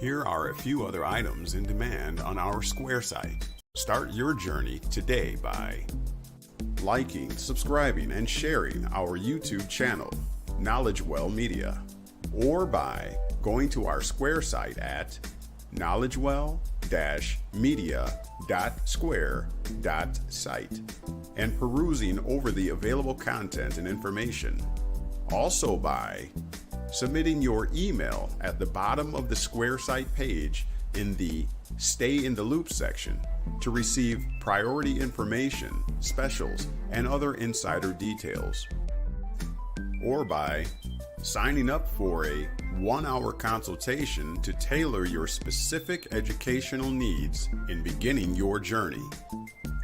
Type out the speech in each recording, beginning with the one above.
Here are a few other items in demand on our Square site. Start your journey today by liking, subscribing, and sharing our YouTube channel, KnowledgeWell Media, or by going to our Square site at knowledgewell-media.square.site and perusing over the available content and information. Also by submitting your email at the bottom of the Square site page in the Stay in the Loop section to receive priority information, specials, and other insider details. Or by signing up for a 1-hour consultation to tailor your specific educational needs in beginning your journey.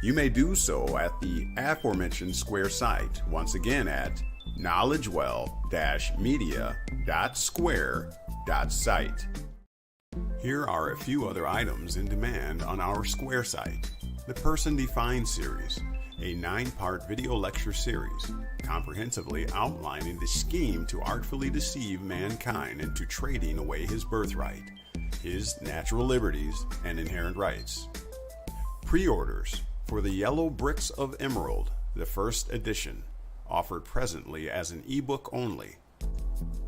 You may do so at the aforementioned Square site, once again at knowledgewell-media.square.site. Here are a few other items in demand on our Square site. The Person Defined series, a 9-part video lecture series, comprehensively outlining the scheme to artfully deceive mankind into trading away his birthright, his natural liberties, and inherent rights. Pre-orders for The Yellow Bricks of Emerald, the first edition, offered presently as an ebook only.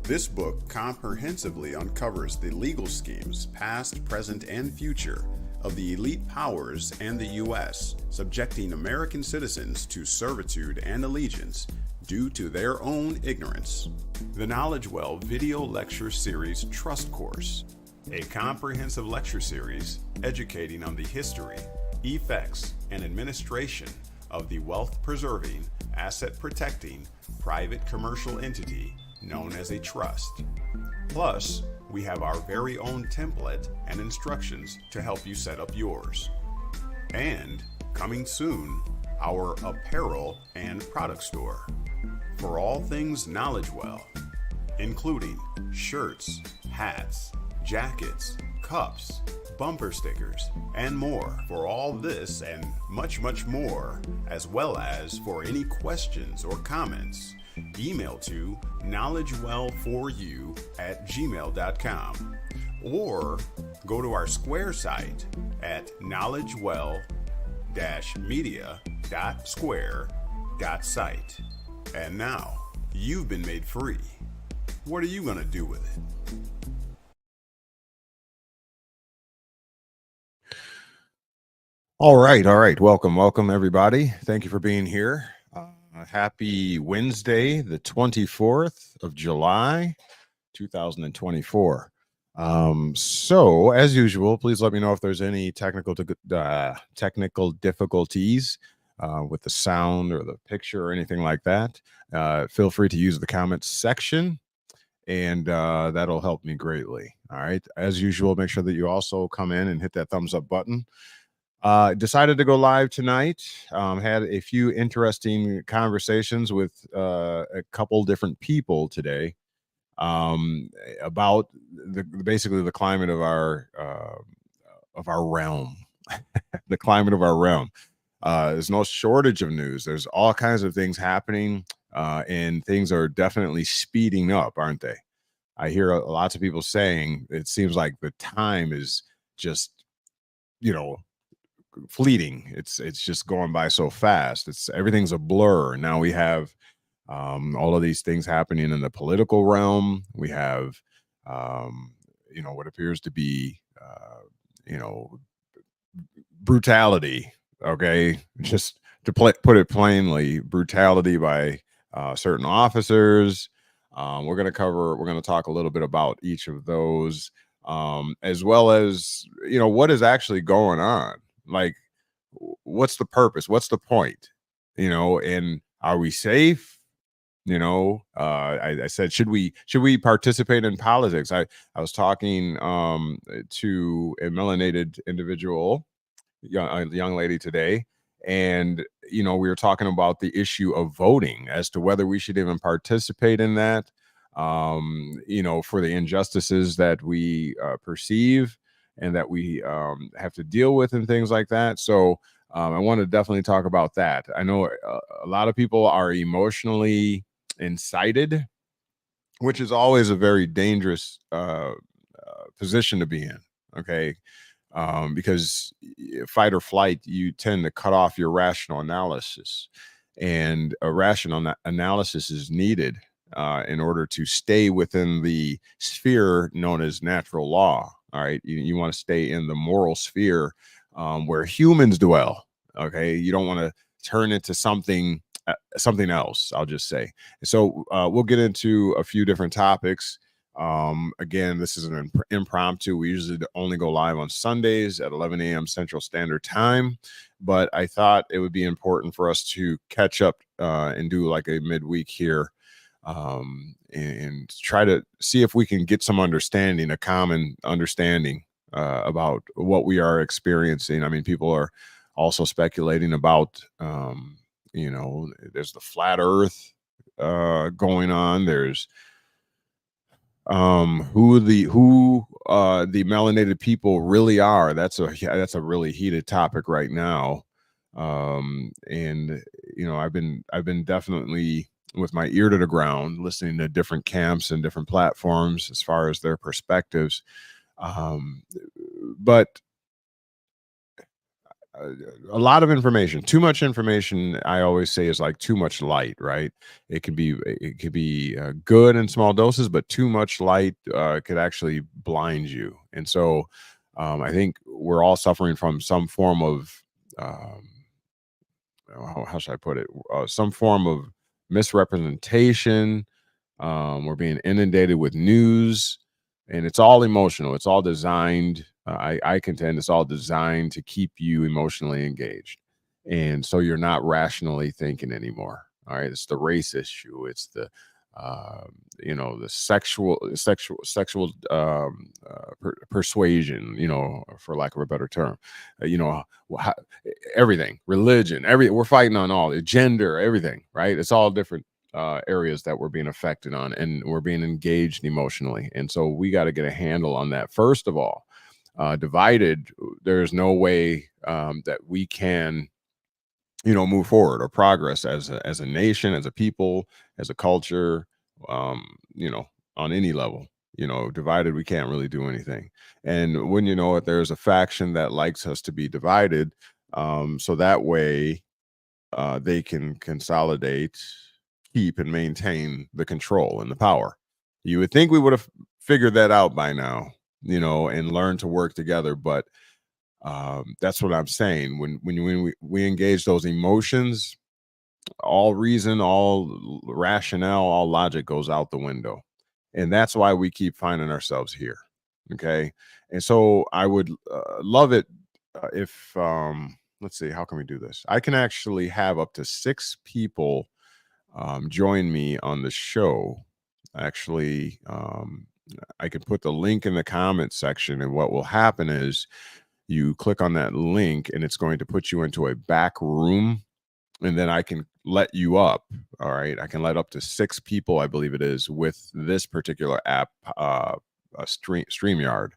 This book comprehensively uncovers the legal schemes, past, present, and future, of the elite powers and the U.S., subjecting American citizens to servitude and allegiance due to their own ignorance. The KnowledgeWell Video Lecture Series Trust Course, a comprehensive lecture series educating on the history, effects, and administration of the wealth-preserving, asset-protecting, private commercial entity known as a trust. Plus, we have our very own template and instructions to help you set up yours. And, coming soon, our apparel and product store for all things KnowledgeWell, including shirts, hats, jackets, cups, bumper stickers, and more. For all this and much, much more, as well as for any questions or comments, email to knowledgewell4u@gmail.com or go to our Square site at knowledgewell-media.square.site. And now, you've been made free. What are you going to do with it? All right. Welcome, everybody. Thank you for being here. Happy Wednesday, the 24th of July, 2024. So, as usual, please let me know if there's any technical difficulties with the sound or the picture or anything like that. Feel free to use the comments section, and that'll help me greatly. All right. As usual, make sure that you also come in and hit that thumbs up button. Decided to go live tonight. Had a few interesting conversations with a couple different people today about basically the climate of our realm. The climate of our realm. There's no shortage of news. There's all kinds of things happening, and things are definitely speeding up, aren't they? I hear lots of people saying it seems like the time is just, fleeting. It's just going by so fast. Everything's a blur. Now we have all of these things happening in the political realm. We have what appears to be brutality. Okay, just to put it plainly, brutality by certain officers. We're going to talk a little bit about each of those, as well as what is actually going on. Like, what's the purpose? What's the point? And are we safe? I said, should we participate in politics? I was talking to a melanated individual, a young lady today, and we were talking about the issue of voting as to whether we should even participate in that. For the injustices that we perceive and that we have to deal with and things like that. So I want to definitely talk about that. I know a lot of people are emotionally incited, which is always a very dangerous position to be in. Okay, because fight or flight, you tend to cut off your rational analysis, and a rational analysis is needed in order to stay within the sphere known as natural law. All right, you want to stay in the moral sphere where humans dwell. Okay, you don't want to turn into something else. I'll just say. So we'll get into a few different topics. Again, this is an impromptu. We usually only go live on Sundays at 11 a.m. Central Standard Time, but I thought it would be important for us to catch up and do like a midweek here, and try to see if we can get some understanding, a common understanding about what we are experiencing. I mean, people are also speculating about, there's the flat Earth going on. There's who the melanated people really are. That's a really heated topic right now. And I've been definitely with my ear to the ground listening to different camps and different platforms as far as their perspectives. But a lot of information, too much information, I always say, is like too much light, right? It could be good in small doses, but too much light could actually blind you. And so I think we're all suffering from some form of how should I put it, some form of misrepresentation. We're being inundated with news, and it's all emotional. It's all designed. I contend it's all designed to keep you emotionally engaged, and so you're not rationally thinking anymore. All right, it's the race issue. It's the the sexual persuasion. For lack of a better term, how, everything, religion, everything. We're fighting on all gender, everything. Right? It's all different areas that we're being affected on, and we're being engaged emotionally. And so we got to get a handle on that. First of all, divided, there's no way that we can, move forward or progress as a nation, as a people, as a culture, um, on any level. Divided, we can't really do anything. And when you know it, there's a faction that likes us to be divided, so that way they can consolidate, keep, and maintain the control and the power. You would think we would have figured that out by now, and learned to work together. But that's what I'm saying. When we engage those emotions, all reason, all rationale, all logic goes out the window, and that's why we keep finding ourselves here. Okay, and so I would love it if let's see, how can we do this? I can actually have up to 6 people join me on the show. Actually, I can put the link in the comment section, and what will happen is you click on that link, and it's going to put you into a back room, and then I can let you up. All right, I can let up to 6 people, I believe it is, with this particular app, StreamYard.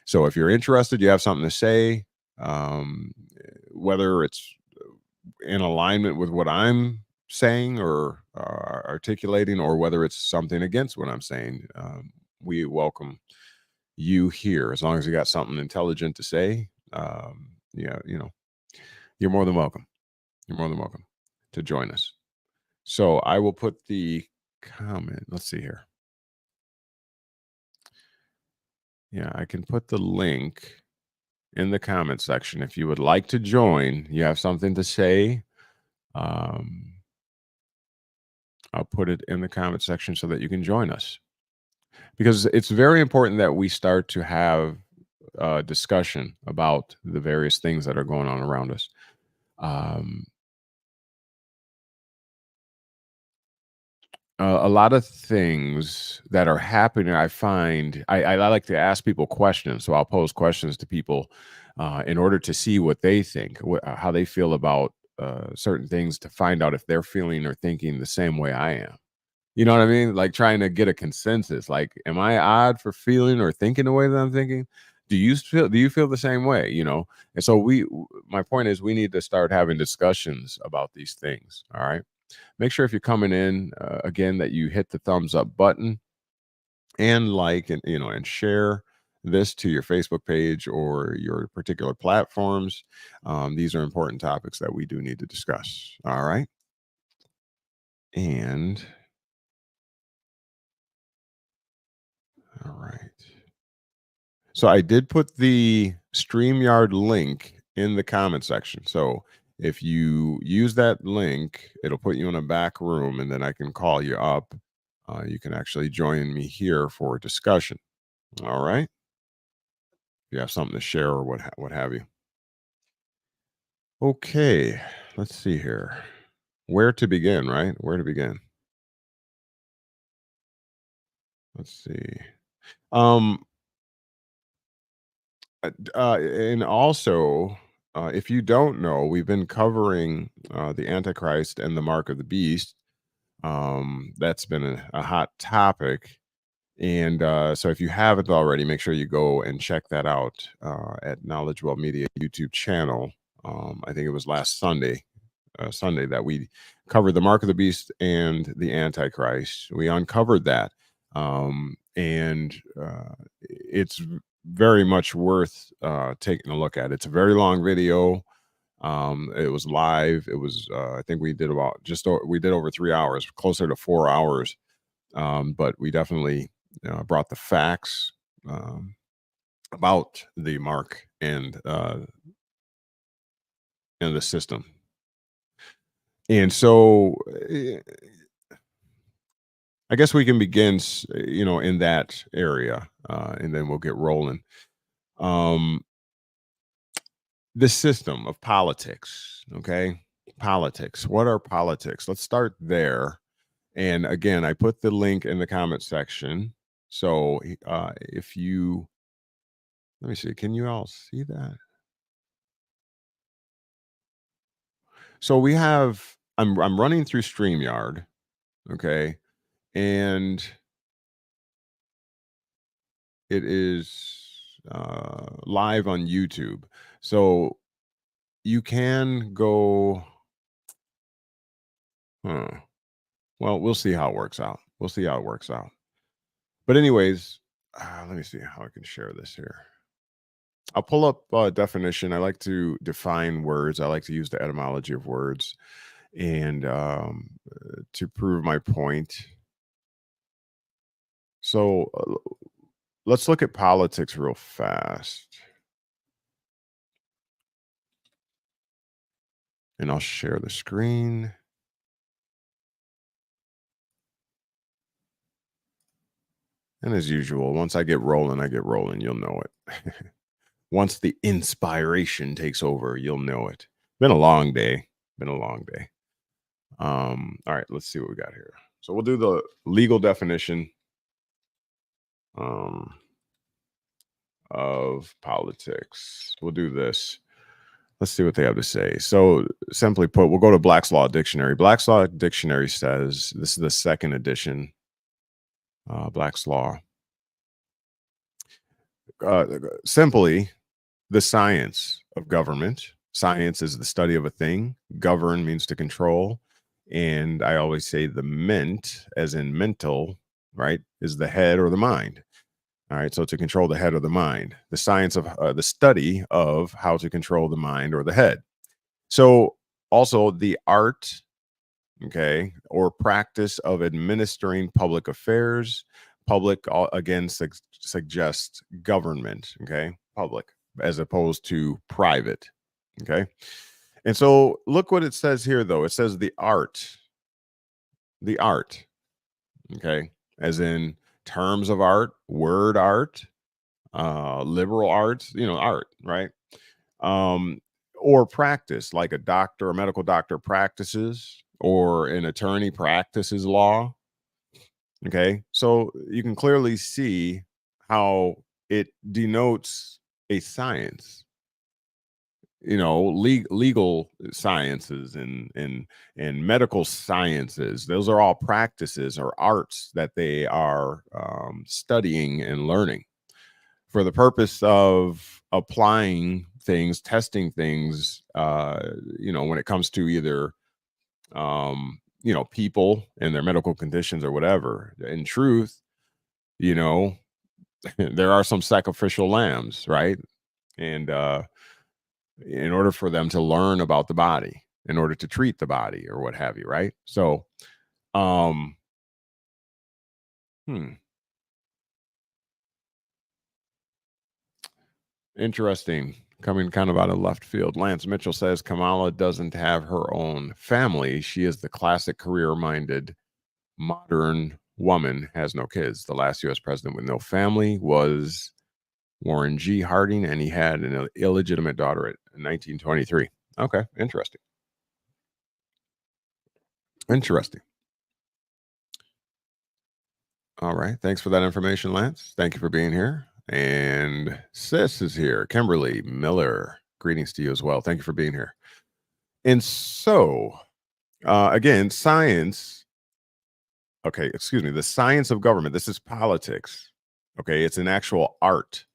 So if you're interested, you have something to say, whether it's in alignment with what I'm saying or articulating, or whether it's something against what I'm saying, we welcome you here as long as you got something intelligent to say. Yeah, you're more than welcome. You're more than welcome to join us. So I will put the comment. Let's see here. Yeah, I can put the link in the comment section if you would like to join. You have something to say. I'll put it in the comment section so that you can join us, because it's very important that we start to have a discussion about the various things that are going on around us. A lot of things that are happening, I find, I like to ask people questions. So I'll pose questions to people in order to see what they think, how they feel about certain things, to find out if they're feeling or thinking the same way I am. You know what I mean? Like trying to get a consensus. Like, am I odd for feeling or thinking the way that I'm thinking? Do you feel the same way? And so my point is, we need to start having discussions about these things. All right. Make sure if you're coming in again that you hit the thumbs up button and like, and and share this to your Facebook page or your particular platforms. These are important topics that we do need to discuss. All right. And all right. So I did put the StreamYard link in the comment section. So if you use that link, it'll put you in a back room and then I can call you up. You can actually join me here for discussion. All right. If you have something to share or what have you. Okay. Let's see here. Where to begin, right? Where to begin? Let's see. Um, and also, if you don't know, we've been covering the Antichrist and the Mark of the Beast. That's been a hot topic. And so if you haven't already, make sure you go and check that out at Knowledge Well Media YouTube channel. I think it was last Sunday that we covered the Mark of the Beast and the Antichrist. We uncovered that. And it's very much worth taking a look at. It's a very long video. It was live. It was, I think we did we did over 3 hours, closer to 4 hours. But we definitely brought the facts about the mark and the system. And so I guess we can begin, in that area, and then we'll get rolling. Um, the system of politics, okay? Politics. What are politics? Let's start there. And again, I put the link in the comment section. So if you, let me see, can you all see that? So I'm running through StreamYard, okay? And it is live on YouTube. So you can go, well, we'll see how it works out. We'll see how it works out. But anyways, let me see how I can share this here. I'll pull up a definition. I like to define words. I like to use the etymology of words and to prove my point. So let's look at politics real fast. And I'll share the screen. And as usual, once I get rolling, you'll know it. Once the inspiration takes over, you'll know it. Been a long day. Been a long day. All right, let's see what we got here. So we'll do the legal definition of politics. We'll do this. Let's see what they have to say. So simply put, we'll go to Black's Law Dictionary. Black's Law Dictionary says, this is the second edition, Black's Law. Simply, the science of government. Science is the study of a thing. Govern means to control. And I always say the ment, as in mental, right, is the head or the mind. All right. So to control the head or the mind, the science of the study of how to control the mind or the head. So also the art, okay, or practice of administering public affairs. Public, again, suggests government, okay, public, as opposed to private, okay. And so look what it says here, though. It says the art, okay, as in terms of art, word art, liberal arts, art, right? Or practice, like a doctor, a medical doctor practices, or an attorney practices law. Okay, so you can clearly see how it denotes a science. Legal sciences and medical sciences. Those are all practices or arts that they are studying and learning for the purpose of applying things, testing things, when it comes to either, people and their medical conditions or whatever. In truth, There are some sacrificial lambs, right? And in order for them to learn about the body, in order to treat the body or what have you, right? So, um, hmm, interesting. Coming kind of out of left field. Lance Mitchell says Kamala doesn't have her own family. She is the classic career minded modern woman, has no kids. The last US president with no family was Warren G. Harding, and he had an illegitimate daughter at 1923. Okay, interesting. Interesting. All right. Thanks for that information, Lance. Thank you for being here. And Sis is here. Kimberly Miller. Greetings to you as well. Thank you for being here. And so, again, science. Okay, excuse me. The science of government. This is politics. Okay, it's an actual art.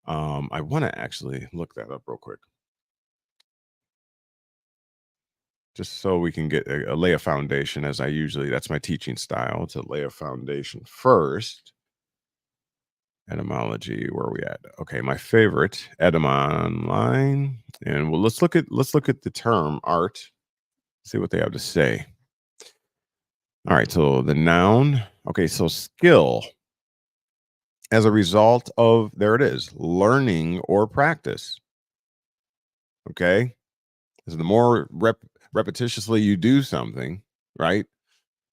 I want to actually look that up real quick, just so we can get lay a foundation. As I usually, that's my teaching style, to lay a foundation first. Etymology, where are we at? Okay, my favorite, Etymon Online. And well, let's look at the term art, see what they have to say. All right, so the noun. Okay, so skill as a result of, there it is, learning or practice. Okay, so the more repetitiously you do something, right,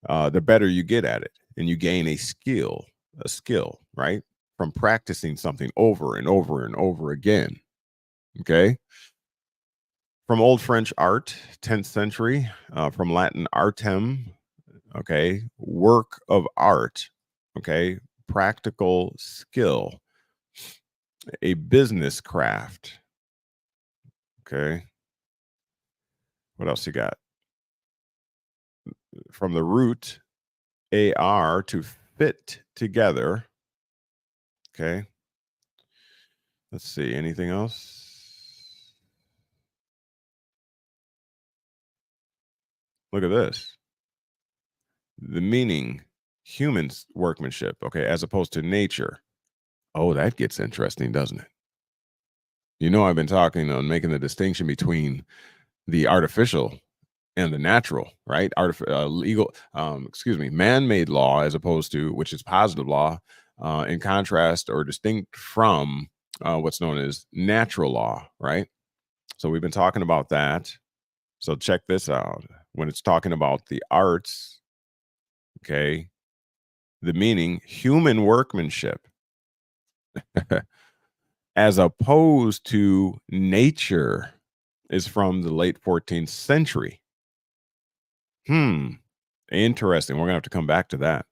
the better you get at it, and you gain a skill, right, from practicing something over and over and over again. Okay. From Old French art, 10th century, from Latin artem, okay, work of art, okay, practical skill, a business craft. Okay. What else you got? From the root AR, to fit together. Okay. Let's see. Anything else? Look at this. The meaning, human workmanship, okay, as opposed to nature. Oh, that gets interesting, doesn't it? You know, I've been talking on making the distinction between the artificial and the natural, right? Legal, excuse me, man-made law, as opposed to, which is positive law, in contrast or distinct from what's known as natural law, right? So we've been talking about that. So check this out. When it's talking about the arts, okay, the meaning, human workmanship, as opposed to nature, is from the late 14th century. Interesting. We're going to have to come back to that.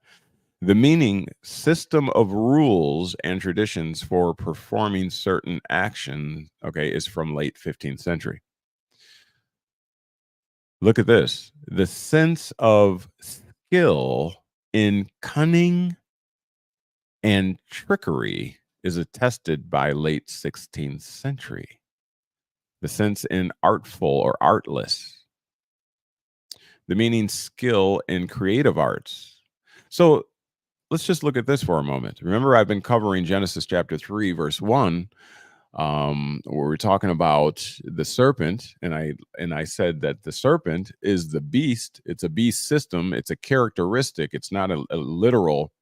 The meaning, system of rules and traditions for performing certain action, okay, is from late 15th century. Look at this. The sense of skill in cunning and trickery is attested by late 16th century. The sense in artful or artless. The meaning, skill in creative arts. So let's just look at this for a moment. Remember, I've been covering Genesis chapter 3, verse 1, where we're talking about the serpent, and I said that the serpent is the beast. It's a beast system. It's a characteristic. It's not a literal.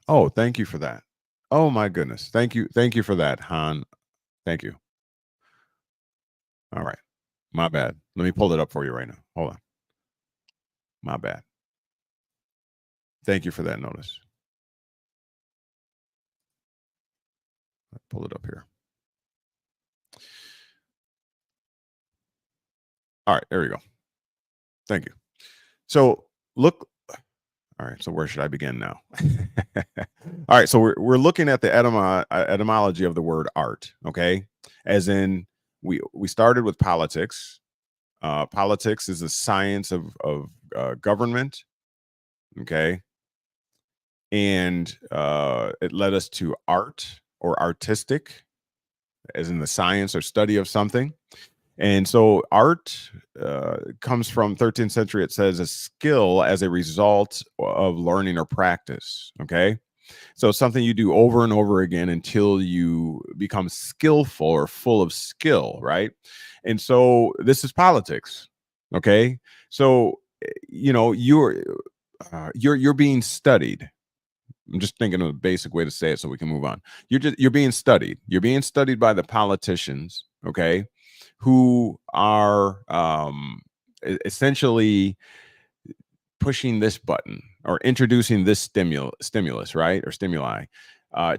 Oh, thank you for that. Oh my goodness. Thank you for that, Han. Thank you. All right. My bad. Let me pull it up for you right now. Hold on. My bad. Thank you for that notice. I'll pull it up here. All right, there we go. Thank you. So look. All right, so where should I begin now? All right, so we're looking at the etymology of the word art. Okay, as in we started with politics. Politics is the science of government. Okay, and it led us to art or artistic, as in the science or study of something. And so art comes from 13th century. It says a skill as a result of learning or practice. Okay. So it's something you do over and over again until you become skillful or full of skill, right? And so this is politics. Okay. So you're being studied. I'm just thinking of a basic way to say it so we can move on. You're being studied. You're being studied by the politicians, okay, who are essentially pushing this button or introducing this stimulus, right, or stimuli,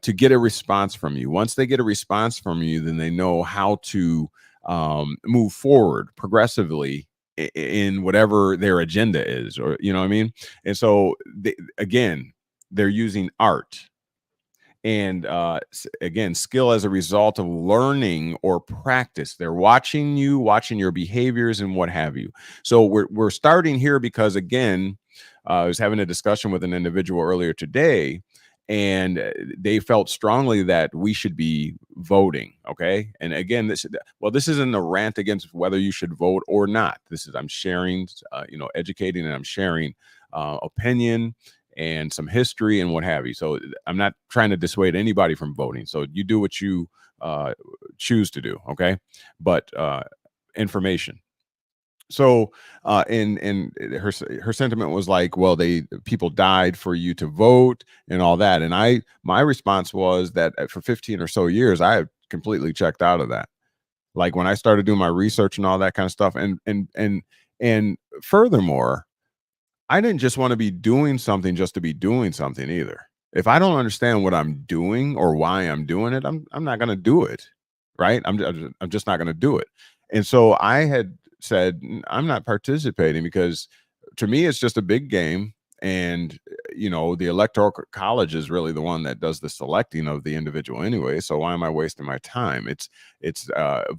to get a response from you. Once they get a response from you, then they know how to move forward progressively in whatever their agenda is, or you know what I mean. And so, again, they're using art and again, skill as a result of learning or practice. They're watching you, watching your behaviors and what have you. So we're starting here because, again, I was having a discussion with an individual earlier today, and they felt strongly that we should be voting. Okay, and again, this isn't a rant against whether you should vote or not. I'm sharing, educating, and I'm sharing opinion and some history and what have you. So I'm not trying to dissuade anybody from voting. So you do what you choose to do, okay? But information. So and her sentiment was like, well, people died for you to vote and all that. And my response was that for 15 or so years, I have completely checked out of that. Like when I started doing my research and all that kind of stuff, and furthermore, I didn't just want to be doing something just to be doing something either. If I don't understand what I'm doing or why I'm doing it, I'm not going to do it. Right? I'm just not going to do it. And so I had said, I'm not participating because to me it's just a big game, and the electoral college is really the one that does the selecting of the individual anyway. So why am I wasting my time? It's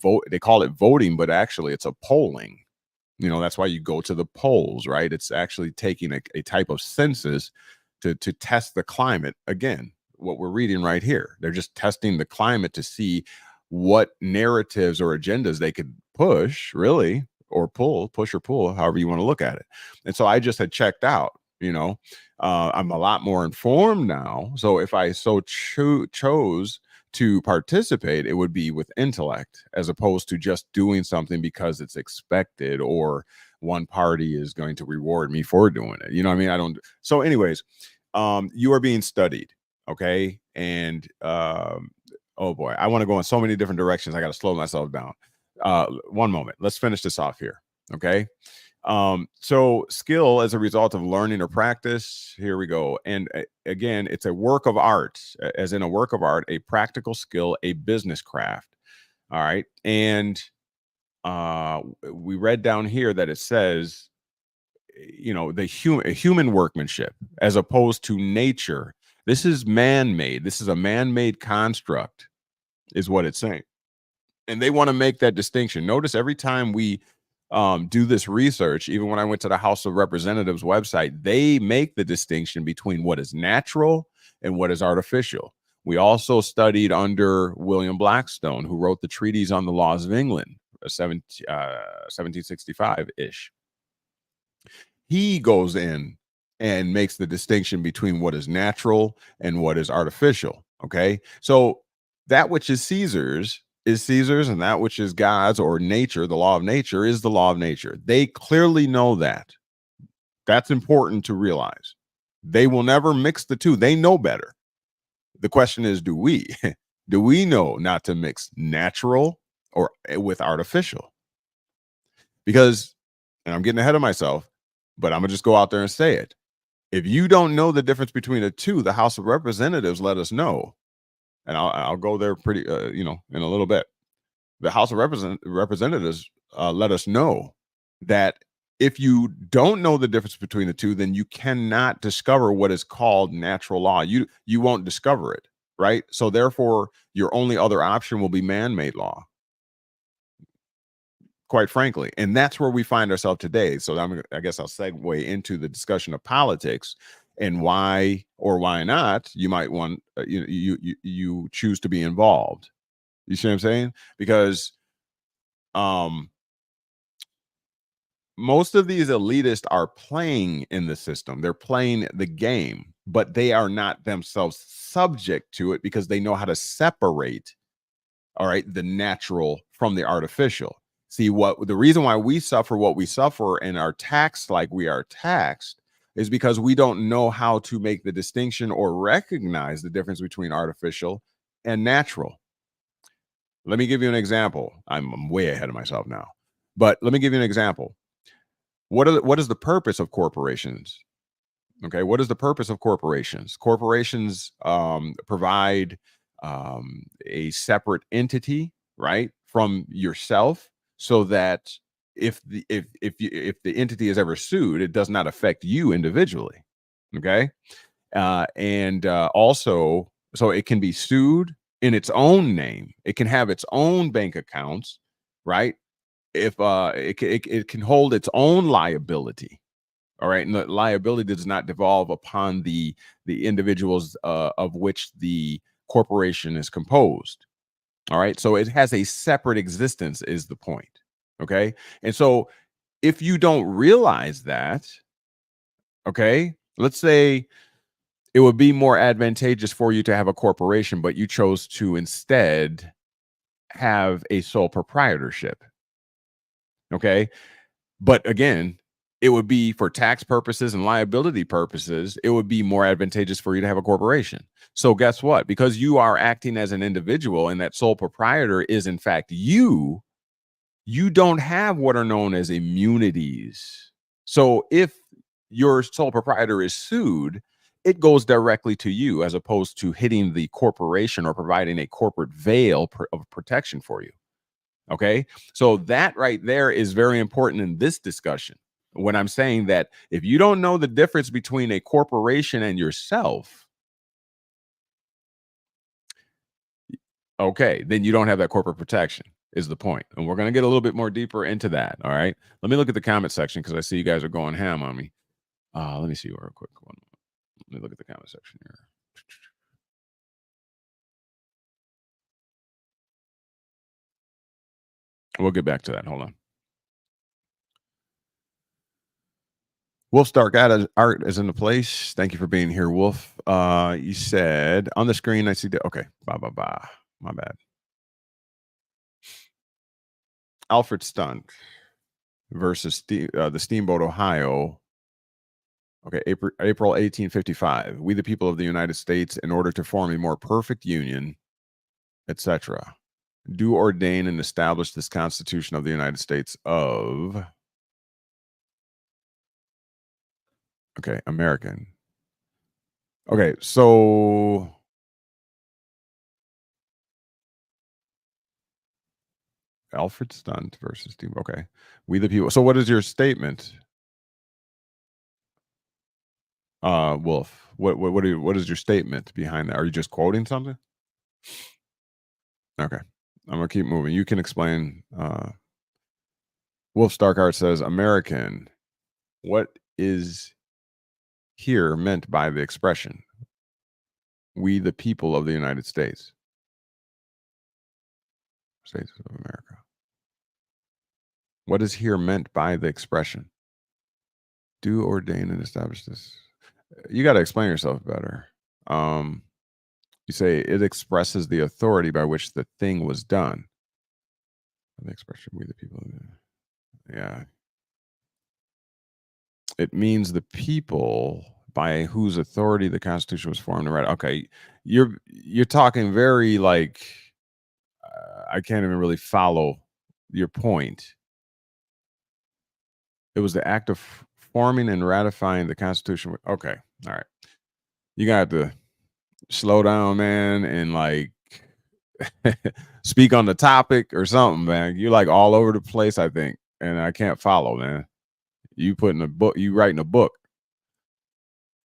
vote. They call it voting, but actually it's a polling. That's why you go to the polls, right? It's actually taking a type of census to test the climate. Again, what we're reading right here, they're just testing the climate to see what narratives or agendas they could push, really, or push or pull, however you want to look at it. And so I just had checked out. I'm a lot more informed now. So if I so chose to participate, it would be with intellect as opposed to just doing something because it's expected or one party is going to reward me for doing it. You know what I mean? I don't. So anyways, you are being studied. Okay. And, oh boy, I want to go in so many different directions. I got to slow myself down. One moment. Let's finish this off here. Okay. So skill as a result of learning or practice, here we go. And again, it's a work of art, as in a work of art, a practical skill, a business craft. All right. And we read down here that it says, the human workmanship as opposed to nature. This is man-made. This is a man-made construct, is what it's saying. And they want to make that distinction. Notice every time we do this research, even when I went to the House of Representatives website, they make the distinction between what is natural and what is artificial. We also studied under William Blackstone, who wrote the treatise on the laws of England, 1765-ish. He goes in and makes the distinction between what is natural and what is artificial. Okay. So that which is Caesar's, and that which is God's or nature, the law of nature, is the law of nature. They clearly know that. That's important to realize. They will never mix the two. They know better. The question is, do we? Do we know not to mix natural or with artificial? Because, and I'm getting ahead of myself, but I'm gonna just go out there and say it. If you don't know the difference between the two, the House of Representatives let us know, and I'll go there pretty, in a little bit. The House of Representatives let us know that if you don't know the difference between the two, then you cannot discover what is called natural law. You won't discover it, right? So therefore, your only other option will be man-made law, quite frankly. And that's where we find ourselves today. So I guess I'll segue into the discussion of politics and why or why not you might want you choose to be involved. You see what I'm saying? Because most of these elitists are playing in the system. They're playing the game, but they are not themselves subject to it because they know how to separate, all right, the natural from the artificial. See, what the reason why we suffer what we suffer and are taxed like we are taxed is because we don't know how to make the distinction or recognize the difference between artificial and natural. Let me give you an example. I'm way ahead of myself now, but let me give you an example. What is the purpose of corporations? Okay, what is the purpose of corporations? Corporations provide a separate entity, right, from yourself, so that if the entity is ever sued, it does not affect you individually. Okay, and also, so it can be sued in its own name. It can have its own bank accounts, right? If it can hold its own liability, all right, and the liability does not devolve upon the individuals of which the corporation is composed. All right, so it has a separate existence, is the point. Okay, and so if you don't realize that, okay, let's say it would be more advantageous for you to have a corporation, but you chose to instead have a sole proprietorship. Okay, but again, it would be for tax purposes and liability purposes, it would be more advantageous for you to have a corporation. So guess what? Because you are acting as an individual and that sole proprietor is in fact you, you don't have what are known as immunities. So if your sole proprietor is sued, it goes directly to you as opposed to hitting the corporation or providing a corporate veil of protection for you. Okay. So that right there is very important in this discussion. When I'm saying that if you don't know the difference between a corporation and yourself, okay, then you don't have that corporate protection, is the point. And we're going to get a little bit more deeper into that. All right. Let me look at the comment section because I see you guys are going ham on me. Let me see real quick. Let me look at the comment section here. We'll get back to that. Hold on. Wolf Stark art is in the place. Thank you for being here, Wolf. You said on the screen, I see that. Okay. Bye. My bad. Alfred Stunt versus the Steamboat Ohio. Okay, April 1855. We, the people of the United States, in order to form a more perfect union, etc., do ordain and establish this Constitution of the United States of. Okay, American. Okay, so Alfred Stunt versus Steve. Okay, we the people. So, what is your statement, Wolf? What is your statement behind that? Are you just quoting something? Okay, I'm gonna keep moving. You can explain. Wolf Starkart says, American. What is here meant by the expression? We the people of the United States. States of America. What is here meant by the expression? Do ordain and establish this. You got to explain yourself better. You say it expresses the authority by which the thing was done. The expression, we the people. Yeah. It means the people by whose authority the Constitution was formed. Right. Okay. You're talking very like I can't even really follow your point. It was the act of forming and ratifying the Constitution. Okay. All right. You got to slow down, man, and like speak on the topic or something, man. You're like all over the place, I think, and I can't follow, man. You putting a book, you writing a book,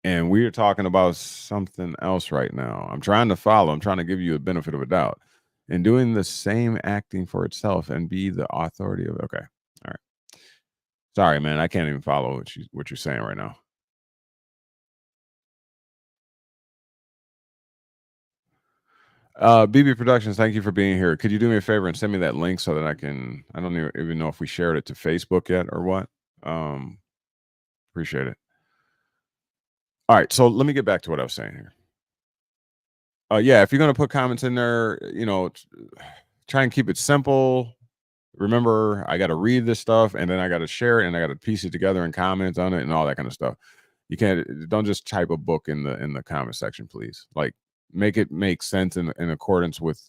and we're talking about something else right now. I'm trying to follow. I'm trying to give you a benefit of a doubt, and doing the same acting for itself and be the authority of. Okay, all right. Sorry, man. I can't even follow what you're saying right now. BB Productions, thank you for being here. Could you do me a favor and send me that link so that I don't even know if we shared it to Facebook yet or what? Appreciate it. All right, so let me get back to what I was saying here. Yeah, if you're gonna put comments in there, try and keep it simple. Remember, I got to read this stuff, and then I got to share it, and I got to piece it together and comment on it, and all that kind of stuff. You don't just type a book in the comment section, please. Like, make it make sense in accordance with.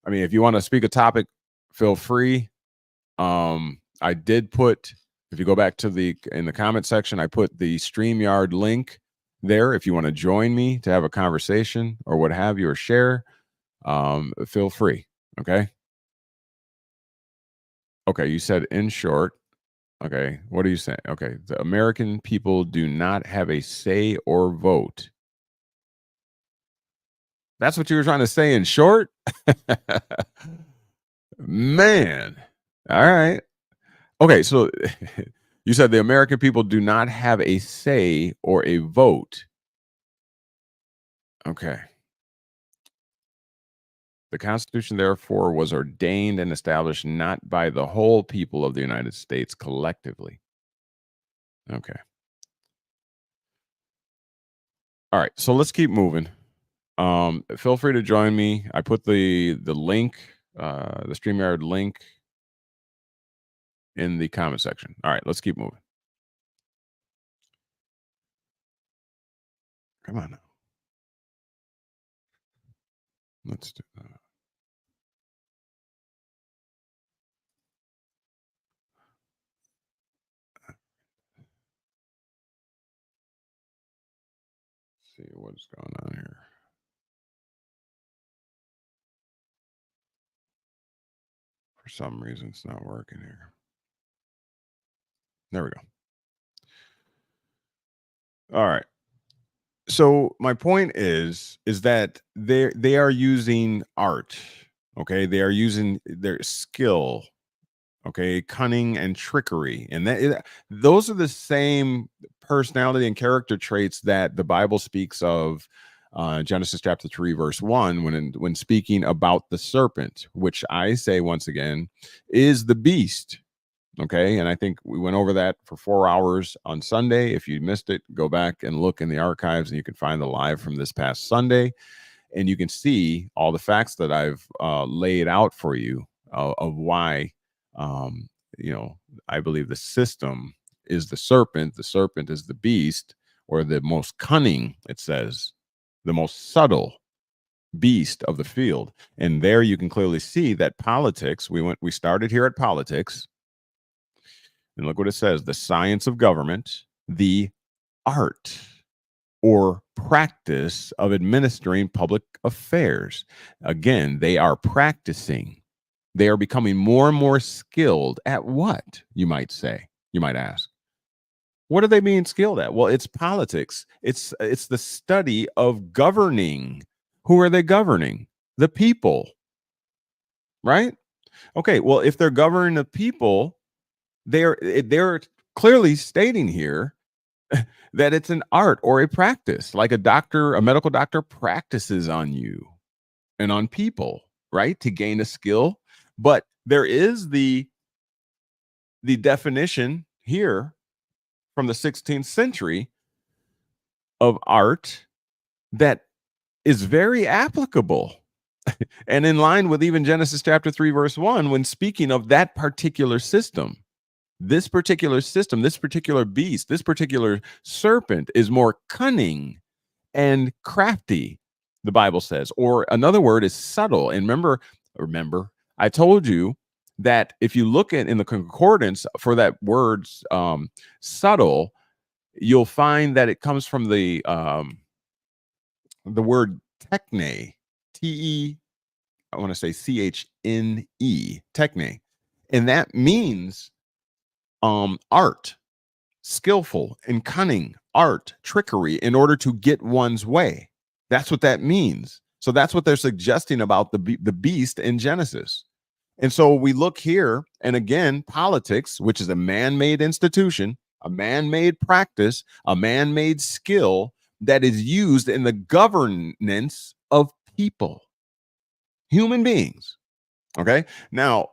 I mean, if you want to speak a topic, feel free. I did put, if you go back to in the comment section, I put the StreamYard link there. If you want to join me to have a conversation or what have you, or share, feel free. Okay. Okay. You said in short. Okay. What are you saying? Okay. The American people do not have a say or vote. That's what you were trying to say in short? Man. All right. Okay. So you said the American people do not have a say or a vote. Okay. The Constitution, therefore, was ordained and established not by the whole people of the United States collectively. Okay. All right. So let's keep moving. Feel free to join me. I put the link, the StreamYard link in the comment section. All right. Let's keep moving. Come on now. Let's do that. See what's going on here. For some reason, it's not working here. There we go. All right. So my point is that they are using art. Okay, they are using their skill. Okay, cunning and trickery, and those are the same personality and character traits that the Bible speaks of. Genesis chapter 3, verse 1, when speaking about the serpent, which I say once again is the beast. Okay. And I think we went over that for 4 hours on Sunday. If you missed it, go back and look in the archives, and you can find the live from this past Sunday. And you can see all the facts that I've laid out for you of why, um, I believe the system is the serpent is the beast, or the most cunning, it says, the most subtle beast of the field. And there you can clearly see that politics, we started here at politics. And look what it says: the science of government, the art or practice of administering public affairs. Again, they are practicing. They are becoming more and more skilled at what, you might say, you might ask. What are they being skilled at? Well, it's politics. It's the study of governing. Who are they governing? The people. Right? Okay, well, if they're governing the people, they're clearly stating here that it's an art or a practice, like a medical doctor practices on you and on people, right, to gain a skill. But there is the definition here from the 16th century of art that is very applicable and in line with even Genesis chapter 3, verse 1, when speaking of that particular system. This particular system, this particular beast, this particular serpent is more cunning and crafty, the Bible says. Or another word is subtle. And remember, I told you that if you look in the concordance for that word subtle, you'll find that it comes from the word techne, T-E, I want to say C-H-N-E, techne. And that means art, skillful and cunning, art, trickery in order to get one's way. That's what that means. So that's what they're suggesting about the beast in Genesis. And so we look here, and again, politics, which is a man-made institution, a man-made practice, a man-made skill that is used in the governance of people, human beings. Okay. Now,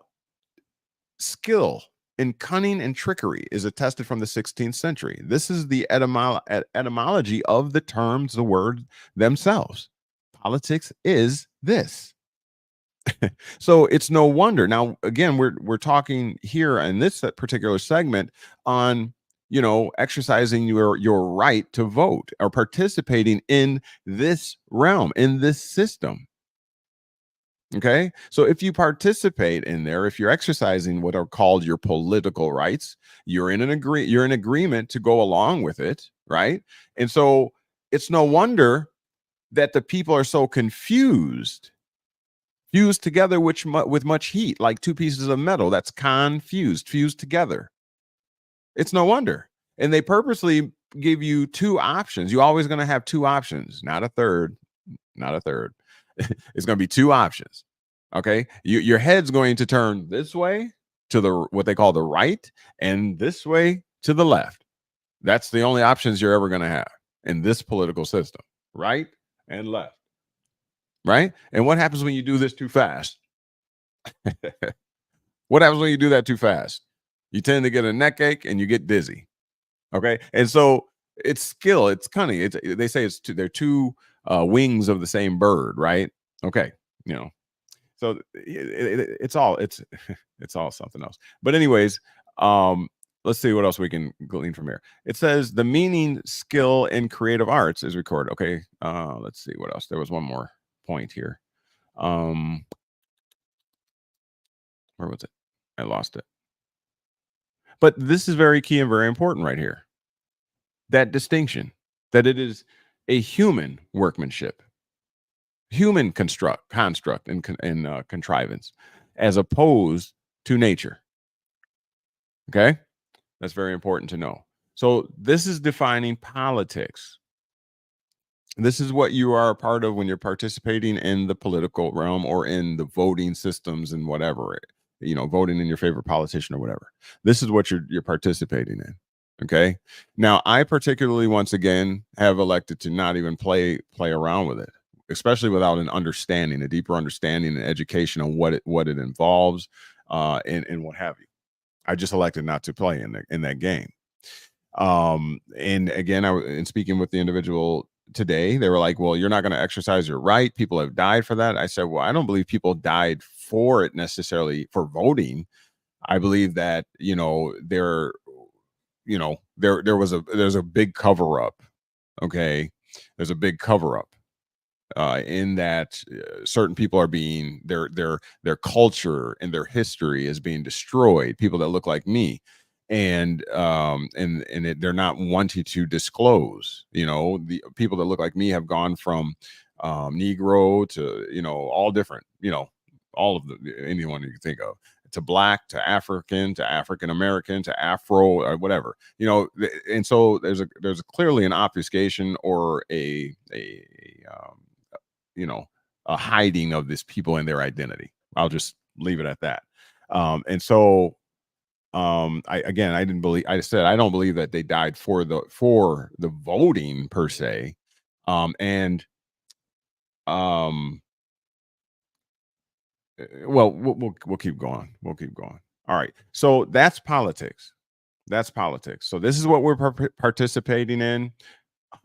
skill in cunning and trickery is attested from the 16th century. This is the etymology of the terms, the word themselves. Politics is this. So it's no wonder. Now, again, we're talking here in this particular segment on, exercising your right to vote or participating in this realm, in this system. Okay. So if you participate in there, if you're exercising what are called your political rights, you're you're in agreement to go along with it, right? And so it's no wonder that the people are so confused, fused together with much heat, like two pieces of metal that's fused together. It's no wonder. And they purposely give you two options. You're always going to have two options, not a third, not a third. It's going to be two options. Okay. Your head's going to turn this way to the what they call the right, and this way to the left. That's the only options you're ever going to have in this political system, right and left. Right. And what happens when you do this too fast? What happens when you do that too fast? You tend to get a neck ache and you get dizzy. Okay. And so it's skill, it's cunning. They say they're two wings of the same bird, right? Okay. You know, so it's all it's all something else. But anyways, let's see what else we can glean from here. It says the meaning, skill, and creative arts is recorded. Okay. Let's see what else. There was one more point here. Where was it? I lost it. But this is very key and very important right here. That distinction, that it is a human workmanship, human construct and contrivance, as opposed to nature. Okay, that's very important to know. So this is defining politics. This is what you are a part of when you're participating in the political realm or in the voting systems and whatever, voting in your favorite politician or whatever. This is what you're participating in. Okay. Now, I particularly, once again, have elected to not even play around with it, especially without an understanding, a deeper understanding and education on what it involves, and what have you. I just elected not to play in that game. And again, in speaking with the individual today, they were like, well, you're not going to exercise your right. People have died for that. I said, well, I don't believe people died for it necessarily for voting. I believe that, there's a big cover up. Okay. There's a big cover up. In that certain people are being their culture and their history is being destroyed. People that look like me, and they're not wanting to disclose. The people that look like me have gone from Negro to all different. All of anyone you can think of, to black, to African, to African American, to Afro, or whatever. And so there's clearly an obfuscation or a hiding of this people and their identity. I'll just leave it at that. And so I didn't believe, I said I don't believe that they died for the voting per se. And well, we'll keep going. We'll keep going. All right. So that's politics. That's politics. So this is what we're participating in.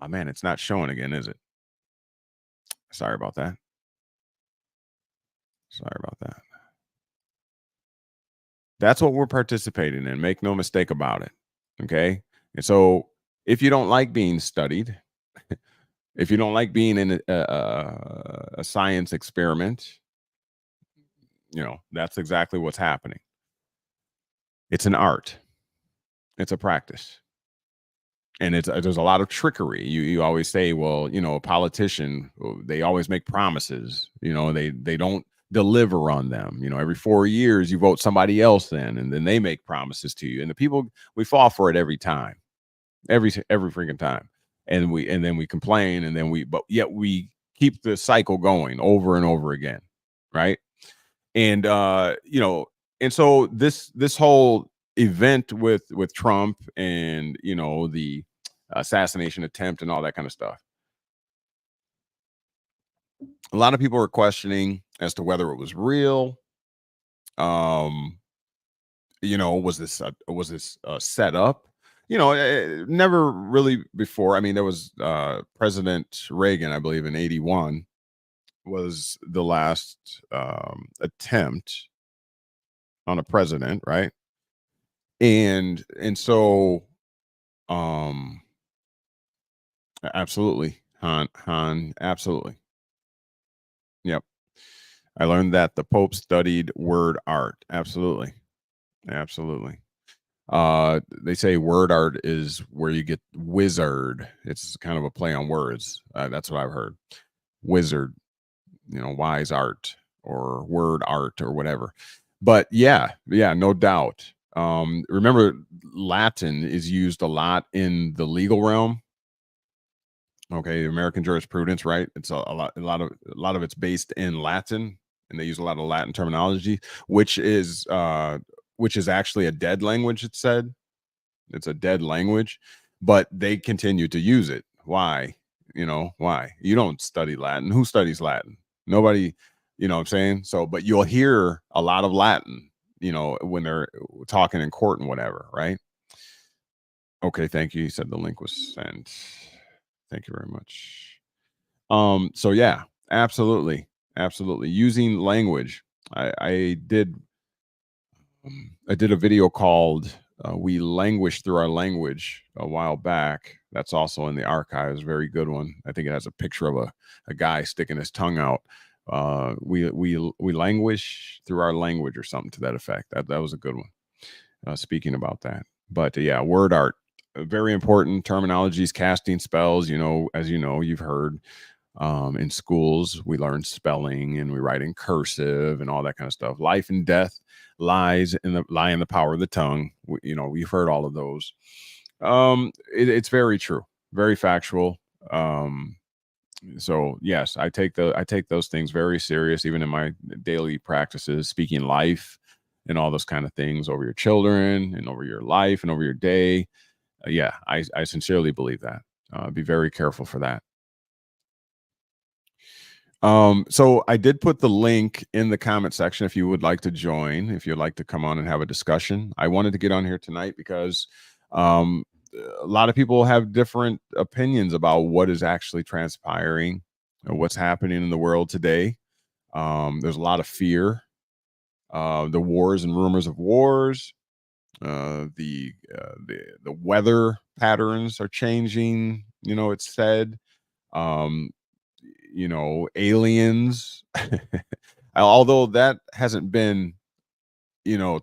Oh man, it's not showing again, is it? Sorry about that. Sorry about that. That's what we're participating in. Make no mistake about it. Okay. And so if you don't like being studied, if you don't like being in a science experiment, that's exactly what's happening. It's an art, it's a practice. And there's a lot of trickery. You always say, well, a politician, they always make promises. They don't deliver on them. Every 4 years you vote somebody else in, and then they make promises to you. And the people, we fall for it every time, every freaking time. And then we complain, and then but yet we keep the cycle going over and over again, right? And and so this whole event with Trump and the assassination attempt and all that kind of stuff. A lot of people are questioning as to whether it was real. was this set up? Never really before. I mean, there was President Reagan, I believe, in '81 was the last attempt on a president, right? And so um absolutely, Han, absolutely. Yep. I learned that the Pope studied word art. Absolutely. Absolutely. They say word art is where you get wizard. It's kind of a play on words. That's what I've heard. Wizard, wise art or word art or whatever. But yeah, no doubt. Remember, Latin is used a lot in the legal realm. Okay, American jurisprudence, right? It's a lot of it's based in Latin, and they use a lot of Latin terminology, which is actually a dead language. It's said it's a dead language, but they continue to use it. Why? Why? You don't study Latin. Who studies Latin? Nobody. You know what I'm saying? So, but you'll hear a lot of Latin, when they're talking in court and whatever, right? Okay, thank you. You said the link was sent. Thank you very much. So yeah, absolutely, absolutely. Using language. I did a video called "We Languish Through Our Language" a while back. That's also in the archives. Very good one. I think it has a picture of a guy sticking his tongue out. We languish through our language, or something to that effect. That was a good one. Speaking about that, but yeah, word art, very important. Terminologies, casting spells. As you've heard. In schools, we learn spelling and we write in cursive and all that kind of stuff. Life and death lie in the power of the tongue. We've heard all of those. It's very true, very factual. So yes, I take those things very serious, even in my daily practices, speaking life and all those kind of things over your children and over your life and over your day. Yeah, I sincerely believe that. Be very careful for that. So I did put the link in the comment section if you would like to join, if you'd like to come on and have a discussion. I wanted to get on here tonight because um, a lot of people have different opinions about what is actually transpiring, what's happening in the world today. There's a lot of fear, the wars and rumors of wars. The weather patterns are changing. It's said. Um, Aliens. Although that hasn't been,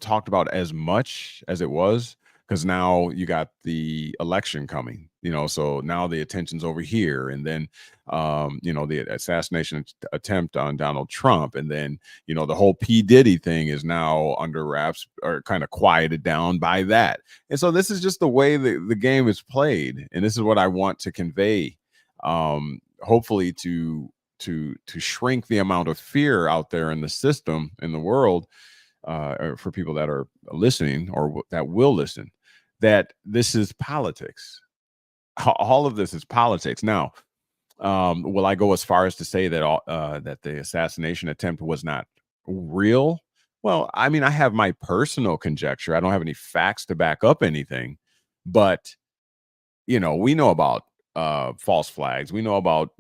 talked about as much as it was, because now you got the election coming, so now the attention's over here. And then, the assassination attempt on Donald Trump. And then, the whole P. Diddy thing is now under wraps or kind of quieted down by that. And so this is just the way the game is played. And this is what I want to convey. Hopefully to shrink the amount of fear out there in the system, in the world, for people that are listening or that will listen, that this is politics. All of this is politics. Now, will I go as far as to say that the assassination attempt was not real? Well, I mean, I have my personal conjecture. I don't have any facts to back up anything, but we know about false flags. We know about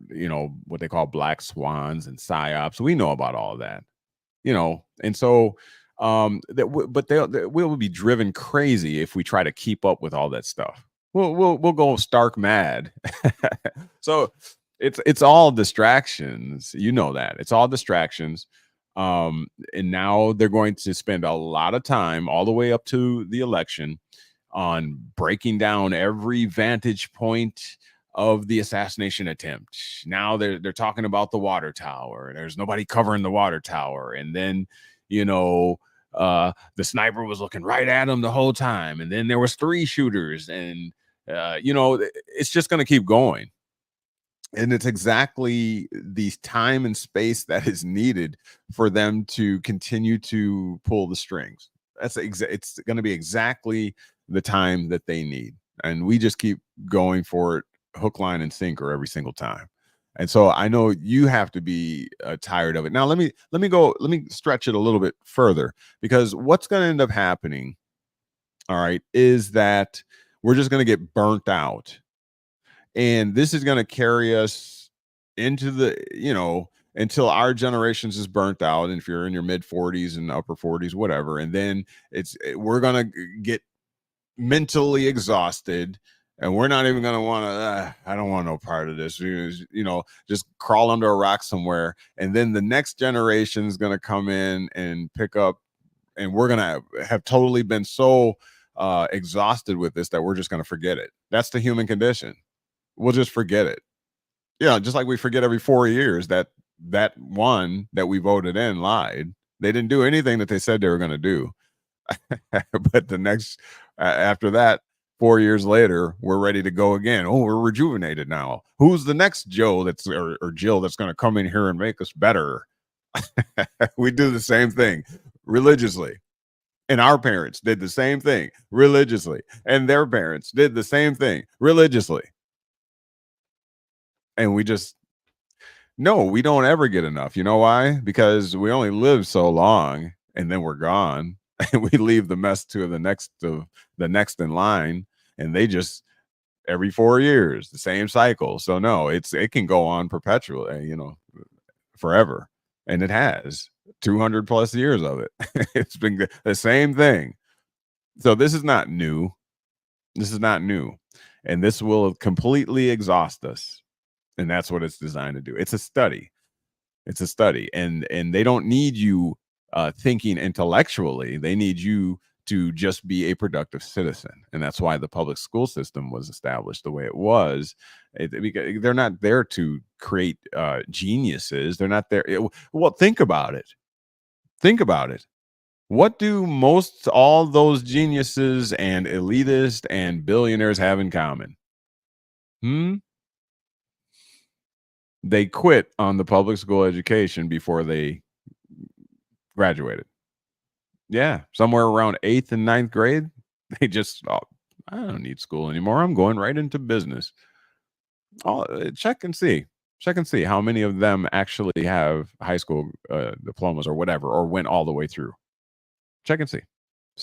what they call black swans and psyops. We know about all of that. And so but we'll be driven crazy if we try to keep up with all that stuff. We'll go stark mad. So it's all distractions. That it's all distractions. And now they're going to spend a lot of time all the way up to the election on breaking down every vantage point of the assassination attempt. Now they're talking about the water tower. There's nobody covering the water tower. And then, the sniper was looking right at him the whole time. And then there was 3 shooters. And, it's just going to keep going. And it's exactly the time and space that is needed for them to continue to pull the strings. It's going to be exactly the time that they need. And we just keep going for it, hook, line, and sinker every single time. And so I know you have to be tired of it. Now, let me stretch it a little bit further, because what's going to end up happening all right, is that we're just going to get burnt out. And this is going to carry us into the, until our generations is burnt out. And if you're in your mid 40s and upper 40s, whatever, and then we're going to get mentally exhausted, and we're not even going to want to, I don't want no part of this, just crawl under a rock somewhere. And then the next generation is going to come in and pick up, and we're going to have totally been so exhausted with this that we're just going to forget it. That's the human condition. We'll just forget it. Yeah, just like we forget every 4 years that one that we voted in lied. They didn't do anything that they said they were going to do. But the next after that, 4 years later, we're ready to go again. Oh, we're rejuvenated now. Who's the next Joe or Jill that's going to come in here and make us better? We do the same thing religiously. And our parents did the same thing religiously. And their parents did the same thing religiously. And we just, no, we don't ever get enough. You know why? Because we only live so long, and then we're gone. And we leave the mess to the next in line, and they just every 4 years, the same cycle. So no, it can go on perpetually, forever. And it has 200 plus years of it. It's been the same thing. So this is not new. This is not new. And this will completely exhaust us. And that's what it's designed to do. It's a study. It's a study. And they don't need you thinking intellectually. They need you to just be a productive citizen. And that's why the public school system was established the way it was. They're not there to create geniuses. They're not there. Well, think about it. Think about it. What do all those geniuses and elitists and billionaires have in common? They quit on the public school education before they graduated. Yeah, somewhere around 8th and 9th grade, they just, I don't need school anymore. I'm going right into business. Check and see how many of them actually have high school diplomas or whatever, or went all the way through. Check and see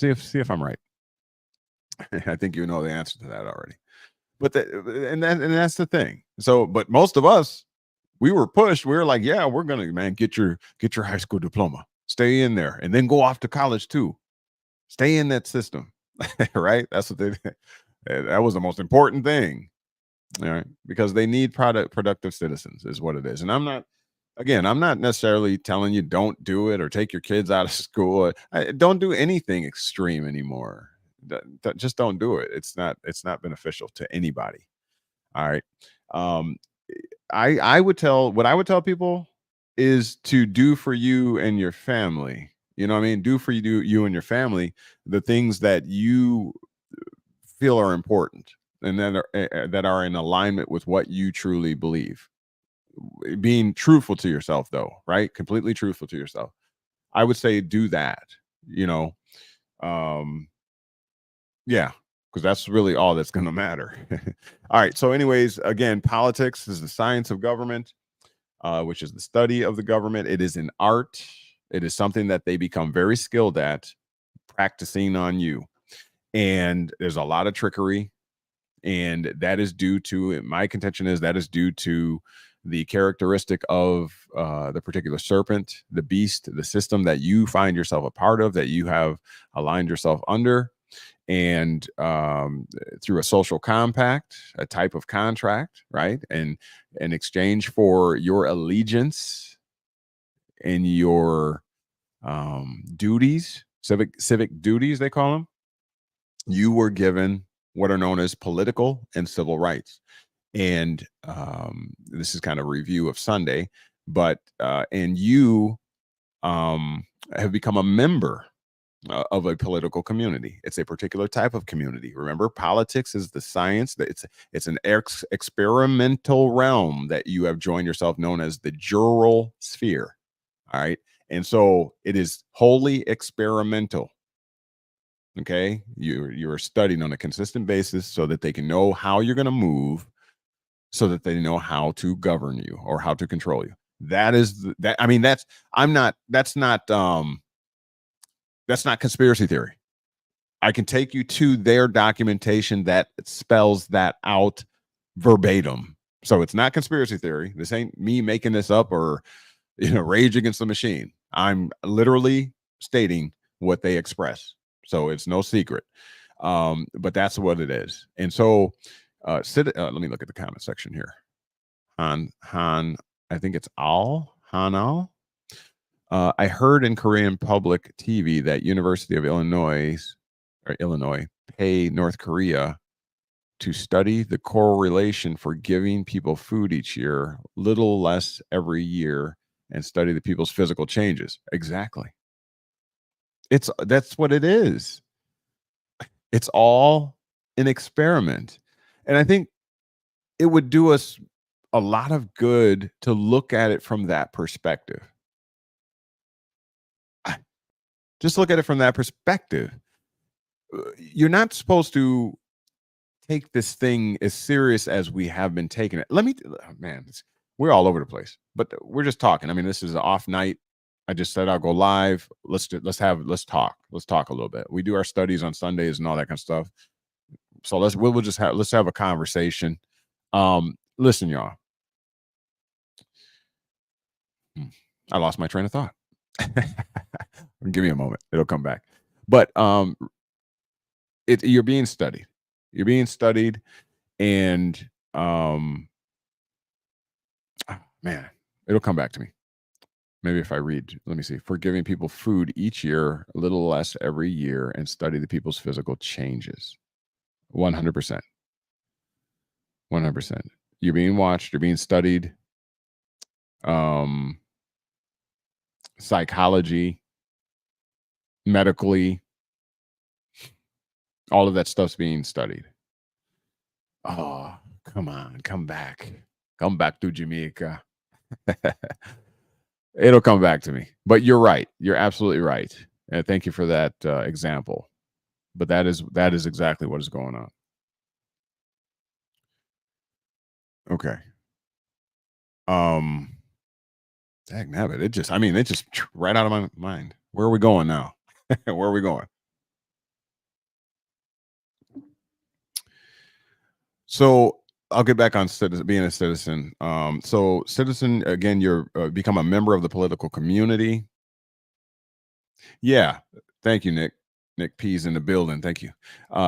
if I'm right. I think you know the answer to that already. But that's the thing. So, but most of us, we were pushed. We were like, yeah, we're gonna, get your high school diploma, stay in there, and then go off to college too. Stay in that system, right? That's what that was the most important thing, all right? Because they need productive citizens, is what it is. And I'm not necessarily telling you don't do it or take your kids out of school. Don't do anything extreme anymore. Just don't do it. It's not beneficial to anybody. All right. I would tell people is to do for you and your family. You know what I mean? Do for you and your family the things that you feel are important and that are in alignment with what you truly believe. Being truthful to yourself, though, right? Completely truthful to yourself. I would say do that. Yeah, because that's really all that's going to matter. All right. So, anyways, again, politics is the science of government, which is the study of the government. It is an art. It is something that they become very skilled at practicing on you. And there's a lot of trickery. And that is due to, my contention is that is due to the characteristic of the particular serpent, the beast, the system that you find yourself a part of, that you have aligned yourself under. And through a social compact, a type of contract, right? And in exchange for your allegiance and your duties, civic duties, they call them, you were given what are known as political and civil rights. And this is kind of a review of Sunday, but and you have become a member of a political community. It's a particular type of community. Remember, politics is the science that it's an experimental realm that you have joined yourself, known as the jural sphere. All right. And so it is wholly experimental. Okay. You're studying on a consistent basis so that they can know how you're going to move, so that they know how to govern you or how to control you. That is that. I mean, that's not conspiracy theory. I can take you to their documentation that spells that out verbatim. So it's not conspiracy theory. This ain't me making this up or, Rage Against the Machine. I'm literally stating what they express. So it's no secret. But that's what it is. And so let me look at the comment section here. Han, I think it's Hanal. I heard in Korean public TV that University of Illinois pay North Korea to study the correlation for giving people food each year, little less every year, and study the people's physical changes. Exactly. That's what it is. It's all an experiment. And I think it would do us a lot of good to look at it from that perspective. Just look at it from that perspective. You're not supposed to take this thing as serious as we have been taking it. We're all over the place, but we're just talking. I mean, this is an off night. I just said I'll go live. Let's talk. Let's talk a little bit. We do our studies on Sundays and all that kind of stuff. So let's have a conversation. Listen, y'all. I lost my train of thought. Give me a moment. It'll come back. But you're being studied. You're being studied, and it'll come back to me. Maybe if I read, let me see. For giving people food each year, a little less every year, and study the people's physical changes. 100%. 100%. You're being watched. You're being studied. Psychology, medically, all of that stuff's being studied. Oh, come on, come back to Jamaica. It'll come back to me. But you're right. You're absolutely right. And thank you for that example. But that is exactly what is going on. Okay. Dang nabbit. It just right out of my mind. Where are we going now? Where are we going? So I'll get back on being a citizen. So citizen, again, you're become a member of the political community. Yeah. Thank you, Nick. Nick P's in the building. Thank you.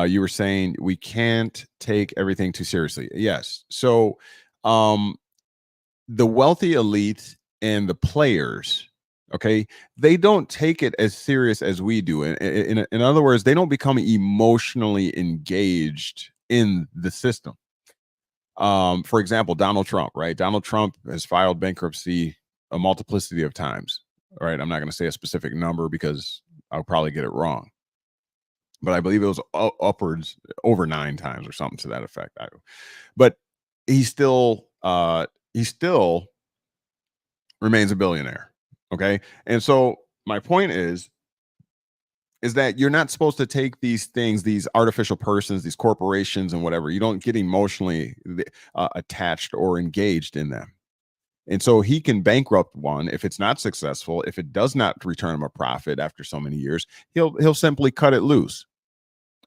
You were saying we can't take everything too seriously. Yes. So the wealthy elite and the players, okay, they don't take it as serious as we do. In other words, they don't become emotionally engaged in the system. For example, Donald Trump, right? Donald Trump has filed bankruptcy a multiplicity of times, right? I'm not going to say a specific number because I'll probably get it wrong, but I believe it was upwards over 9 times or something to that effect. But he still remains a billionaire. Okay. And so my point is that you're not supposed to take these things, these artificial persons, these corporations and whatever. You don't get emotionally attached or engaged in them. And so he can bankrupt one if it's not successful. If it does not return him a profit after so many years, he'll simply cut it loose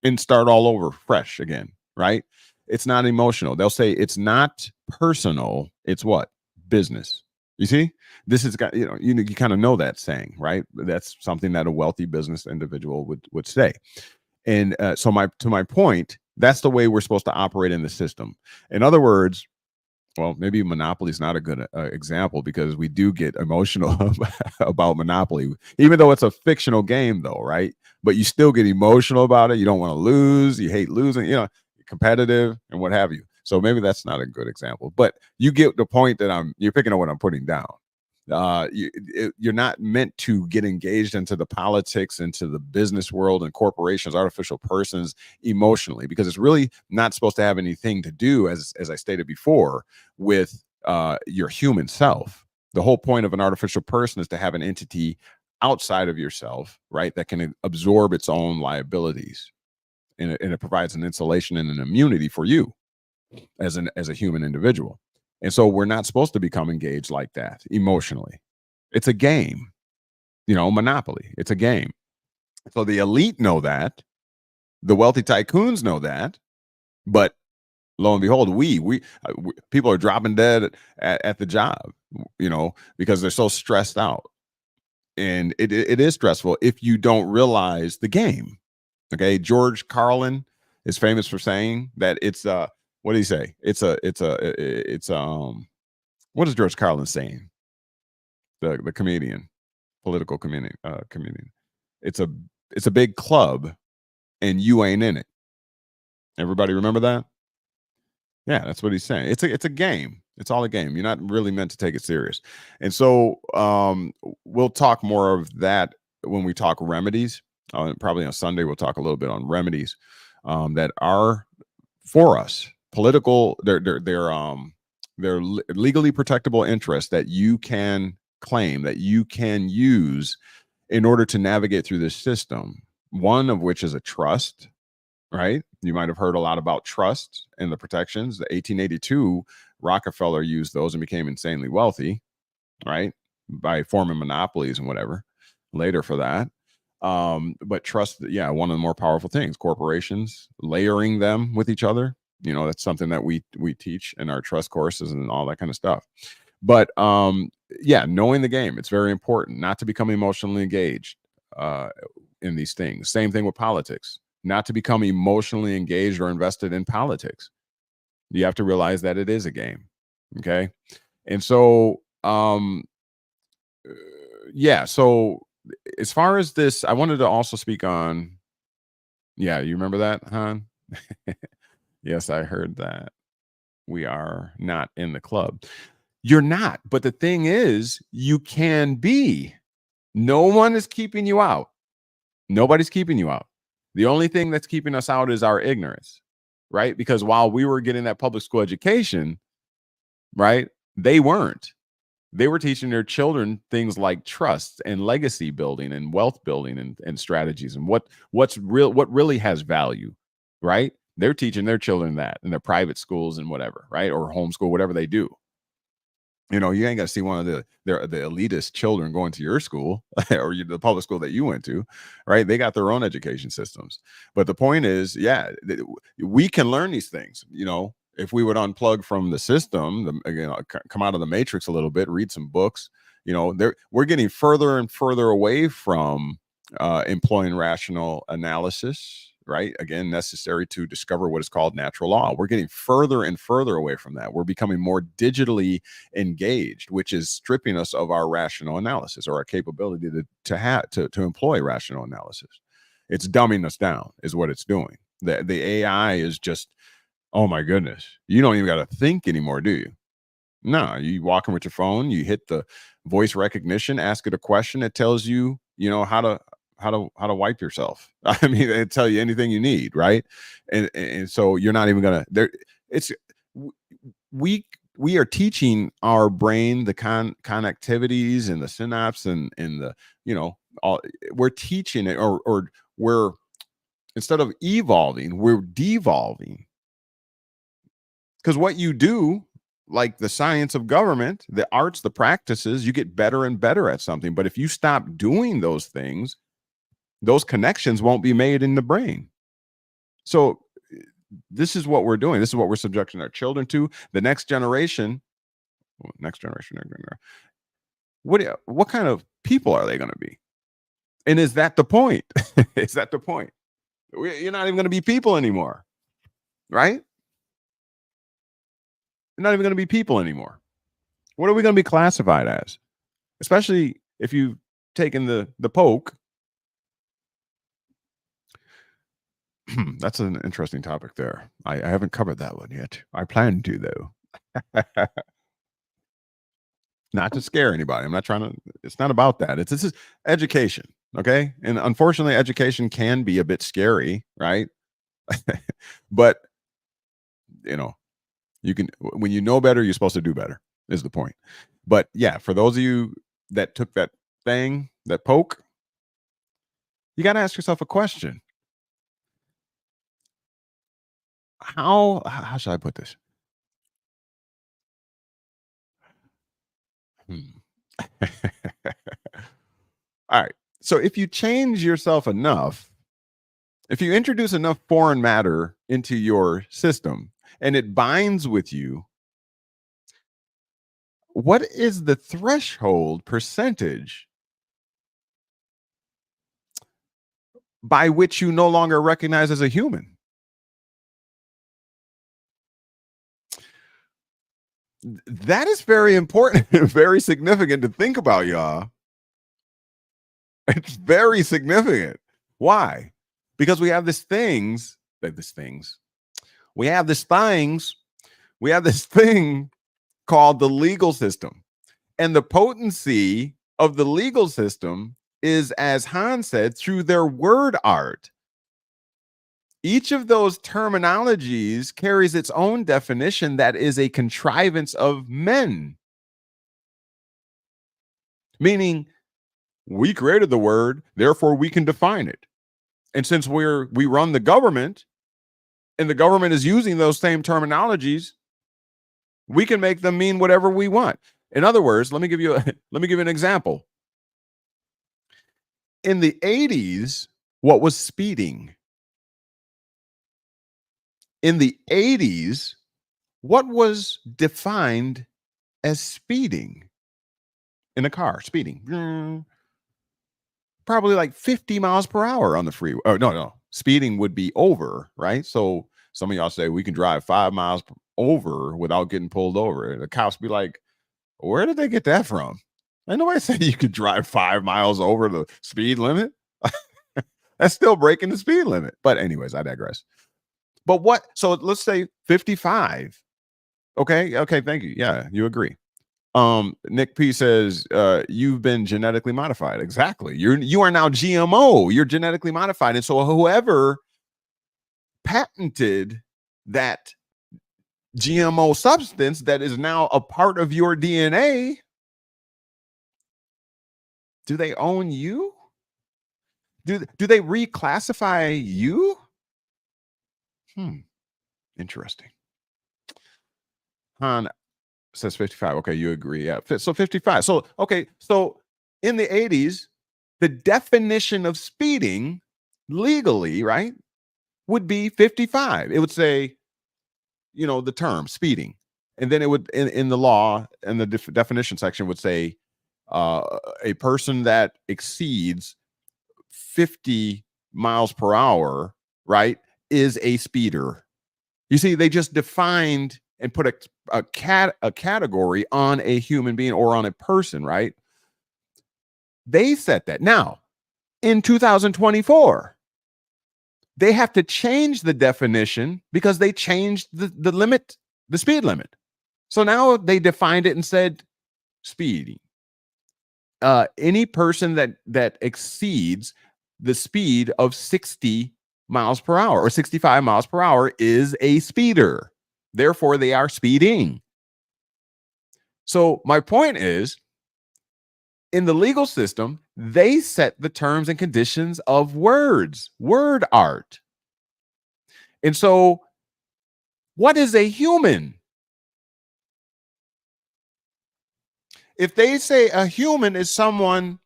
and start all over fresh again, right? It's not emotional. They'll say it's not personal. It's what? Business. You see, this has got, you kind of know that saying, right? That's something that a wealthy business individual would say. And so to my point, that's the way we're supposed to operate in the system. In other words, well, maybe Monopoly is not a good example because we do get emotional about Monopoly, even though it's a fictional game though, right? But you still get emotional about it. You don't want to lose. You hate losing, you're competitive and what have you. So maybe that's not a good example, but you get the point that you're picking up what I'm putting down. You're not meant to get engaged into the politics, into the business world and corporations, artificial persons emotionally, because it's really not supposed to have anything to do, as I stated before, with your human self. The whole point of an artificial person is to have an entity outside of yourself, right, that can absorb its own liabilities, and it provides an insulation and an immunity for you as a human individual. And so we're not supposed to become engaged like that emotionally. It's a game, Monopoly. It's a game. So the elite know that, The wealthy tycoons know that, but lo and behold, people are dropping dead at the job, because they're so stressed out, and it is stressful if you don't realize the game. Okay, George Carlin is famous for saying that it's what did he say? What is George Carlin saying? The comedian, political comedian. It's a it's a big club, and you ain't in it. Everybody remember that? Yeah, that's what he's saying. It's a game. It's all a game. You're not really meant to take it serious. And so we'll talk more of that when we talk remedies. Probably on Sunday we'll talk a little bit on remedies that are for us. Political, they're legally protectable interests that you can claim, that you can use in order to navigate through this system. One of which is a trust, right? You might have heard a lot about trust and the protections. The 1882 Rockefeller used those and became insanely wealthy, right? By forming monopolies and whatever later for that. But trust, yeah, one of the more powerful things. Corporations layering them with each other. That's something that we teach in our trust courses and all that kind of stuff. But yeah, knowing the game, it's very important not to become emotionally engaged in these things. Same thing with politics. Not to become emotionally engaged or invested in politics. You have to realize that it is a game. Okay. And so, yeah. So, as far as this, I wanted to also speak on, yeah, you remember that, Han? Yes, I heard that. We are not in the club. You're not. But the thing is, you can be. No one is keeping you out. Nobody's keeping you out. The only thing that's keeping us out is our ignorance, right? Because while we were getting that public school education, right, they weren't. They were teaching their children things like trust and legacy building and wealth building and strategies and what really has value, right? They're teaching their children that in their private schools and whatever, right? Or homeschool, whatever they do. You ain't got to see one of the elitist children going to your school or the public school that you went to, right? They got their own education systems. But the point is, yeah, we can learn these things. If we would unplug from the system, come out of the matrix a little bit, read some books. We're getting further and further away from employing rational analysis. Right. Again, necessary to discover what is called natural law. We're getting further and further away from that. We're becoming more digitally engaged, which is stripping us of our rational analysis or our capability to employ rational analysis. It's dumbing us down, is what it's doing. The AI is just, oh my goodness, you don't even got to think anymore, do you? No, you walking with your phone, you hit the voice recognition, ask it a question, it tells you, how to wipe yourself. I mean, it tell you anything you need, right? And so you're not even gonna there. It's we are teaching our brain the connectivities and the synapse and the all. We're teaching it, or we're, instead of evolving, we're devolving. Because what you do, like the science of government, the arts, the practices, you get better and better at something. But if you stop doing those things, those connections won't be made in the brain. So this is what we're doing. This is what we're subjecting our children to. The next generation. What kind of people are they going to be? And is that the point? Is that the point? You're not even going to be people anymore, right? You're not even going to be people anymore. What are we going to be classified as? Especially if you've taken the poke. That's an interesting topic there. I haven't covered that one yet. I plan to, though. Not to scare anybody. I'm not trying to, it's not about that. This is education. Okay. And unfortunately, education can be a bit scary, right? But, you can, when you know better, you're supposed to do better, is the point. But yeah, for those of you that took that thing, that poke, you got to ask yourself a question. How should I put this? All right. So if you change yourself enough, If you introduce enough foreign matter into your system and it binds with you, what is the threshold percentage by which you no longer recognize as a human? That is very important and very significant to think about, y'all. It's very significant. Why? Because we have we have this thing called the legal system. And the potency of the legal system is, as Han said, through their word art. Each of those terminologies carries its own definition that is a contrivance of men. Meaning, we created the word, therefore we can define it. And since we run the government, and the government is using those same terminologies, we can make them mean whatever we want. In other words, let me give you an example. In the 80s, what was speeding? In the 80s, what was defined as speeding in a car? Speeding. Probably like 50 miles per hour on the freeway. Oh, no. Speeding would be over, right? So some of y'all say we can drive 5 miles over without getting pulled over. And the cops be like, where did they get that from? Ain't nobody said you could drive 5 miles over the speed limit. That's still breaking the speed limit. But anyways, I digress. But what? So let's say 55. Okay. Thank you. Yeah, you agree. Nick P says you've been genetically modified. Exactly. You are now GMO. You're genetically modified. And so whoever patented that GMO substance that is now a part of your DNA, do they own you? Do they reclassify you? Interesting. Han says 55. Okay, you agree. Yeah. So 55. So okay, so in the 80s, the definition of speeding legally, right, would be 55. It would say, the term speeding. And then it would in the law and the definition section would say a person that exceeds 50 miles per hour, right, is a speeder. You see, they just defined and put a category on a human being or on a person, right? They set that. Now, in 2024, they have to change the definition because they changed the limit, the speed limit. So now they defined it and said speeding. Any person that exceeds the speed of 60 miles per hour or 65 miles per hour is a speeder. Therefore, they are speeding. So my point is, in the legal system, they set the terms and conditions of words, word art. And so, what is a human? If they say a human is someone,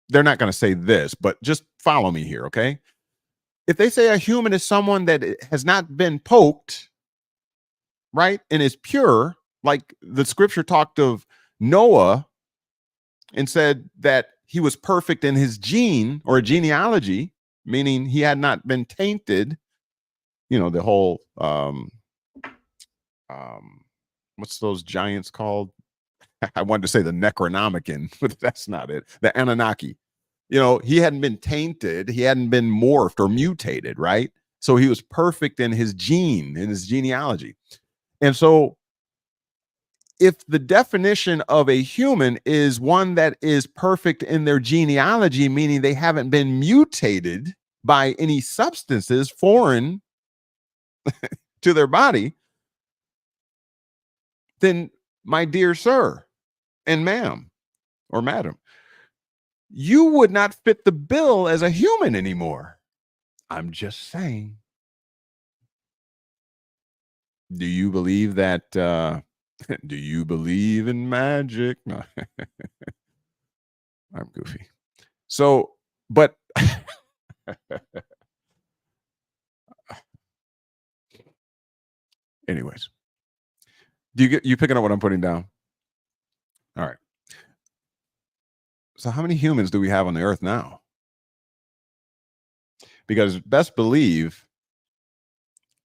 they're not going to say this, but just follow me here, okay? If they say a human is someone that has not been poked, right, and is pure, like the scripture talked of Noah and said that he was perfect in his gene or genealogy, meaning he had not been tainted, the whole what's those giants called? I wanted to say the Necronomicon, but that's not it. The Anunnaki. He hadn't been tainted, he hadn't been morphed or mutated, right? So he was perfect in his gene, in his genealogy. And so if the definition of a human is one that is perfect in their genealogy, meaning they haven't been mutated by any substances foreign to their body, then, my dear sir and ma'am or madam, you would not fit the bill as a human anymore. I'm just saying. Do you believe that? Do you believe in magic? No, I'm goofy. So, but Anyways, you picking up what I'm putting down? All right. So how many humans do we have on the earth now? Because best believe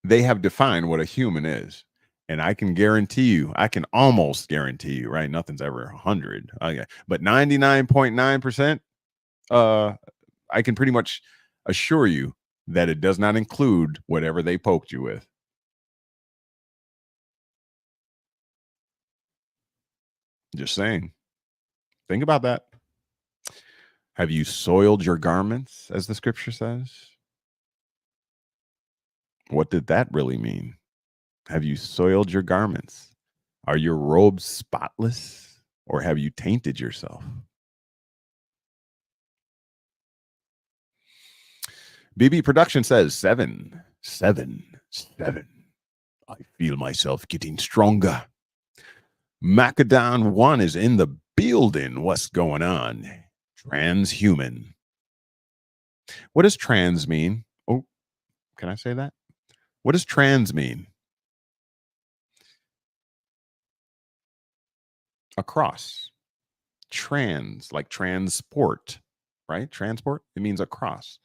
they have defined what a human is. And I can guarantee you, I can almost guarantee you, right? Nothing's ever 100. Okay. But 99.9%, I can pretty much assure you that it does not include whatever they poked you with. Just saying. Think about that. Have you soiled your garments, as the scripture says? What did that really mean? Have you soiled your garments? Are your robes spotless, or have you tainted yourself? BB Production says 7, 7, 7. I feel myself getting stronger. Macadon 1 is in the building. What's going on? Transhuman. What does trans mean? Oh, can I say that? What does trans mean? Across. Trans, like transport, right? Transport, it means across.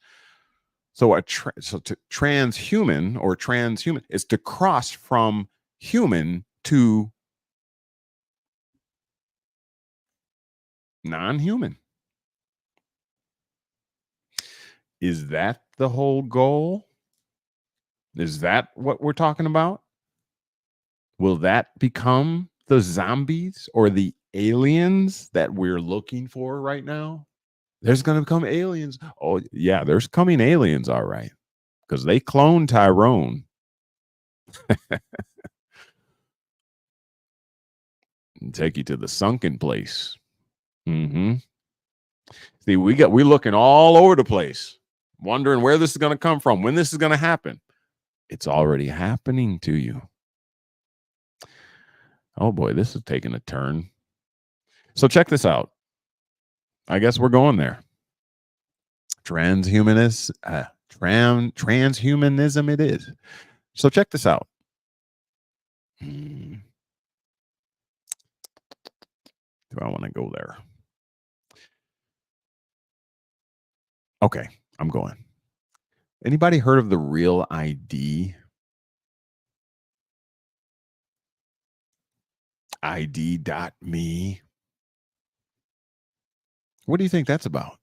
So transhuman or transhuman is to cross from human to non-human. Is that the whole goal? Is that what we're talking about? Will that become the zombies or the aliens that we're looking for right now? There's going to become aliens. Oh, yeah, there's coming aliens, all right, because they cloned Tyrone. And take you to the sunken place. Mm-hmm. See, we're looking all over the place, wondering where this is going to come from, when this is going to happen. It's already happening to you. Oh boy, this is taking a turn. So check this out. I guess we're going there. Transhumanism it is. So check this out. Do I want to go there? Okay, I'm going. Anybody heard of the Real ID? ID.me. What do you think that's about?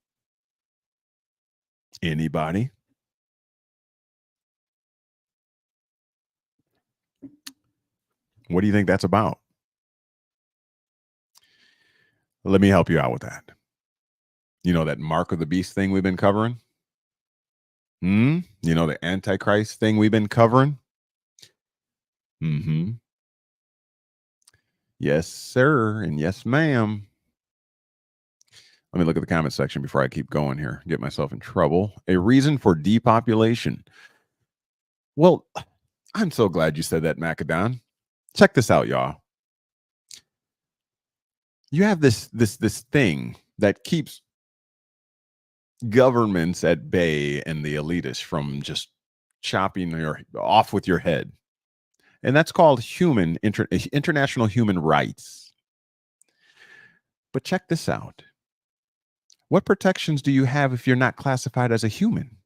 Anybody? What do you think that's about? Let me help you out with that. You know that mark of the beast thing we've been covering? You know the Antichrist thing we've been covering? Mm-hmm. Yes, sir. And yes, ma'am. Let me look at the comment section before I keep going here. Get myself in trouble. A reason for depopulation. Well, I'm so glad you said that, Macadon. Check this out, y'all. You have this thing that keeps governments at bay and the elitists from just chopping your off with your head. And that's called international human rights. But check this out. What protections do you have if you're not classified as a human?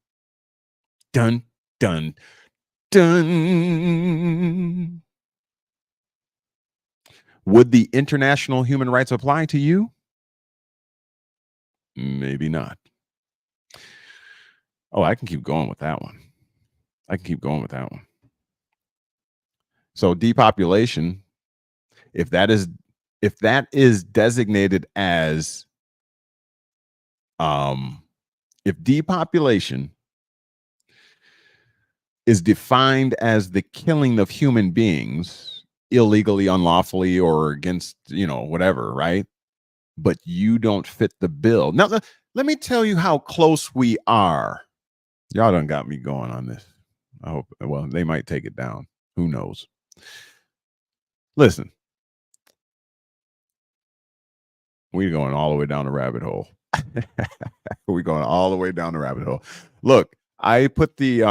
Dun, dun, dun. Would the international human rights apply to you? Maybe not. Oh, I can keep going with that one. So depopulation, if that is designated as if depopulation is defined as the killing of human beings illegally, unlawfully, or against, whatever, right? But you don't fit the bill. Now, let me tell you how close we are. Y'all done got me going on this. I hope, well, they might take it down. Who knows? Listen, we're going all the way down the rabbit hole. We're going all the way down the rabbit hole. Look, I put the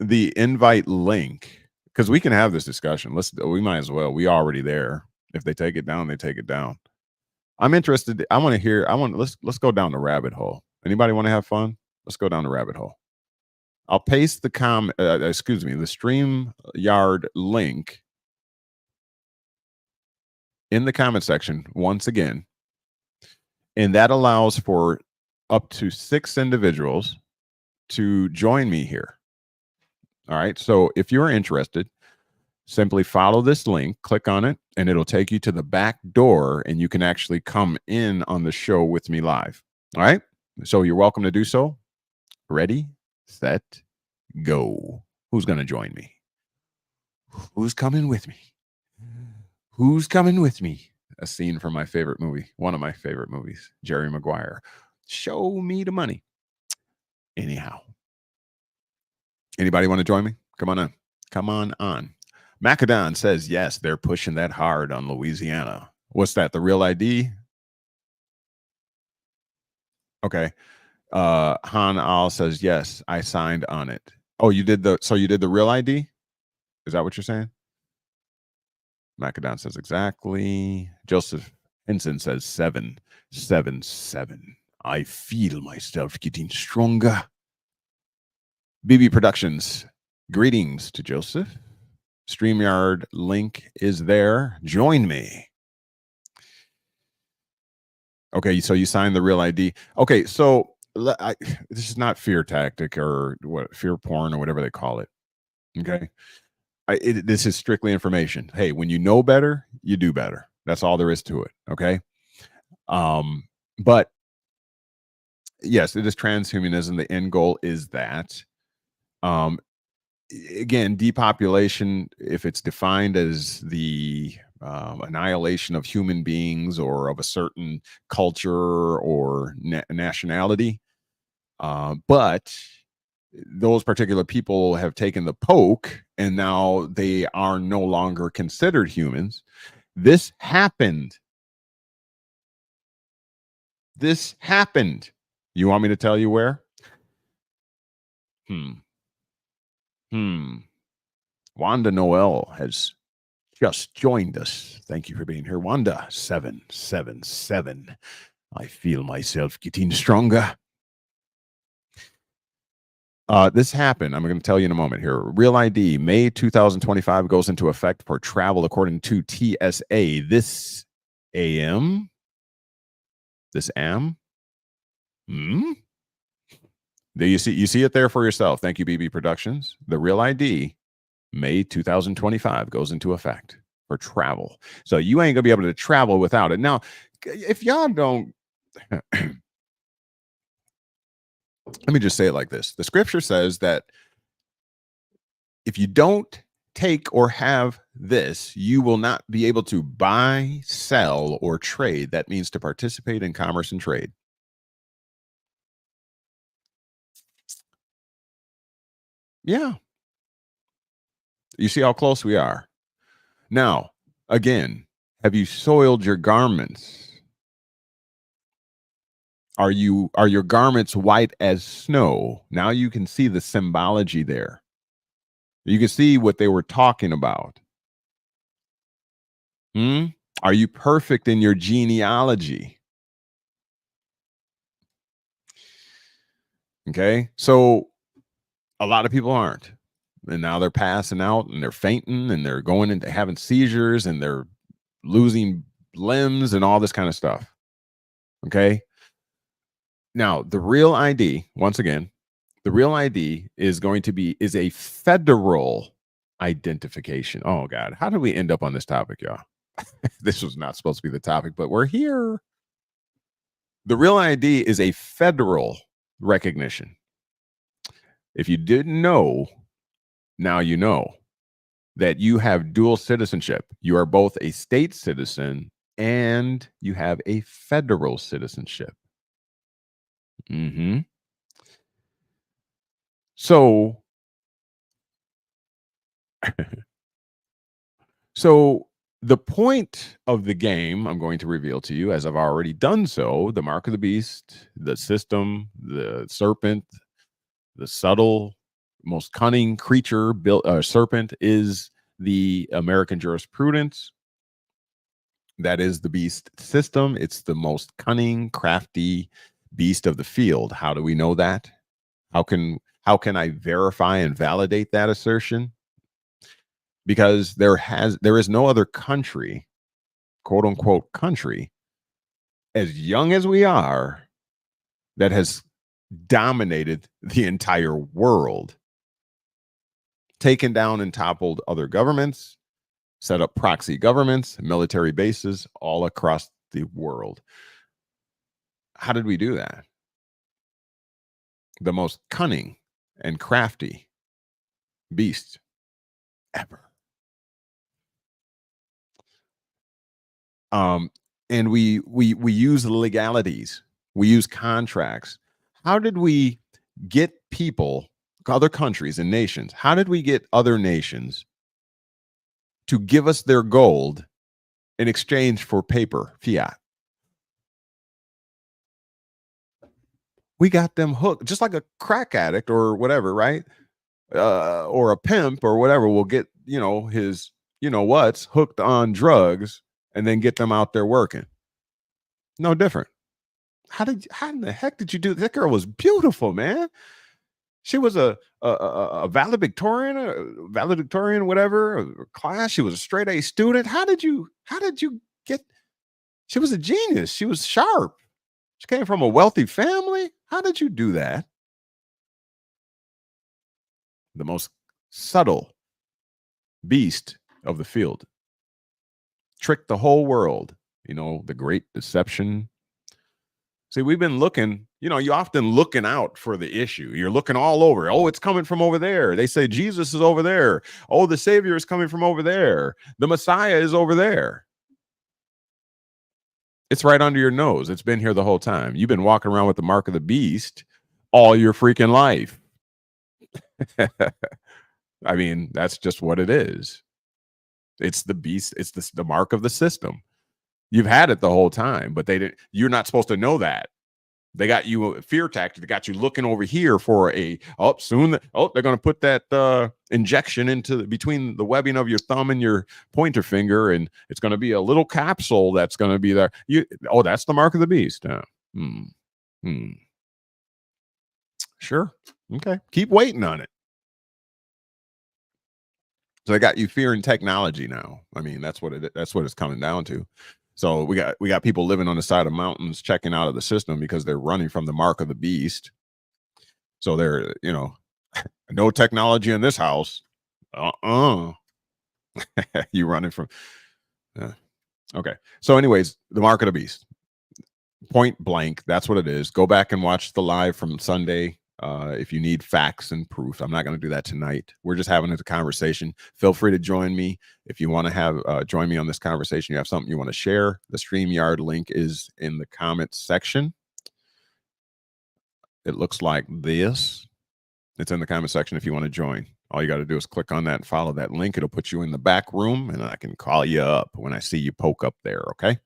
invite link because we can have this discussion. We might as well. We already there. If they take it down, they take it down. I'm interested. I want to hear. Let's go down the rabbit hole. Anybody want to have fun? Let's go down the rabbit hole. I'll paste the the stream yard link in the comment section once again. And that allows for up to 6 individuals to join me here. All right. So if you're interested, simply follow this link, click on it, and it'll take you to the back door, and you can actually come in on the show with me live. All right. So you're welcome to do so. Ready, set, go. Who's going to join me? Who's coming with me? Who's coming with me? A scene from my favorite movie, one of my favorite movies, Jerry Maguire. Show me the money. Anyhow. Anybody want to join me? Come on on. Come on. Macadon says, yes, they're pushing that hard on Louisiana. What's that? The Real ID? Okay. Han Al says, yes, I signed on it. Oh, you did the Real ID? Is that what you're saying? Macadon says exactly. Joseph Henson says 777. I feel myself getting stronger. BB Productions, greetings to Joseph. StreamYard link is there. Join me. Okay, so you signed the Real ID. Okay, so this is not fear tactic or fear porn or whatever they call it. Okay. This is strictly information. Hey, when you know better, you do better. That's all there is to it. Okay. But yes, it is transhumanism. The end goal is that. Again, depopulation, if it's defined as the annihilation of human beings or of a certain culture or nationality, but those particular people have taken the poke and now they are no longer considered humans. This happened. You want me to tell you where? Wanda Noel has just joined us. Thank you for being here. Wanda 777. I feel myself getting stronger. This happened. I'm going to tell you in a moment here. Real ID, May 2025 goes into effect for travel according to TSA. This AM? Do you see it there for yourself? Thank you, BB Productions. The Real ID, May 2025 goes into effect for travel. So you ain't gonna be able to travel without it. Now, if y'all don't, let me just say it like this. The scripture says that if you don't take or have this, you will not be able to buy, sell, or trade. That means to participate in commerce and trade. Yeah. You see how close we are. Now, again, have you soiled your garments? Are your garments white as snow? Now you can see the symbology there. You can see what they were talking about. Are you perfect in your genealogy? Okay, so a lot of people aren't, and now they're passing out and they're fainting and they're going into having seizures and they're losing limbs and all this kind of stuff. Okay. Now, the Real ID, once again, the Real ID is a federal identification. Oh God, how did we end up on this topic, y'all? This was not supposed to be the topic, but we're here. The Real ID is a federal recognition. If you didn't know, now you know that you have dual citizenship. You are both a state citizen and you have a federal citizenship. So, the point of the game, I'm going to reveal to you, as I've already done so, the mark of the beast, the system, the serpent, the subtle most cunning creature built serpent is the American jurisprudence. That is the beast system. It's the most cunning, crafty beast of the field. How do we know that? How can I verify and validate that assertion? Because there is no other country, quote unquote country, as young as we are, that has dominated the entire world, taken down and toppled other governments, set up proxy governments, military bases all across the world. How did we do that? The most cunning and crafty beast ever. And we use legalities, we use contracts. How did we get people, other countries and nations? How did we get other nations to give us their gold in exchange for paper, fiat? We got them hooked, just like a crack addict or whatever, right? Or a pimp or whatever will get, his, what's hooked on drugs and then get them out there working. No different. How in the heck did you do that? Girl was beautiful, man. She was a valedictorian, whatever class. She was a straight A student. How did you get? She was a genius. She was sharp. She came from a wealthy family. How did you do that? The most subtle beast of the field. Tricked the whole world. The great deception. See, we've been looking, you're often looking out for the issue. You're looking all over. Oh, it's coming from over there. They say Jesus is over there. Oh, the Savior is coming from over there. The Messiah is over there. It's right under your nose. It's been here the whole time. You've been walking around with the mark of the beast all your freaking life. I mean, that's just what it is. It's the beast. It's the mark of the system. You've had it the whole time, but you're not supposed to know that. They got you a fear tactic. They got you looking over here for they're going to put that injection into between the webbing of your thumb and your pointer finger, and it's going to be a little capsule that's going to be there. That's the mark of the beast. Sure. Okay. Keep waiting on it. So they got you fearing technology now. I mean, that's what it's coming down to. So we got people living on the side of mountains checking out of the system because they're running from the mark of the beast. So they're, no technology in this house. You running from. Okay. So anyways, the mark of the beast. Point blank. That's what it is. Go back and watch the live from Sunday. If you need facts and proof, I'm not going to do that tonight. We're just having a conversation. Feel free to join me if you want to join me on this conversation. You have something you want to share. The StreamYard link is in the comments section. It looks like this. It's in the comment section if you want to join. All you got to do is click on that and follow that link. It'll put you in the back room, and I can call you up when I see you poke up there. Okay.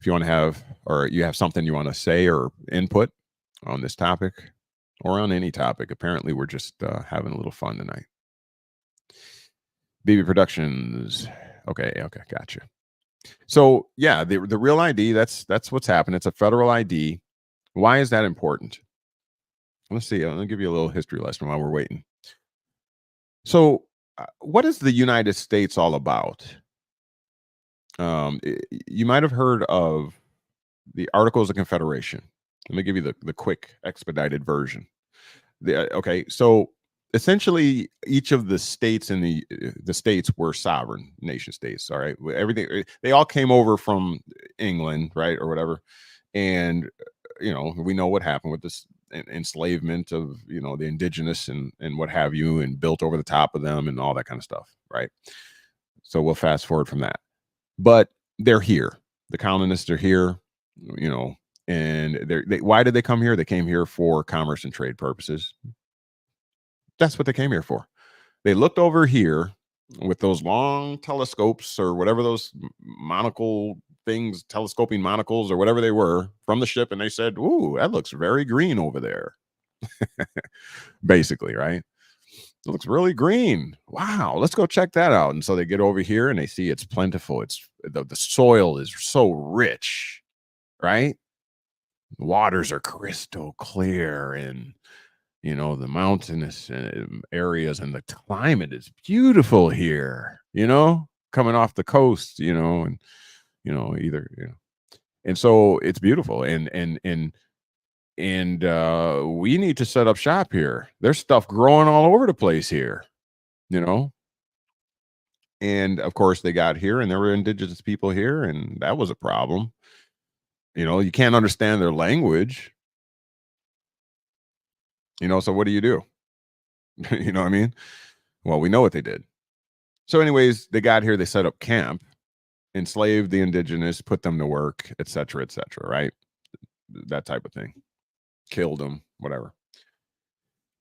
If you want to you have something you want to say or input on this topic or on any topic. Apparently, we're just having a little fun tonight. BB Productions. Okay, gotcha. So yeah, the real ID, that's what's happened. It's a federal ID. Why is that important? Let's see. I'm gonna give you a little history lesson while we're waiting. So, what is the United States all about? You might have heard of the Articles of Confederation. Let me give you the quick expedited version. So essentially each of the states in the states were sovereign nation states. All right. Everything, they all came over from England, right, or whatever. And, we know what happened with this enslavement of, the indigenous and what have you, and built over the top of them and all that kind of stuff. Right. So we'll fast forward from that. But they're here. The colonists are here, and why did they come here? They came here for commerce and trade purposes. That's what they came here for. They looked over here with those long telescopes or whatever those monocle things, telescoping monocles or whatever they were, from the ship, and they said, "Ooh, that looks very green over there." basically, right? It looks really green. Wow, let's go check that out. And so they get over here and they see it's plentiful. It's the soil is so rich, right? The waters are crystal clear, and the mountainous areas, and the climate is beautiful here. Coming off the coast, and either and so it's beautiful, and we need to set up shop here. There's stuff growing all over the place here, you know. And of course, they got here, and there were indigenous people here, and that was a problem. You can't understand their language. So what do? You know what I mean? Well, we know what they did. So, anyways, they got here, they set up camp, enslaved the indigenous, put them to work, et cetera, right? That type of thing. Killed them, whatever.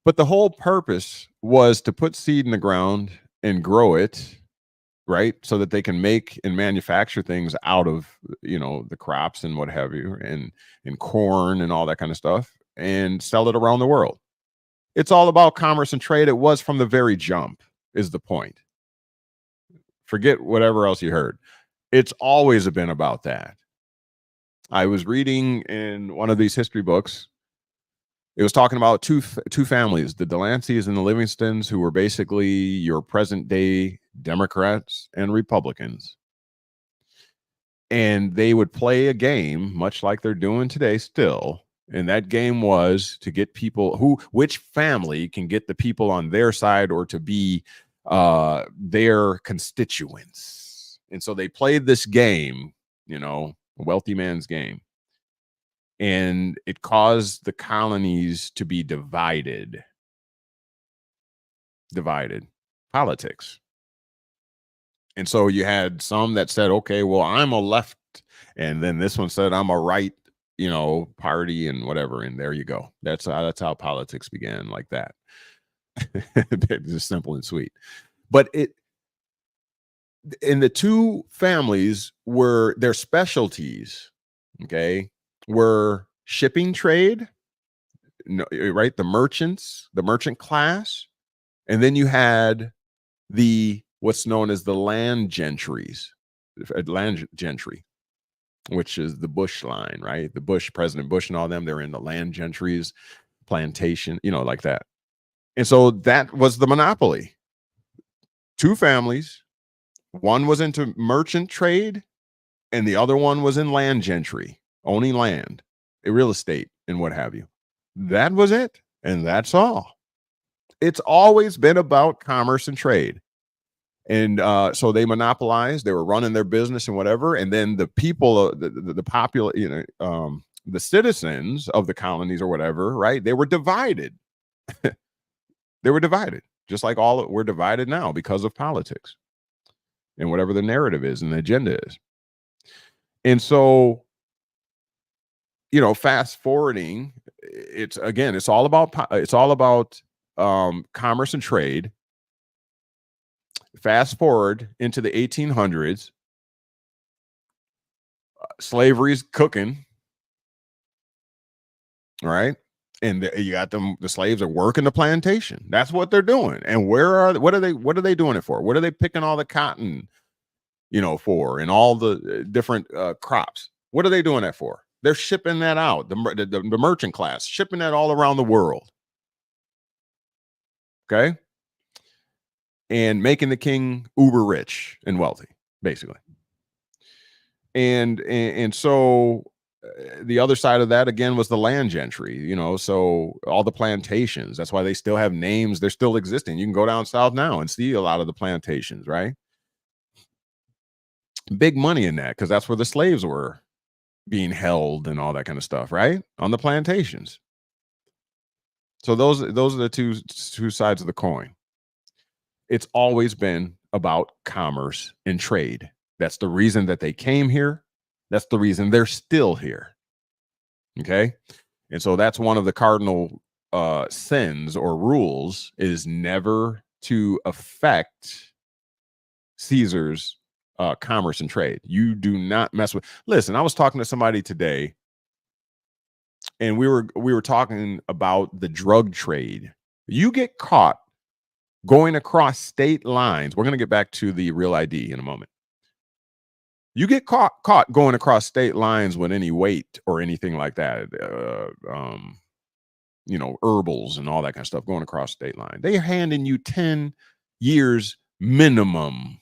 But the whole purpose was to put seed in the ground and grow it, right? So that they can make and manufacture things out of, the crops and what have you, and corn and all that kind of stuff, and sell it around the world. It's all about commerce and trade. It was from the very jump, is the point. Forget whatever else you heard. It's always been about that. I was reading in one of these history books. It was talking about two families, the Delanceys and the Livingstons, who were basically your present day Democrats and Republicans. And they would play a game, much like they're doing today still. And that game was to get people which family can get the people on their side or to be their constituents. And so they played this game, a wealthy man's game. And it caused the colonies to be divided. Politics. And so you had some that said, okay, well, I'm a left. And then this one said, I'm a right, party and whatever. And there you go. That's how politics began, like that. Just simple and sweet. But in the two families were their specialties, okay, were shipping trade, right? The merchant class. And then you had what's known as the land gentry, which is the Bush line, right? President Bush and all them, they're in the land gentries, plantation, like that. And so that was the monopoly. Two families, one was into merchant trade and the other one was in land gentry, owning land, real estate, and what have you. That was it. And that's all. It's always been about commerce and trade. And so they monopolized, they were running their business and whatever. And then the people, the popular, the citizens of the colonies or whatever, right? They were divided. They were divided, just like we're divided now because of politics and whatever the narrative is and the agenda is. And so, fast forwarding, it's all about commerce and trade. Fast forward into the 1800s, slavery's cooking, right? And you got them. The slaves are working the plantation. That's what they're doing. And what are they doing it for? What are they picking all the cotton, for, and all the different crops? What are they doing that for? They're shipping that out. The merchant class shipping that all around the world. Okay. And making the king uber rich and wealthy, basically. And so the other side of that, again, was the land gentry, so all the plantations. That's why they still have names. They're still existing. You can go down south now and see a lot of the plantations, right? Big money in that, because that's where the slaves were being held and all that kind of stuff, right? On the plantations. So those are the two sides of the coin. It's always been about commerce and trade. That's the reason that they came here. That's the reason they're still here. Okay. And so that's one of the cardinal sins or rules, is never to affect Caesar's commerce and trade. You do not mess with. Listen, I was talking to somebody today and we were talking about the drug trade. You get caught going across state lines. We're going to get back to the real ID in a moment. You get caught going across state lines with any weight or anything like that. Herbals and all that kind of stuff going across state line. They are handing you 10 years minimum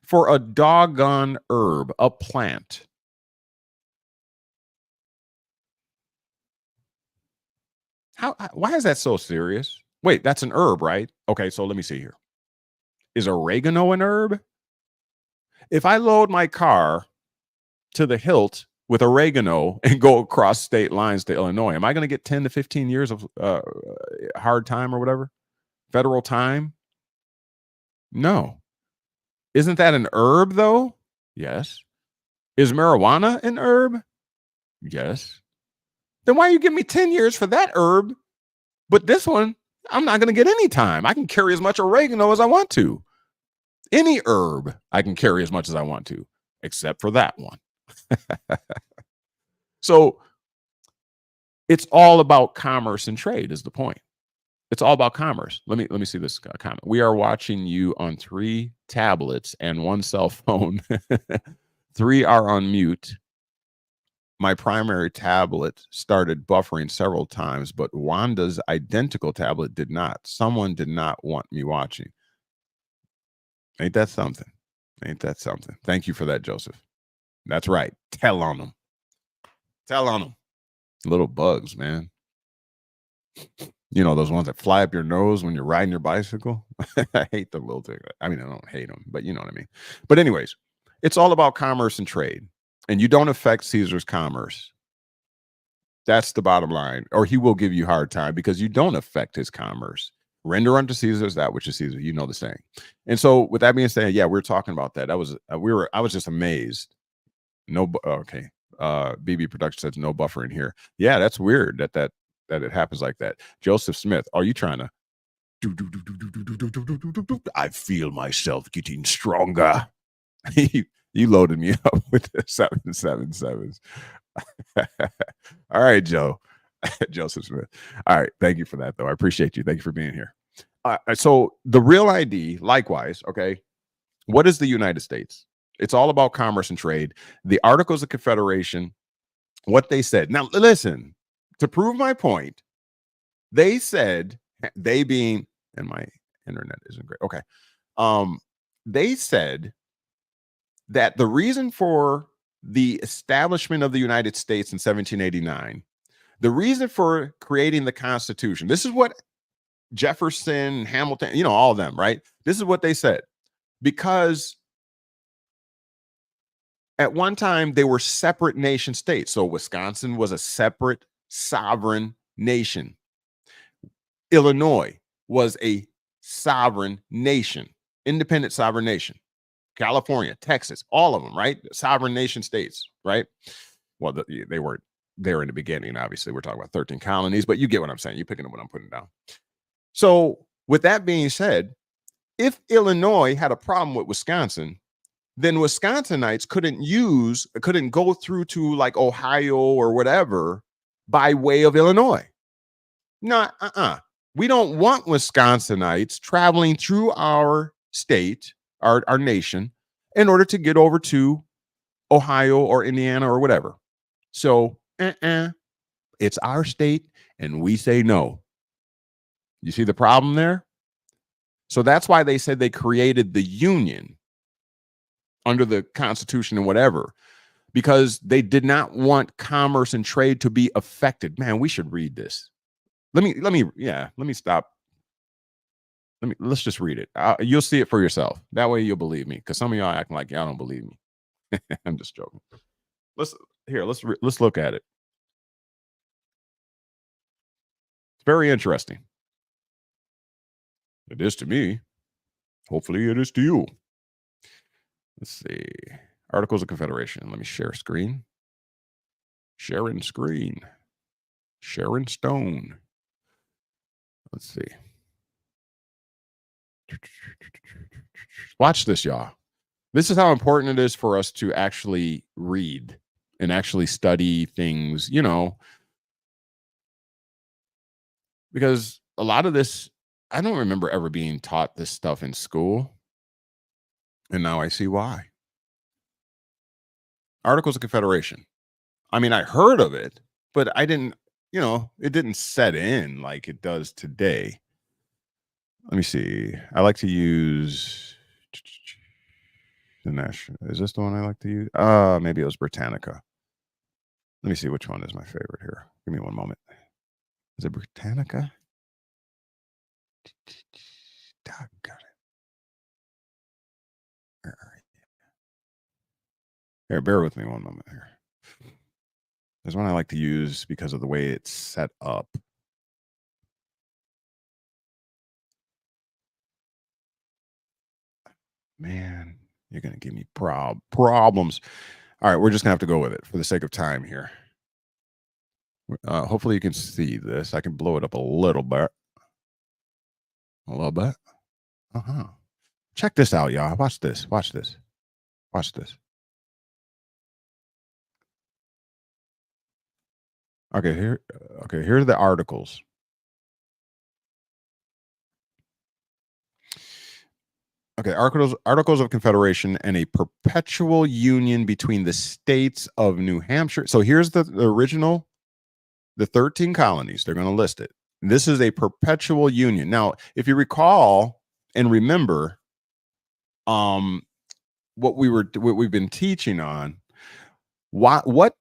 for a doggone herb, a plant. Why is that so serious? Wait, that's an herb, right? Okay, so let me see here. Is oregano an herb? If I load my car to the hilt with oregano and go across state lines to Illinois, am I going to get 10 to 15 years of hard time or whatever? Federal time? No. Isn't that an herb, though? Yes. Is marijuana an herb? Yes. Then why you give me 10 years for that herb? But this one, I'm not going to get any time. I can carry as much oregano as I want to. Any herb, I can carry as much as I want to, except for that one. So it's all about commerce and trade is the point. It's all about commerce. Let me see this comment. We are watching you on 3 tablets and 1 cell phone. 3 are on mute. My primary tablet started buffering several times, but Wanda's identical tablet did not. Someone did not want me watching. Ain't that something? Ain't that something? Thank you for that, Joseph. That's right. Tell on them. Tell on them. Little bugs, man. You know, those ones that fly up your nose when you're riding your bicycle. I hate the little thing. I mean, I don't hate them, but you know what I mean. But anyways, it's all about commerce and trade. And you don't affect Caesar's commerce. That's the bottom line. Or he will give you a hard time because you don't affect his commerce. Render unto Caesar that which is Caesar. You know the saying. And so with that being said, yeah, we're talking about that. I was just amazed. No, okay. BB Production says no buffer in here. Yeah, that's weird that it happens like that. Joseph Smith, are you trying to I feel myself getting stronger. You loaded me up with the 777s. All right, Joe. Joseph Smith. All right. Thank you for that, though. I appreciate you. Thank you for being here. So the real ID, likewise, okay, what is the United States? It's all about commerce and trade. The Articles of Confederation, what they said. Now, listen, to prove my point, they said, they being, and my internet isn't great. Okay. They said that the reason for the establishment of the United States in 1789, the reason for creating the Constitution, this is what Jefferson, Hamilton, all of them, right? This is what they said. Because at one time, they were separate nation states. So Wisconsin was a separate sovereign nation. Illinois was a sovereign nation, independent sovereign nation. California, Texas, all of them, right? Sovereign nation states, right? Well, they weren't there in the beginning. Obviously, we're talking about 13 colonies, but you get what I'm saying. You're picking up what I'm putting down. So with that being said, if Illinois had a problem with Wisconsin, then Wisconsinites couldn't go through to like Ohio or whatever by way of Illinois. No, we don't want Wisconsinites traveling through our state, our nation, in order to get over to Ohio or Indiana or whatever. So it's our state and we say no. You see the problem there? So that's why they said they created the Union under the Constitution and whatever, because they did not want commerce and trade to be affected. Man, we should read this. Let me stop. Let's just read it. You'll see it for yourself. That way you'll believe me, because some of y'all acting like y'all don't believe me. I'm just joking. Let's look at it. It's very interesting. It is to me. Hopefully it is to you. Let's see. Articles of Confederation. Let me share screen. Sharing screen. Sharon Stone. Let's see. Watch this, y'all. This is how important it is for us to actually read. and actually study things, you know, because a lot of this, I don't remember ever being taught this stuff in school. And now I see why. Articles of Confederation. I mean, I heard of it, but I didn't, you know, it didn't set in like it does today. Let me see. I like to use the national. Is this the one I like to use? Maybe it was Britannica. Let me see which one is my favorite here. Give me one moment. Is it Britannica? Doggone it. Where are you? Here, bear with me one moment here. There's one I like to use because of the way it's set up. Man, you're gonna give me problems. All right, we're just gonna have to go with it for the sake of time here. Hopefully you can see this. I can blow it up a little bit. A little bit. Uh-huh. Check this out, y'all. Watch this. Watch this. Watch this. Okay, here. Okay, here are the articles. Okay, articles of Confederation and a perpetual union between the states of New Hampshire. So here's the original, the 13 colonies. They're going to list it. This is a perpetual union. Now, if you recall and remember, what we've been teaching on, what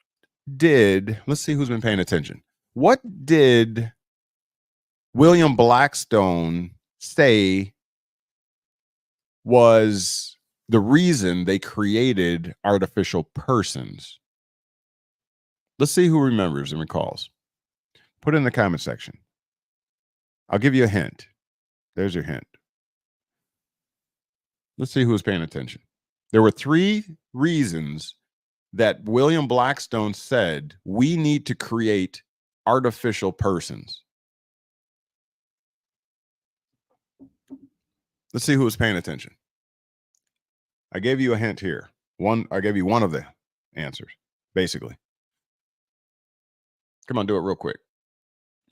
did, let's see who's been paying attention. What did William Blackstone say was the reason they created artificial persons? Let's see who remembers and recalls. Put it in the comment section. I'll give you a hint. There's your hint. Let's see who's paying attention. There were 3 reasons that William Blackstone said we need to create artificial persons. Let's see who was paying attention. I gave you a hint here. I gave you one of the answers, basically. Come on, do it real quick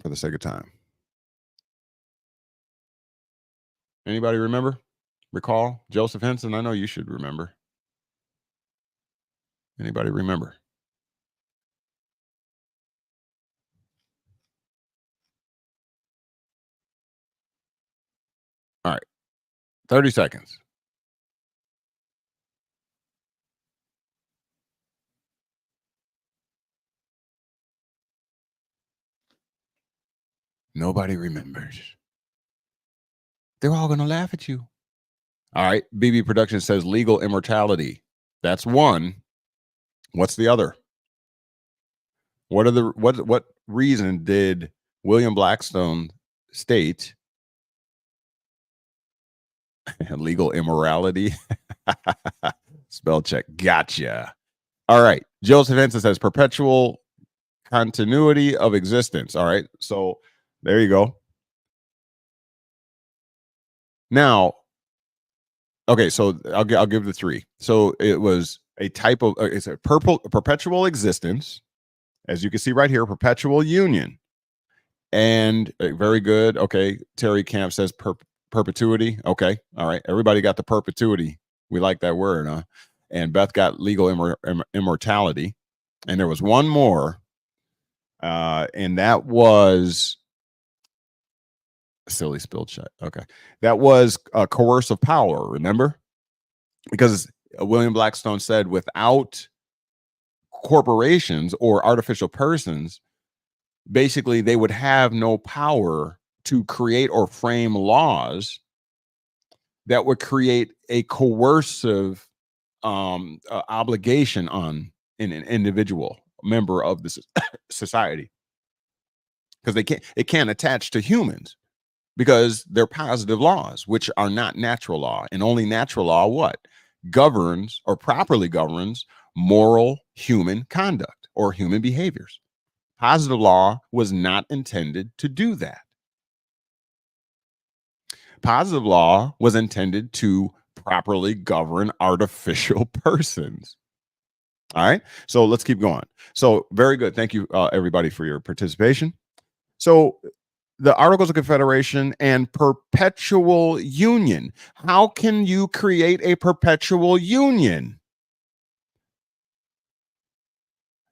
for the sake of time. Anybody remember? Recall? Joseph Henson, I know you should remember. Anybody remember? All right. 30 seconds. Nobody remembers. They're all going to laugh at you. All right. BB Productions says legal immortality. That's one. What's the other? What reason did William Blackstone state legal immorality? Spell check. Gotcha. All right. Joseph Henson says perpetual continuity of existence. All right. So there you go. Now, okay. So I'll give the 3. So it was a type of, it's a perpetual existence. As you can see right here, perpetual union. And very good. Okay. Terry Camp says perpetuity. Okay. All right. Everybody got the perpetuity. We like that word, huh? And Beth got legal immortality. And there was one more. And that was silly spilled check. Okay. That was coercive power, remember? Because William Blackstone said without corporations or artificial persons, basically they would have no power to create or frame laws that would create a coercive obligation on an individual member of the society, because it can't attach to humans because they're positive laws, which are not natural law. And only natural law what governs or properly governs moral human conduct or human behaviors. Positive law was not intended to do that. Positive law was intended to properly govern artificial persons. All right. So let's keep going. So very good. Thank you, everybody, for your participation. So the Articles of Confederation and perpetual union. How can you create a perpetual union?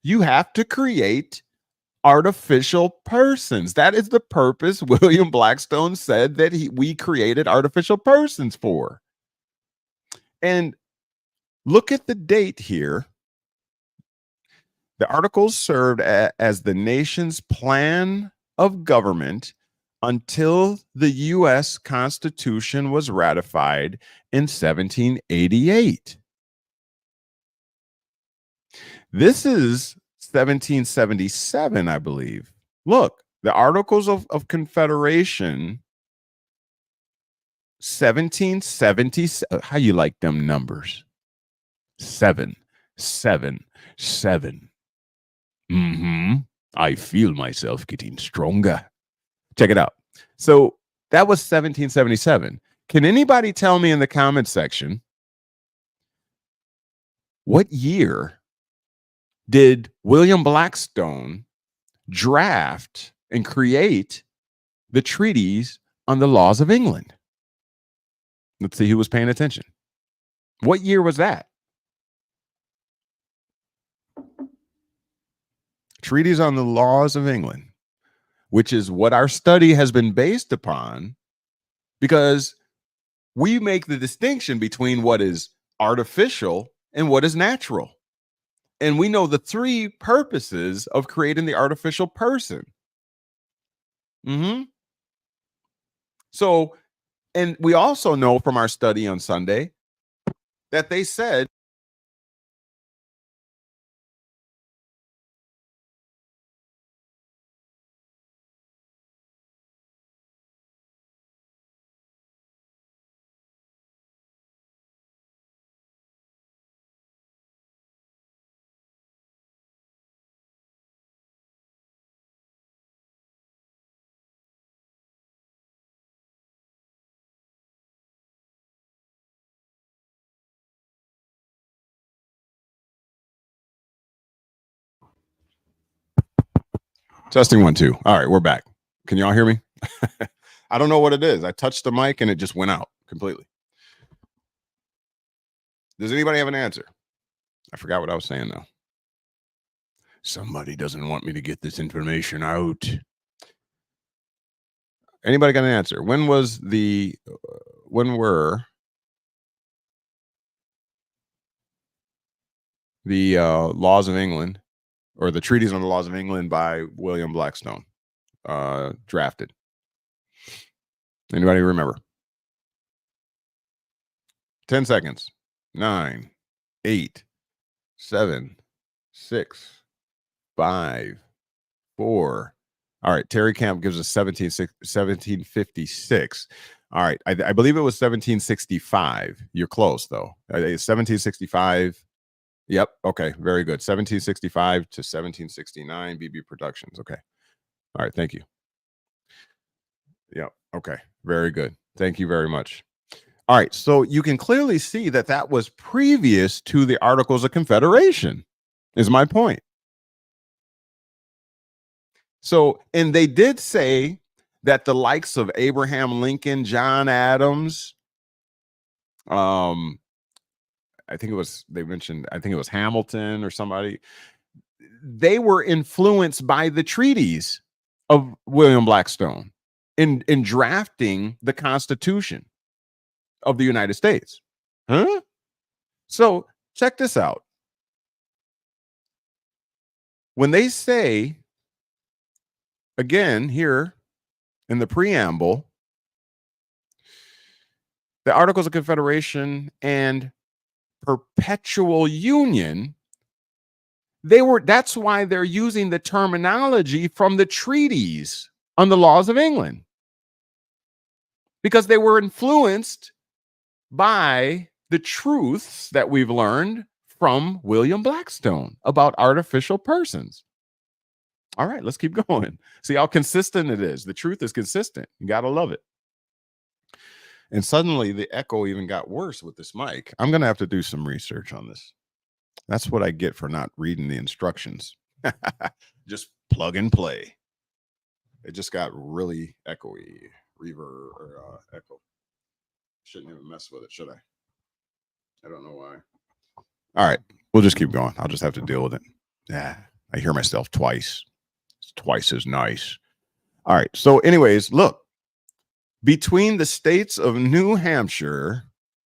You have to create artificial persons. That is the purpose William Blackstone said that we created artificial persons for. And look at the date here. The articles served as the nation's plan of government until the U.S. Constitution was ratified in 1788. This is 1777, I believe. Look, the Articles of Confederation, 1777. How you like them numbers? 7, 7, 7. I feel myself getting stronger. Check it out. So that was 1777. Can anybody tell me in the comments section what year did William Blackstone draft and create the treaties on the laws of England? Let's see who was paying attention. What year was that? Treaties on the laws of England, which is what our study has been based upon, because we make the distinction between what is artificial and what is natural. And we know the three purposes of creating the artificial person. So, and we also know from our study on Sunday that they said testing 1 2. All right, we're back. Can y'all hear me? I don't know what it is. I touched the mic and it just went out completely. Does anybody have an answer? I forgot what I was saying now. Somebody doesn't want me to get this information out. Anybody got an answer? When were the laws of England, or the treaties on the laws of England by William Blackstone drafted? Anybody remember? 10 seconds. 9, 8, 7, 6, 5, 4. All right. Terry Camp gives us 1756. All right. I believe it was 1765. You're close, though. 1765. Yep. Okay. Very good. 1765 to 1769, BB Productions. Okay. All right. Thank you. Yep. Okay. Very good. Thank you very much. All right. So you can clearly see that that was previous to the Articles of Confederation, is my point. So, and they did say that the likes of Abraham Lincoln, John Adams, I think it was Hamilton or somebody, they were influenced by the treaties of William Blackstone in drafting the Constitution of the United States. So check this out. When they say, again, here in the preamble, the Articles of Confederation and perpetual union, that's why they're using the terminology from the treaties on the laws of England, because they were influenced by the truths that we've learned from William Blackstone about artificial persons. All right, let's keep going. See how consistent it is. The truth is consistent. You got to love it. And suddenly the echo even got worse with this mic. I'm going to have to do some research on this. That's what I get for not reading the instructions. Just plug and play. It just got really echoey, reverb or echo. Shouldn't even mess with it, should I? I don't know why. All right, we'll just keep going. I'll just have to deal with it. Yeah, I hear myself twice. It's twice as nice. All right. So, anyways, look, between the states of New Hampshire,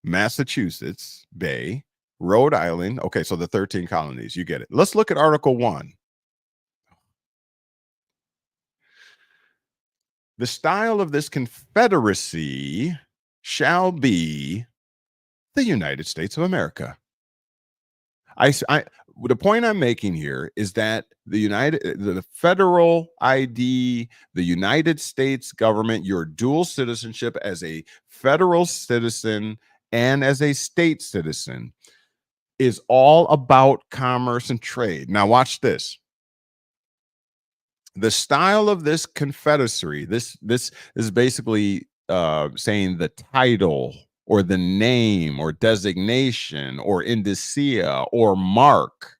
Massachusetts Bay, Rhode Island. Okay, so the 13 colonies, you get it. Let's look at Article 1. The style of this confederacy shall be the United States of America. The point I'm making here is that the federal ID, the United States government, your dual citizenship as a federal citizen and as a state citizen is all about commerce and trade. Now watch this. The style of this confederacy, this is basically saying the title or the name or designation or indicia or mark,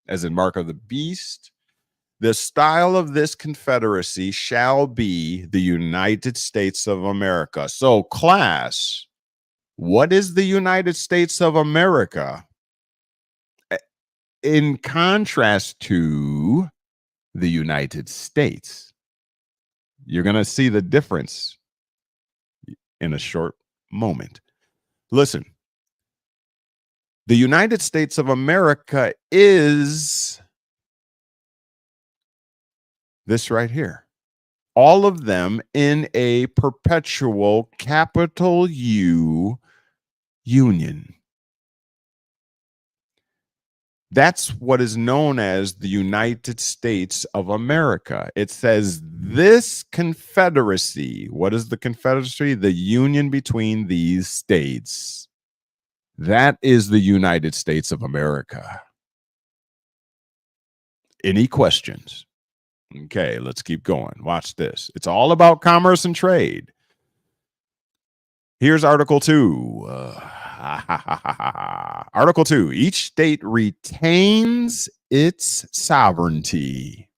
as in mark of the beast. The style of this confederacy shall be the United States of America. So, class, what is the United States of America? In contrast to the United States. You're going to see the difference in a short moment. Listen, the United States of America is this right here. All of them in a perpetual capital U union. That's what is known as the United States of America. It says this confederacy. What is the confederacy? The union between these states. That is the United States of America. Any questions? Okay, let's keep going. Watch this. It's all about commerce and trade. Here's Article 2. Article 2. Each state retains its sovereignty,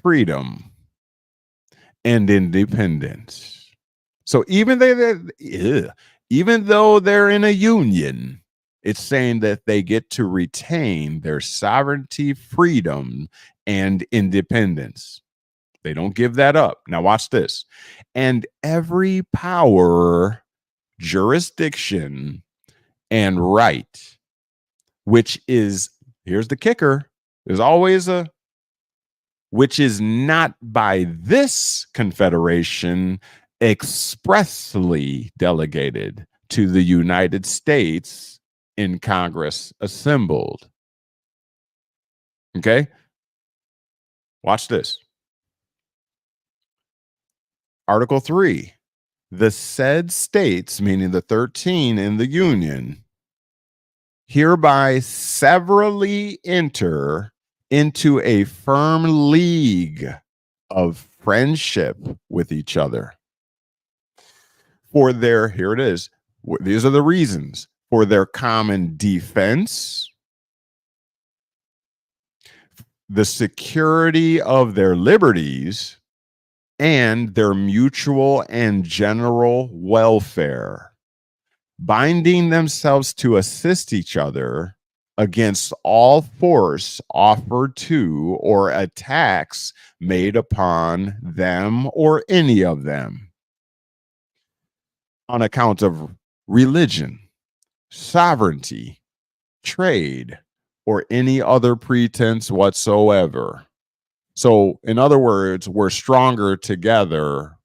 freedom, and independence. So even though they're in a union, it's saying that they get to retain their sovereignty, freedom, and independence. They don't give that up. Now watch this. And every power, jurisdiction, and right, which is, here's the kicker, there's always a, which is not by this confederation expressly delegated to the United States in Congress assembled. Okay? Watch this. Article 3. The said states, meaning the 13 in the Union, hereby severally enter into a firm league of friendship with each other. For their, here it is, these are the reasons, for their common defense, the security of their liberties, and their mutual and general welfare, binding themselves to assist each other against all force offered to or attacks made upon them or any of them on account of religion, sovereignty, trade, or any other pretense whatsoever. So, in other words, we're stronger together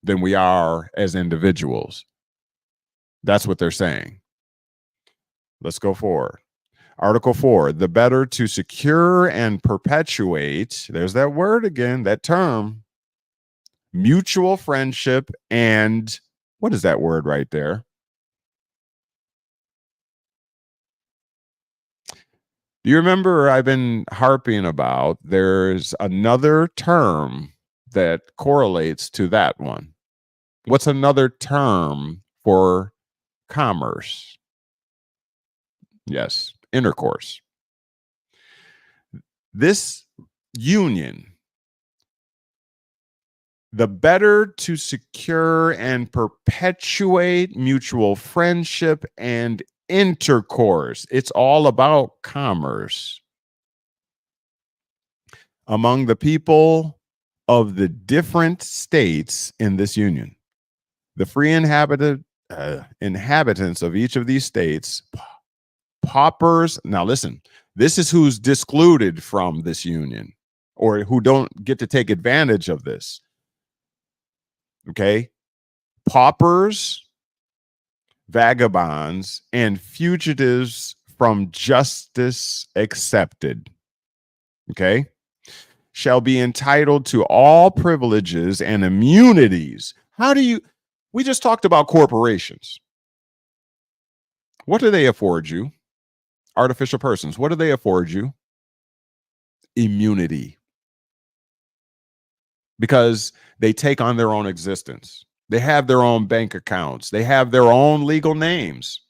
than we are as individuals. That's what they're saying. Let's go forward. Article 4, the better to secure and perpetuate, there's that word again, that term, mutual friendship and, what is that word right there? Do you remember I've been harping about there's another term that correlates to that one? What's another term for commerce. Yes, intercourse. This union, the better to secure and perpetuate mutual friendship and intercourse. It's all about commerce among the people of the different states in this union. The free inhabitants of each of these states, paupers. Now, listen, this is who's discluded from this union or who don't get to take advantage of this. Okay. Paupers, vagabonds, and fugitives from justice accepted. Okay. Shall be entitled to all privileges and immunities. We just talked about corporations. What do they afford you? Artificial persons. What do they afford you? Immunity. Because they take on their own existence. They have their own bank accounts. They have their own legal names.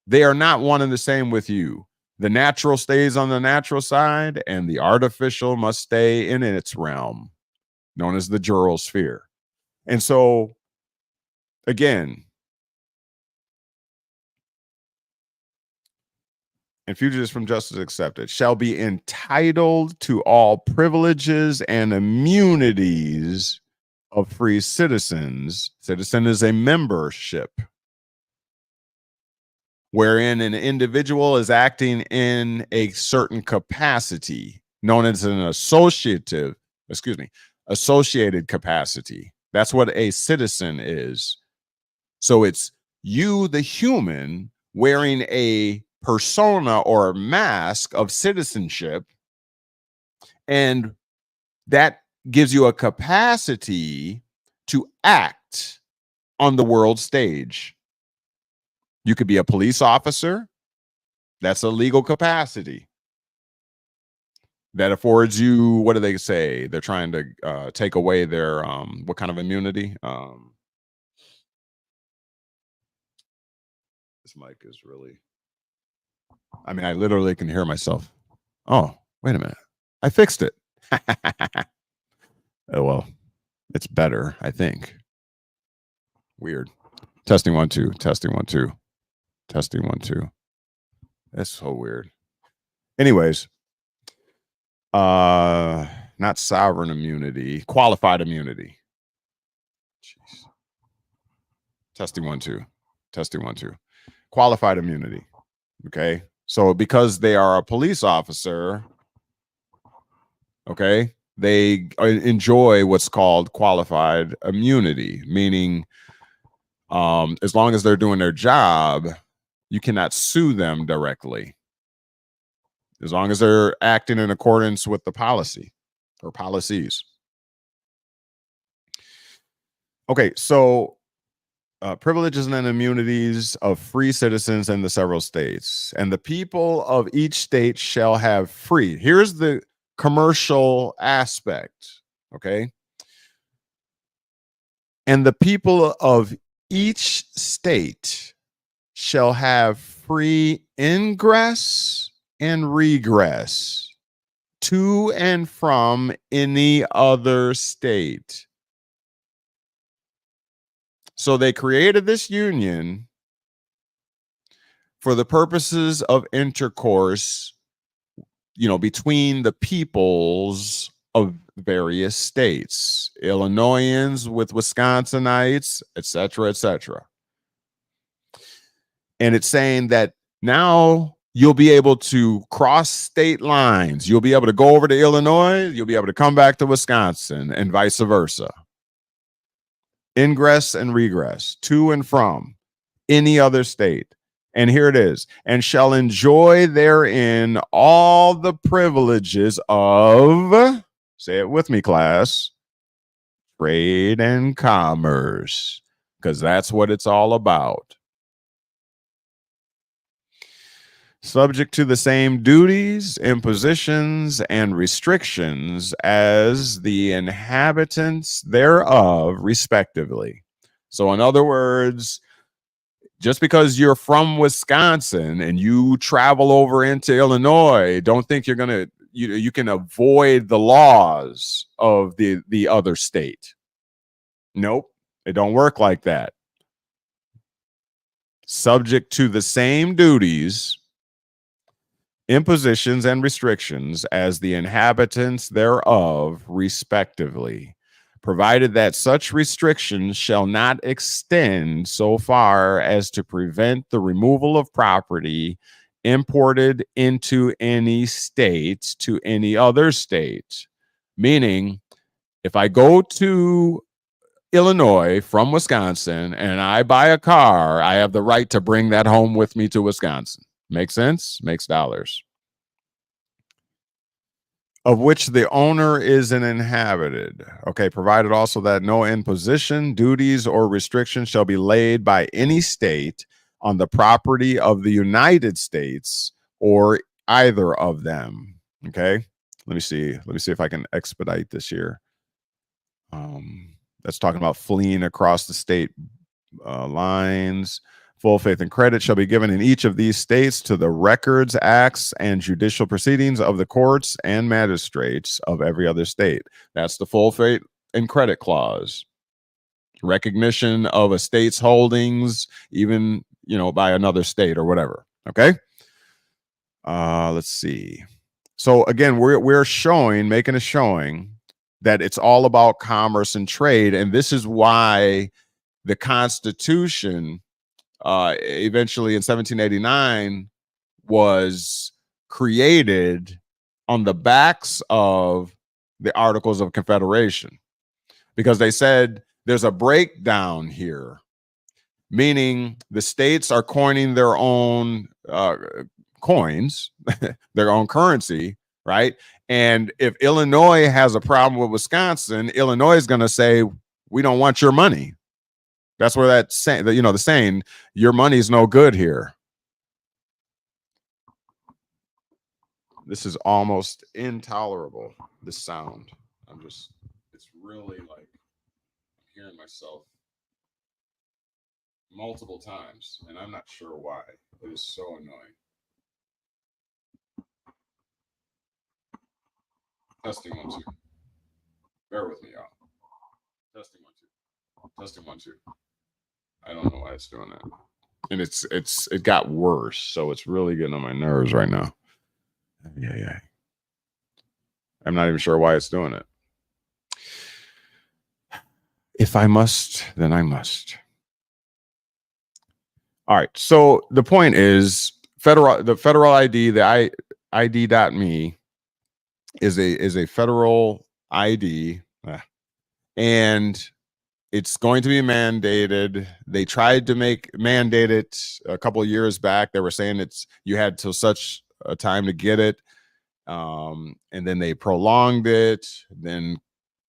They are not one and the same with you. The natural stays on the natural side, and the artificial must stay in its realm, known as the jural sphere. And so, again, and fugitives from justice accepted shall be entitled to all privileges and immunities of free citizens. Citizen is a membership wherein an individual is acting in a certain capacity, known as an associated capacity. That's what a citizen is. So it's you, the human, wearing a persona or a mask of citizenship, and that gives you a capacity to act on the world stage. You could be a police officer. That's a legal capacity. That affords you, what do they say? They're trying to take away their, what kind of immunity? This mic is really, I mean, I literally can hear myself. Oh, wait a minute. I fixed it. Oh, well, it's better, I think. Weird. Testing 1 2. Testing 1 2. Testing 1 2. That's so weird. Anyways, not sovereign immunity, qualified immunity. Jeez. Testing 1 2. Testing 1 2. Qualified immunity. Okay. So because they are a police officer, okay, they enjoy what's called qualified immunity, meaning as long as they're doing their job, you cannot sue them directly. As long as they're acting in accordance with the policy or policies. Okay, so privileges and immunities of free citizens in the several states, and the people of each state shall have free. Here's the commercial aspect, okay? And the people of each state shall have free ingress and regress to and from any other state. So they created this union for the purposes of intercourse, between the peoples of various states, Illinoisans with Wisconsinites, et cetera, et cetera. And it's saying that now you'll be able to cross state lines. You'll be able to go over to Illinois. You'll be able to come back to Wisconsin and vice versa. Ingress and regress to and from any other state. And here it is. And shall enjoy therein all the privileges of, say it with me, class, trade and commerce, because that's what it's all about. Subject to the same duties, impositions, and restrictions as the inhabitants thereof, respectively. So, in other words, Just because you're from Wisconsin and you travel over into Illinois, don't think you're going to you can avoid the laws of the other state. Nope, it don't work like that. Subject to the same duties, impositions, and restrictions as the inhabitants thereof, respectively, provided that such restrictions shall not extend so far as to prevent the removal of property imported into any state to any other state. Meaning, if I go to Illinois from Wisconsin and I buy a car, I have the right to bring that home with me to Wisconsin. Make sense? Makes dollars. Of which the owner is an inhabited. Okay, provided also that no imposition, duties, or restrictions shall be laid by any state on the property of the United States or either of them. Okay, let me see. Let me see if I can expedite this here. That's talking about fleeing across the state lines. Full faith and credit shall be given in each of these states to the records, acts, and judicial proceedings of the courts and magistrates of every other state. That's the full faith and credit clause. Recognition of a state's holdings, even by another state or whatever. Okay. Let's see. So again, we're showing, making a showing that it's all about commerce and trade, and this is why the Constitution eventually in 1789 was created on the backs of the Articles of Confederation, because they said there's a breakdown here, meaning the states are coining their own coins, their own currency, right? And if Illinois has a problem with Wisconsin, Illinois is going to say, we don't want your money. That's where that saying, the saying, your money's no good here. This is almost intolerable, this sound. It's really like I'm hearing myself multiple times, and I'm not sure why. It is so annoying. Testing 1 2. Bear with me, y'all. Testing 1 2. Testing 1 2. I don't know why it's doing that, and it got worse, so it's really getting on my nerves right now. Yeah. I'm not even sure why it's doing it. If I must, then I must. All right. So the point is, the federal ID, the ID.me is a federal ID, and it's going to be mandated. They tried to mandate it a couple of years back. They were saying you had till such a time to get it, and then they prolonged it. Then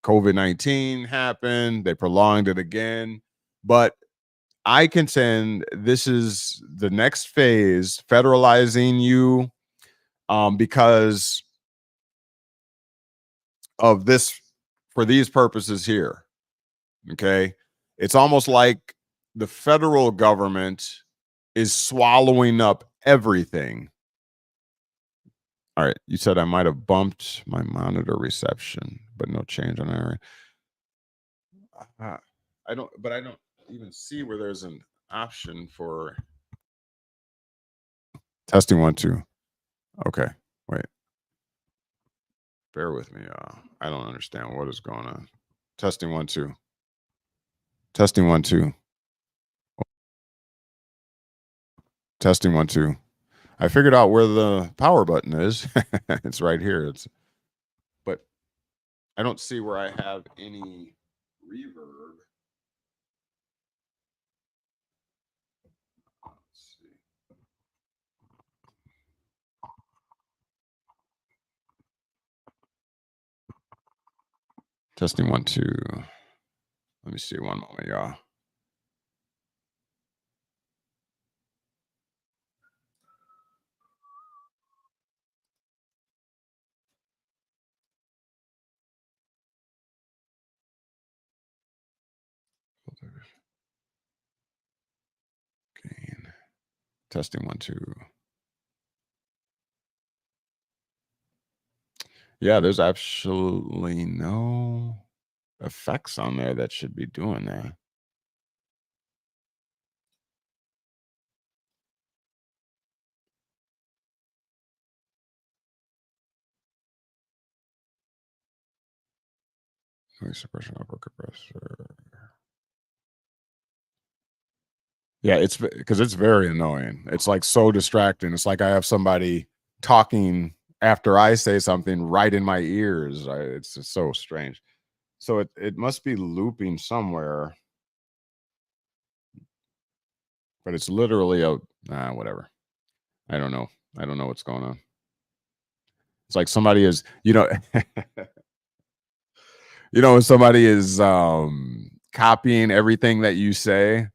COVID-19 happened. They prolonged it again, but I contend this is the next phase, federalizing you, because of this, for these purposes here. Okay. It's almost like the federal government is swallowing up everything. All right. You said I might have bumped my monitor reception, but no change on that. I don't even see where there's an option for testing 1 2. Okay. Wait. Bear with me, y'all. I don't understand what is going on. Testing 1 2. Testing 1 2. Testing 1 2. I figured out where the power button is. It's right here. But I don't see where I have any reverb. Let's see. Testing 1 2. Let me see one moment, y'all. Testing 1 2. Yeah, there's absolutely no effects on there that should be doing that. Noise suppression, upper compressor. Yeah, it's because it's very annoying. It's like so distracting. It's like I have somebody talking after I say something right in my ears. It's just so strange. So it must be looping somewhere, but it's literally a whatever. I don't know. I don't know what's going on. It's like somebody is, when somebody is copying everything that you say.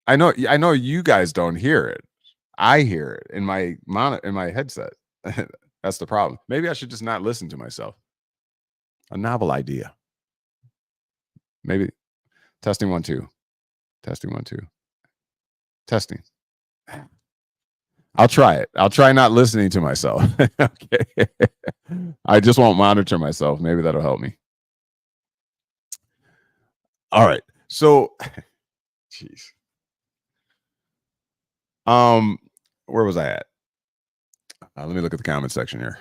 I know you guys don't hear it. I hear it in my headset. That's the problem. Maybe I should just not listen to myself. A novel idea. Maybe testing 1 2. Testing 1 2. Testing. I'll try it. I'll try not listening to myself. Okay. I just won't monitor myself. Maybe that'll help me. All right. So, jeez. Where was I at? Let me look at the comment section here.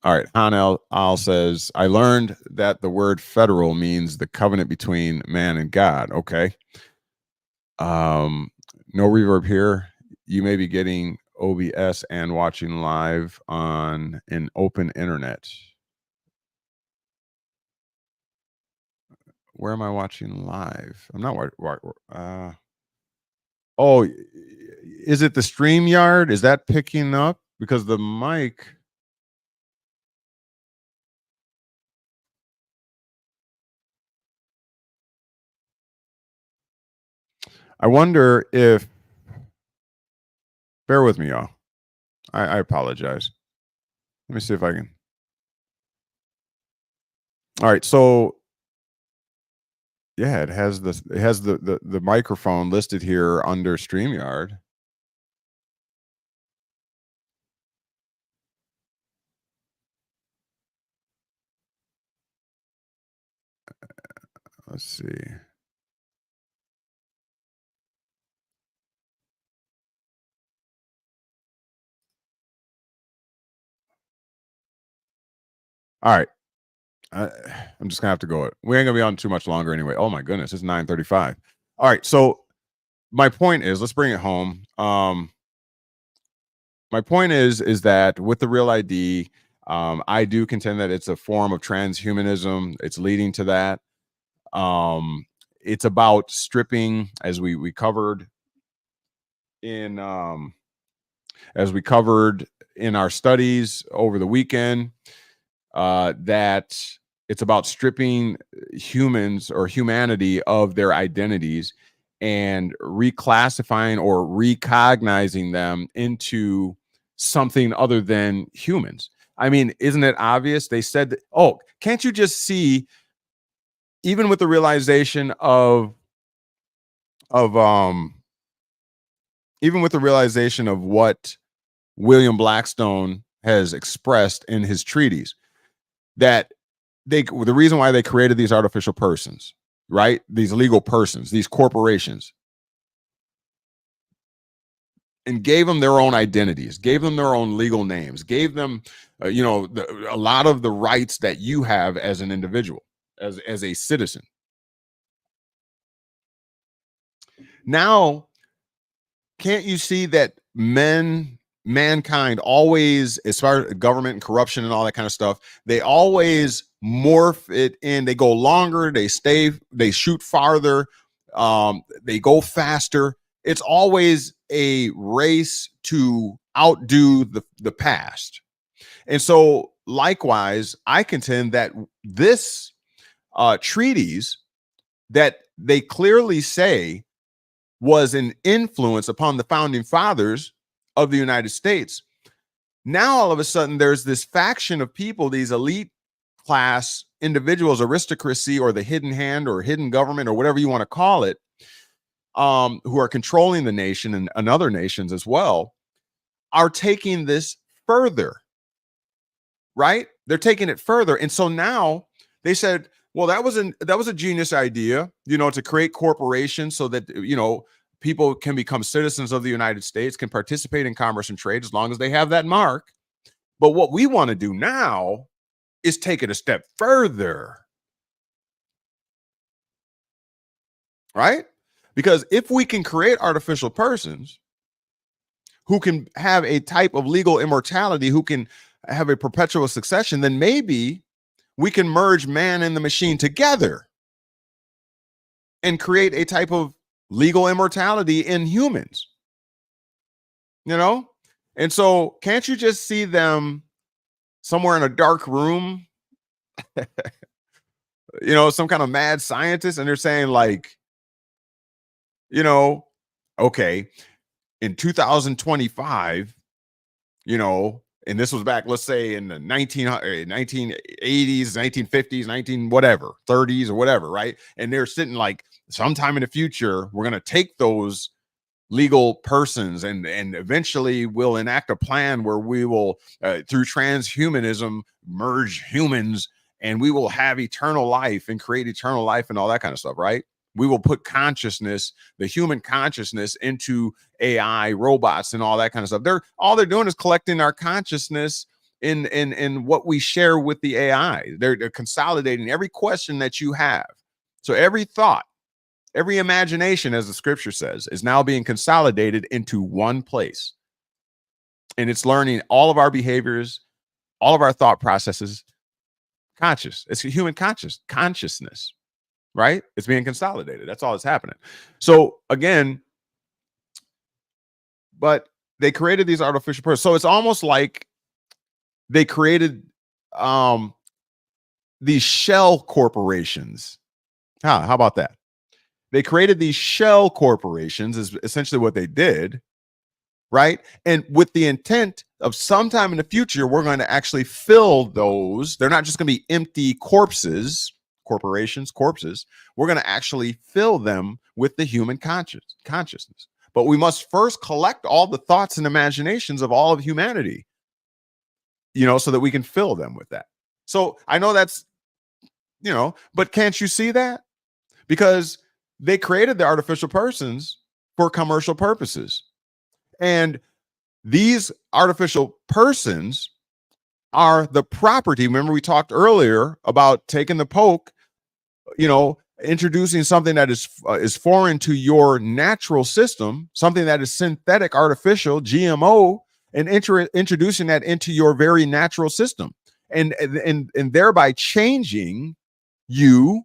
All right. Han Al says, I learned that the word federal means the covenant between man and God. Okay. No reverb here. You may be getting OBS and watching live on an open internet. Where am I watching live? I'm not. Oh, is it the StreamYard? Is that picking up? Because the mic. I wonder if. Bear with me, y'all. I apologize. Let me see if I can. All right, so yeah, it has the microphone listed here under StreamYard. Let's see. All right. I'm just gonna have to go. We ain't gonna be on too much longer anyway. Oh my goodness, it's 9:35. All right, so my point is, let's bring it home. My point is that with the Real ID, I do contend that it's a form of transhumanism. It's leading to that. It's about stripping, as we covered in our studies over the weekend. That it's about stripping humans or humanity of their identities and reclassifying or recognizing them into something other than humans. I mean, isn't it obvious? They said that, oh, can't you just see, even with the realization of even with the realization of what William Blackstone has expressed in his treatise, that the reason why they created these artificial persons, right? These legal persons, these corporations, and gave them their own identities, gave them their own legal names, gave them, a lot of the rights that you have as an individual, as a citizen. Now, can't you see that mankind always, as far as government and corruption and all that kind of stuff, they always morph it in. They go longer, they shoot farther, they go faster. It's always a race to outdo the past. And so likewise, I contend that this treatise that they clearly say was an influence upon the founding fathers of the United States. Now, all of a sudden, there's this faction of people, these elite class individuals, aristocracy, or the hidden hand or hidden government or whatever you want to call it, who are controlling the nation and other nations as well, are taking this further, right? They're taking it further. And so now they said, well, that was a genius idea, to create corporations so that, people can become citizens of the United States, can participate in commerce and trade as long as they have that mark. But what we want to do now is take it a step further, right? Because if we can create artificial persons who can have a type of legal immortality, who can have a perpetual succession, then maybe we can merge man and the machine together and create a type of legal immortality in humans, And so can't you just see them somewhere in a dark room, some kind of mad scientist, and they're saying like, okay, in 2025, and this was back, let's say in the 1980s, 1950s, 19 whatever, 30s or whatever, right? And they're sitting like, sometime in the future, we're going to take those legal persons and eventually we'll enact a plan where we will, through transhumanism, merge humans, and we will have eternal life and create eternal life and all that kind of stuff, right? We will put consciousness, the human consciousness, into AI robots and all that kind of stuff. All they're doing is collecting our consciousness in what we share with the AI. They're consolidating every question that you have. So every thought, every imagination, as the scripture says, is now being consolidated into one place. And it's learning all of our behaviors, all of our thought processes. It's a human consciousness. Right? It's being consolidated. That's all that's happening. So again, but they created these artificial persons. So it's almost like they created these shell corporations. How about that? They created these shell corporations is essentially what they did, right? And with the intent of sometime in the future, we're going to actually fill those. They're not just going to be empty corpses. Corpses, we're going to actually fill them with the human consciousness. But we must first collect all the thoughts and imaginations of all of humanity, so that we can fill them with that. So I know that's, but can't you see that? Because they created the artificial persons for commercial purposes. And these artificial persons are the property. Remember, we talked earlier about taking the poke, introducing something that is foreign to your natural system, something that is synthetic, artificial, GMO, and introducing that into your very natural system, and thereby changing you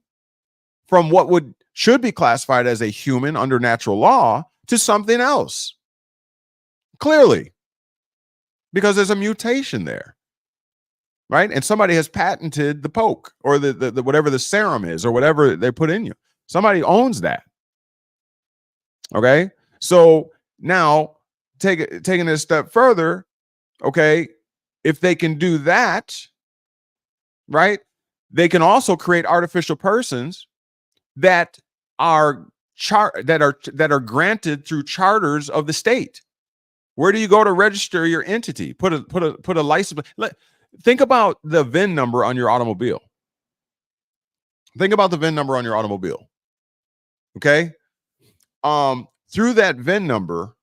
from what should be classified as a human under natural law to something else. Clearly, because there's a mutation there. Right? And somebody has patented the poke or the whatever the serum is or whatever they put in you. Somebody owns that. Okay. So now taking it a step further, okay, if they can do that, right, they can also create artificial persons that are granted through charters of the state. Where do you go to register your entity? Put a license. Think about the VIN number on your automobile. Think about the VIN number on your automobile. Okay. Through that VIN number,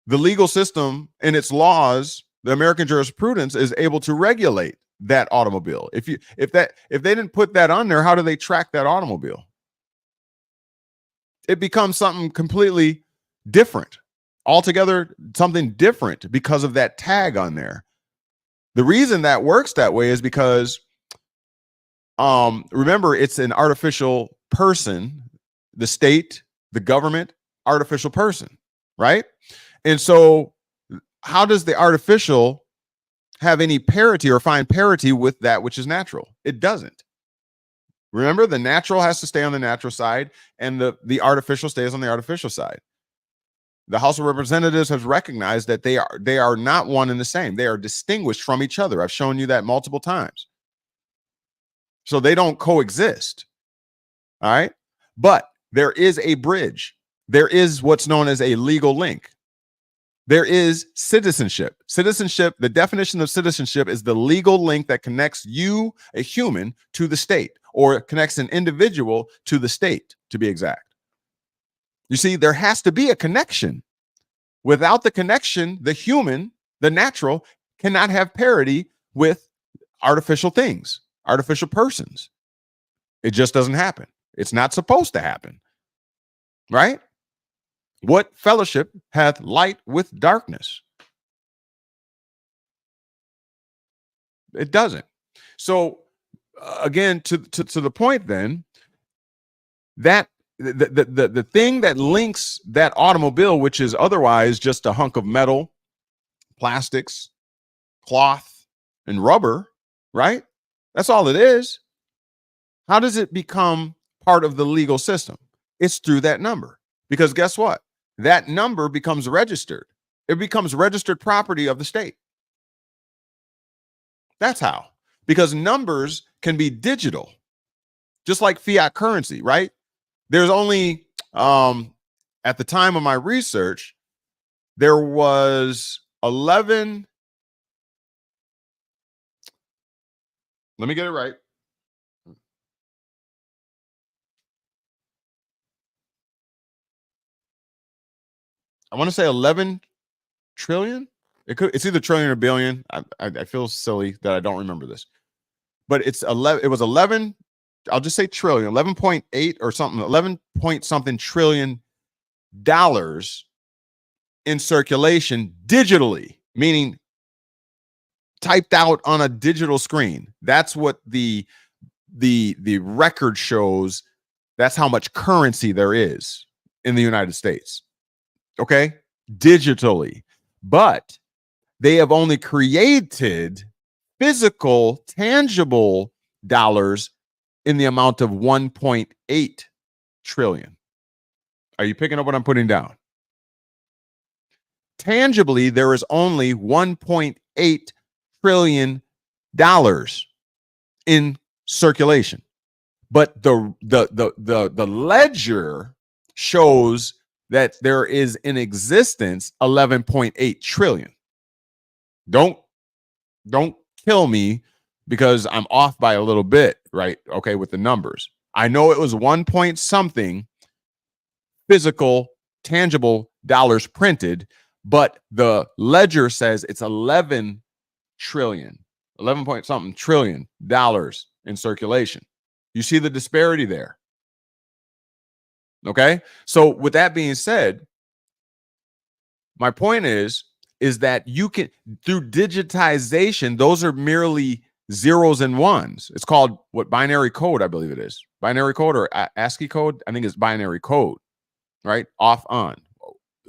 the legal system and its laws, the American jurisprudence is able to regulate that automobile. If they didn't put that on there, how do they track that automobile? It becomes something completely different, altogether something different because of that tag on there. The reason that works that way is because, remember, it's an artificial person, the state, the government, artificial person, right? And so how does the artificial have any parity or find parity with that which is natural? It doesn't. Remember, the natural has to stay on the natural side and the artificial stays on the artificial side. The House of Representatives has recognized that they are not one and the same. They are distinguished from each other. I've shown you that multiple times. So they don't coexist. All right. But there is a bridge. There is what's known as a legal link. There is citizenship. Citizenship, the definition of citizenship is the legal link that connects you, a human, to the state, or connects an individual to the state, to be exact. You see, there has to be a connection. Without the connection, the human, the natural, cannot have parity with artificial things, artificial persons. It just doesn't happen. It's not supposed to happen. Right? What fellowship hath light with darkness? It doesn't. So again, to the point then, that the thing that links that automobile, which is otherwise just a hunk of metal, plastics, cloth, and rubber, right? That's all it is. How does it become part of the legal system? It's through that number. Because guess what? That number becomes registered. It becomes registered property of the state. That's how. Because numbers can be digital, just like fiat currency, right? There's only, at the time of my research, there was 11. Let me get it right. I want to say 11 trillion. It's either trillion or billion. I feel silly that I don't remember this, but it's 11. It was 11. I'll just say trillion, 11.8 or something, 11 point something trillion dollars in circulation digitally, meaning typed out on a digital screen. That's what the record shows. That's how much currency there is in the United States. Okay, digitally, but they have only created physical, tangible dollars in the amount of 1.8 trillion. Are you picking up what I'm putting down? Tangibly, there is only 1.8 trillion dollars in circulation, but the ledger shows that there is in existence 11.8 trillion. Don't kill me because I'm off by a little bit, right? Okay, with the numbers. I know it was 1 point something physical, tangible dollars printed, but the ledger says it's 11 trillion, 11 point something trillion dollars in circulation. You see the disparity there. Okay, so with that being said, my point is that you can, through digitization, those are merely zeros and ones. It's called what, binary code, I believe it is. Binary code or ASCII code. I think it's binary code, right? Off, on,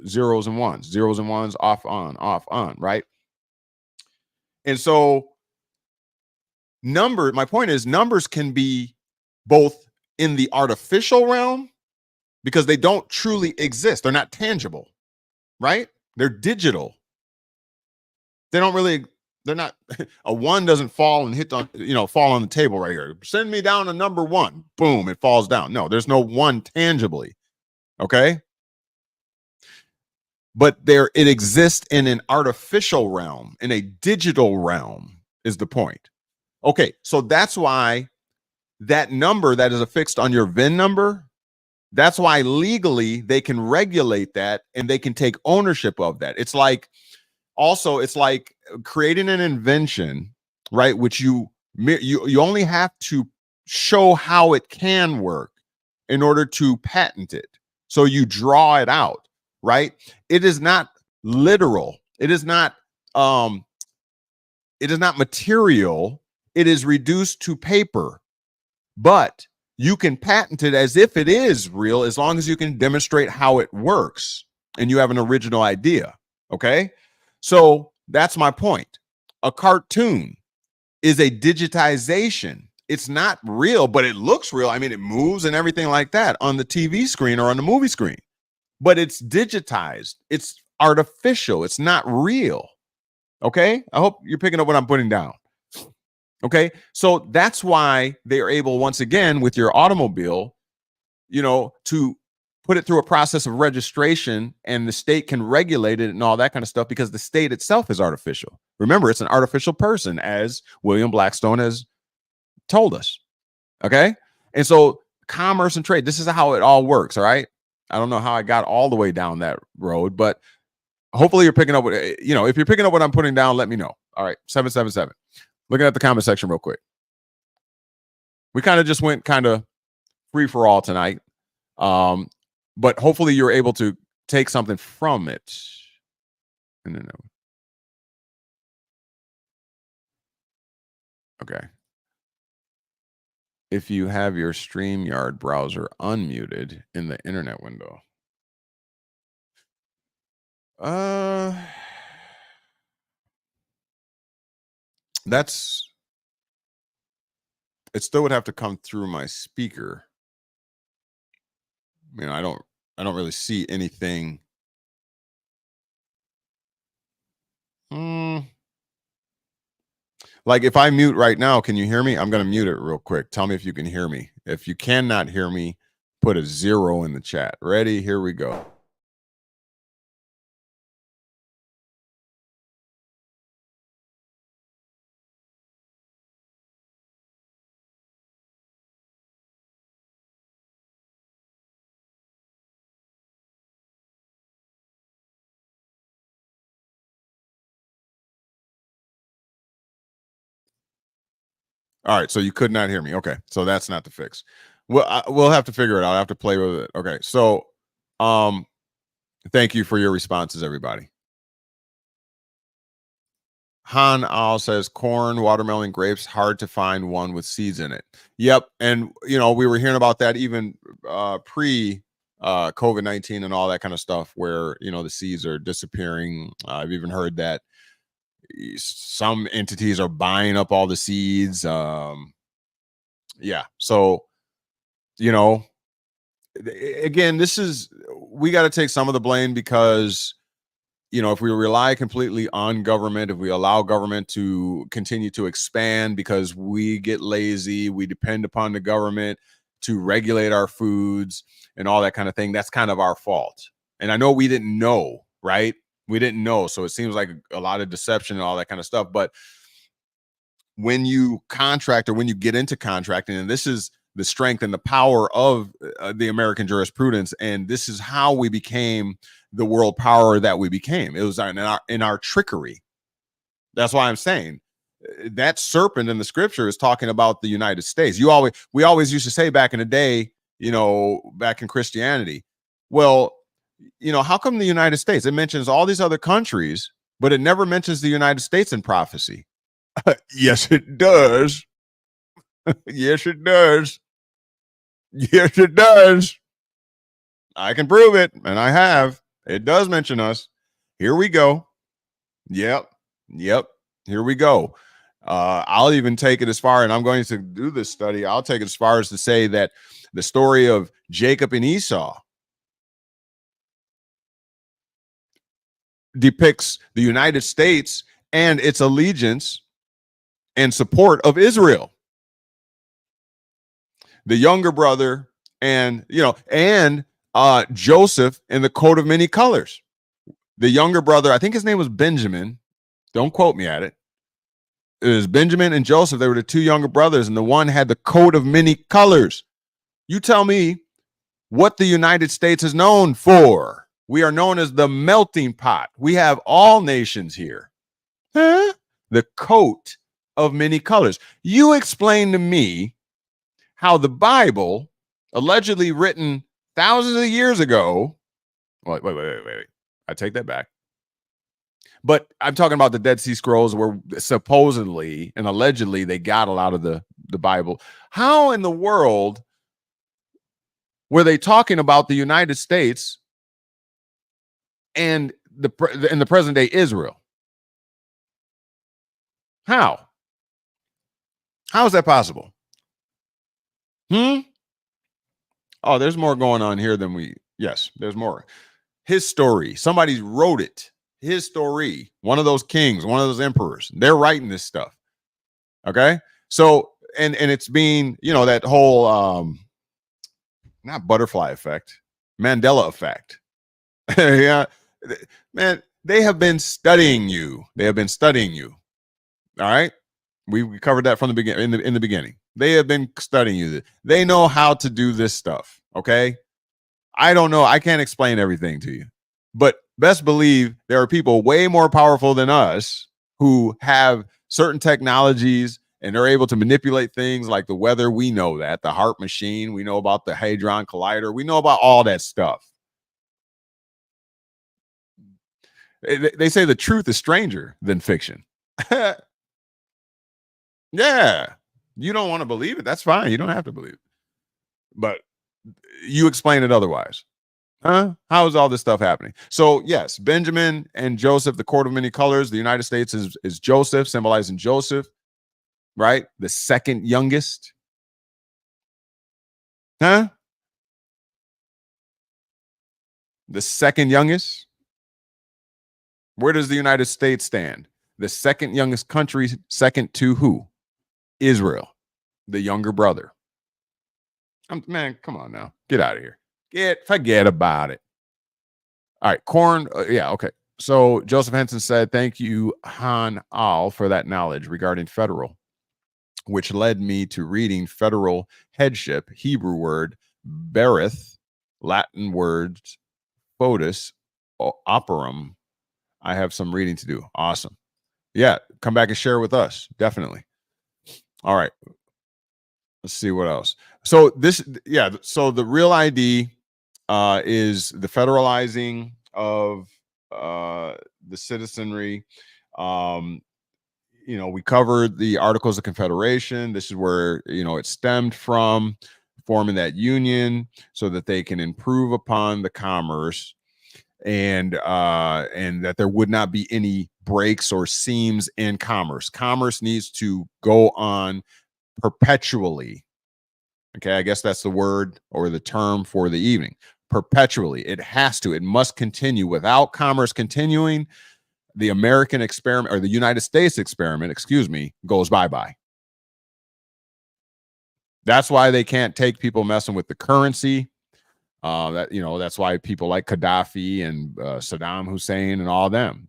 zeros and ones, off, on, right? And so my point is numbers can be both in the artificial realm, because they don't truly exist. They're not tangible, right? They're digital. They're not, a one doesn't fall and fall on the table right here. Send me down a number one. Boom, it falls down. No, there's no one tangibly. Okay. But it exists in an artificial realm, in a digital realm is the point. Okay. So that's why that number that is affixed on your VIN number, that's why legally they can regulate that and they can take ownership of that. It's like creating an invention, right? Which you only have to show how it can work in order to patent it. So you draw it out, right? It is not literal. It is not material. It is reduced to paper, but you can patent it as if it is real, as long as you can demonstrate how it works and you have an original idea. Okay. So that's my point. A cartoon is a digitization. It's not real, but it looks real. I mean, it moves and everything like that on the TV screen or on the movie screen, but it's digitized. It's artificial. It's not real. Okay. I hope you're picking up what I'm putting down. Okay. So that's why they are able, once again, with your automobile, to put it through a process of registration, and the state can regulate it and all that kind of stuff, because the state itself is artificial. Remember, it's an artificial person, as William Blackstone has told us. Okay. And so commerce and trade, this is how it all works. All right. I don't know how I got all the way down that road, but hopefully you're picking up what, if you're picking up what I'm putting down, let me know. All right. 777. Looking at the comment section real quick. We kind of just went kind of free for all tonight. But hopefully you're able to take something from it. Okay. If you have your StreamYard browser unmuted in the internet window. It still would have to come through my speaker. I don't really see anything. Like, if I mute right now, can you hear me? I'm going to mute it real quick. Tell me if you can hear me. If you cannot hear me, put a 0 in the chat. Ready? Here we go. All right, so you could not hear me. Okay, so that's not the fix. Well, we'll have to figure it out. I have to play with it. Okay, so thank you for your responses, everybody. Han Al says corn, watermelon, grapes, hard to find one with seeds in it. Yep, and we were hearing about that even pre COVID-19 and all that kind of stuff, where the seeds are disappearing. I've even heard that some entities are buying up all the seeds. Yeah, so again, we got to take some of the blame, because if we rely completely on government, if we allow government to continue to expand because we get lazy, we depend upon the government to regulate our foods and all that kind of thing, that's kind of our fault. And I know we didn't know, right? We didn't know. So it seems like a lot of deception and all that kind of stuff. But when you contract, or when you get into contracting, and this is the strength and the power of the American jurisprudence, and this is how we became the world power that we became. It was in our trickery. That's why I'm saying that serpent in the scripture is talking about the United States. We always used to say back in the day, back in Christianity, well, how come the United States? It mentions all these other countries, but it never mentions the United States in prophecy. Yes, it does. Yes, it does. Yes, it does. I can prove it, and I have. It does mention us. Here we go. Yep. Here we go. I'll even take it as far, and I'm going to do this study, I'll take it as far as to say that the story of Jacob and Esau depicts the United States and its allegiance and support of Israel. The younger brother, and Joseph in the coat of many colors. The younger brother, I think his name was Benjamin. Don't quote me at it. It was Benjamin and Joseph. They were the two younger brothers, and the one had the coat of many colors. You tell me what the United States is known for. We are known as the melting pot. We have all nations here. Huh? The coat of many colors. You explain to me how the Bible, allegedly written thousands of years ago. Wait. I take that back. But I'm talking about the Dead Sea Scrolls, where supposedly and allegedly they got a lot of the Bible. How in the world were they talking about the United States and in the present day Israel? How? How is that possible? Oh, there's more going on here than yes, there's more. His story. Somebody wrote it. His story. One of those kings, one of those emperors. They're writing this stuff. Okay. So, and it's being, that whole not butterfly effect, Mandela effect. Yeah, man, they have been studying you. They have been studying you. All right. We covered that from the beginning. In the beginning, they have been studying you. They know how to do this stuff. Okay. I don't know. I can't explain everything to you, but best believe there are people way more powerful than us who have certain technologies and they're able to manipulate things like the weather. We know that the heart machine. We know about the Hadron Collider. We know about all that stuff. They say the truth is stranger than fiction. Yeah. You don't want to believe it. That's fine. You don't have to believe it. But you explain it otherwise. Huh? How is all this stuff happening? So, yes, Benjamin and Joseph, the court of many colors. The United States is Joseph, symbolizing Joseph, right? The second youngest. Huh? The second youngest. Where does the United States stand? The second youngest country, second to who? Israel, the younger brother. Man, come on now. Get out of here. Forget about it. All right, corn. Yeah, okay. So Joseph Henson said, "Thank you, Han Al, for that knowledge regarding federal, which led me to reading federal headship, Hebrew word berith, Latin words foedus, operum. I have some reading to do. Awesome. Yeah, come back and share with us. Definitely. All right. Let's see what else. So so the real ID is the federalizing of the citizenry. Um, we covered the Articles of Confederation. This is where it stemmed from, forming that union so that they can improve upon the commerce, and that there would not be any breaks or seams in commerce. Commerce needs to go on perpetually. Okay, I guess that's the word or the term for the evening. Perpetually. It has to. It must continue. Without commerce continuing, the American experiment, or the United States experiment, excuse me, goes bye-bye. That's why they can't take people messing with the currency. That's why people like Gaddafi and Saddam Hussein and all them,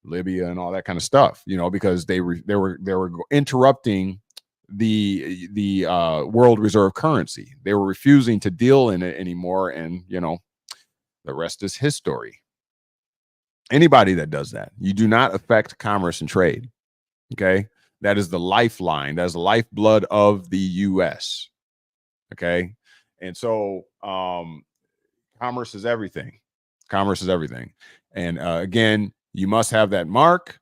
Libya and all that kind of stuff, because they were interrupting the world reserve currency. They were refusing to deal in it anymore, and the rest is history. Anybody that does that, you do not affect commerce and trade. Okay, that is the lifeline. That is the lifeblood of the U.S. Okay, and so commerce is everything. Commerce is everything, and again, you must have that mark.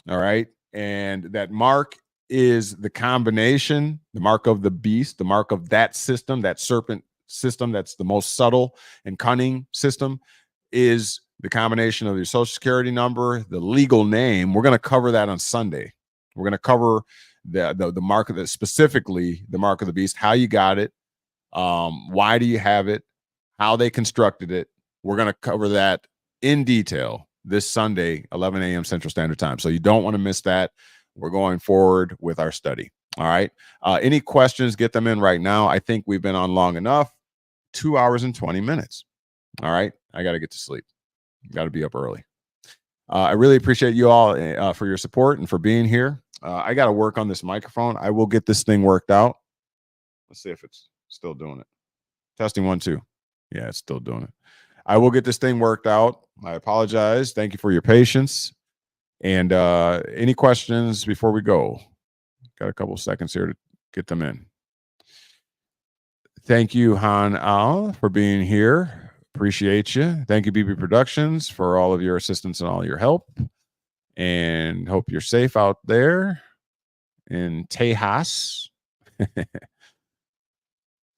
All right, and that mark is the combination, the mark of the beast, the mark of that system, that serpent system, that's the most subtle and cunning system, is the combination of your social security number, the legal name. We're going to cover that on Sunday. We're going to cover the mark of the, specifically the mark of the beast, how you got it, why do you have it, how they constructed it. We're going to cover that in detail this Sunday, 11 a.m. Central Standard Time. So you don't want to miss that. We're going forward with our study. All right. Any questions, get them in right now. I think we've been on long enough. 2 hours and 20 minutes. All right. I got to get to sleep. Got to be up early. I really appreciate you all for your support and for being here. I got to work on this microphone. I will get this thing worked out. Let's see if it's still doing it. Testing 1, 2. Yeah, it's still doing it. I will get this thing worked out. I apologize. Thank you for your patience. And any questions before we go? Got a couple seconds here to get them in. Thank you, Han Al, for being here. Appreciate you. Thank you, BB Productions, for all of your assistance and all your help. And hope you're safe out there in Tejas.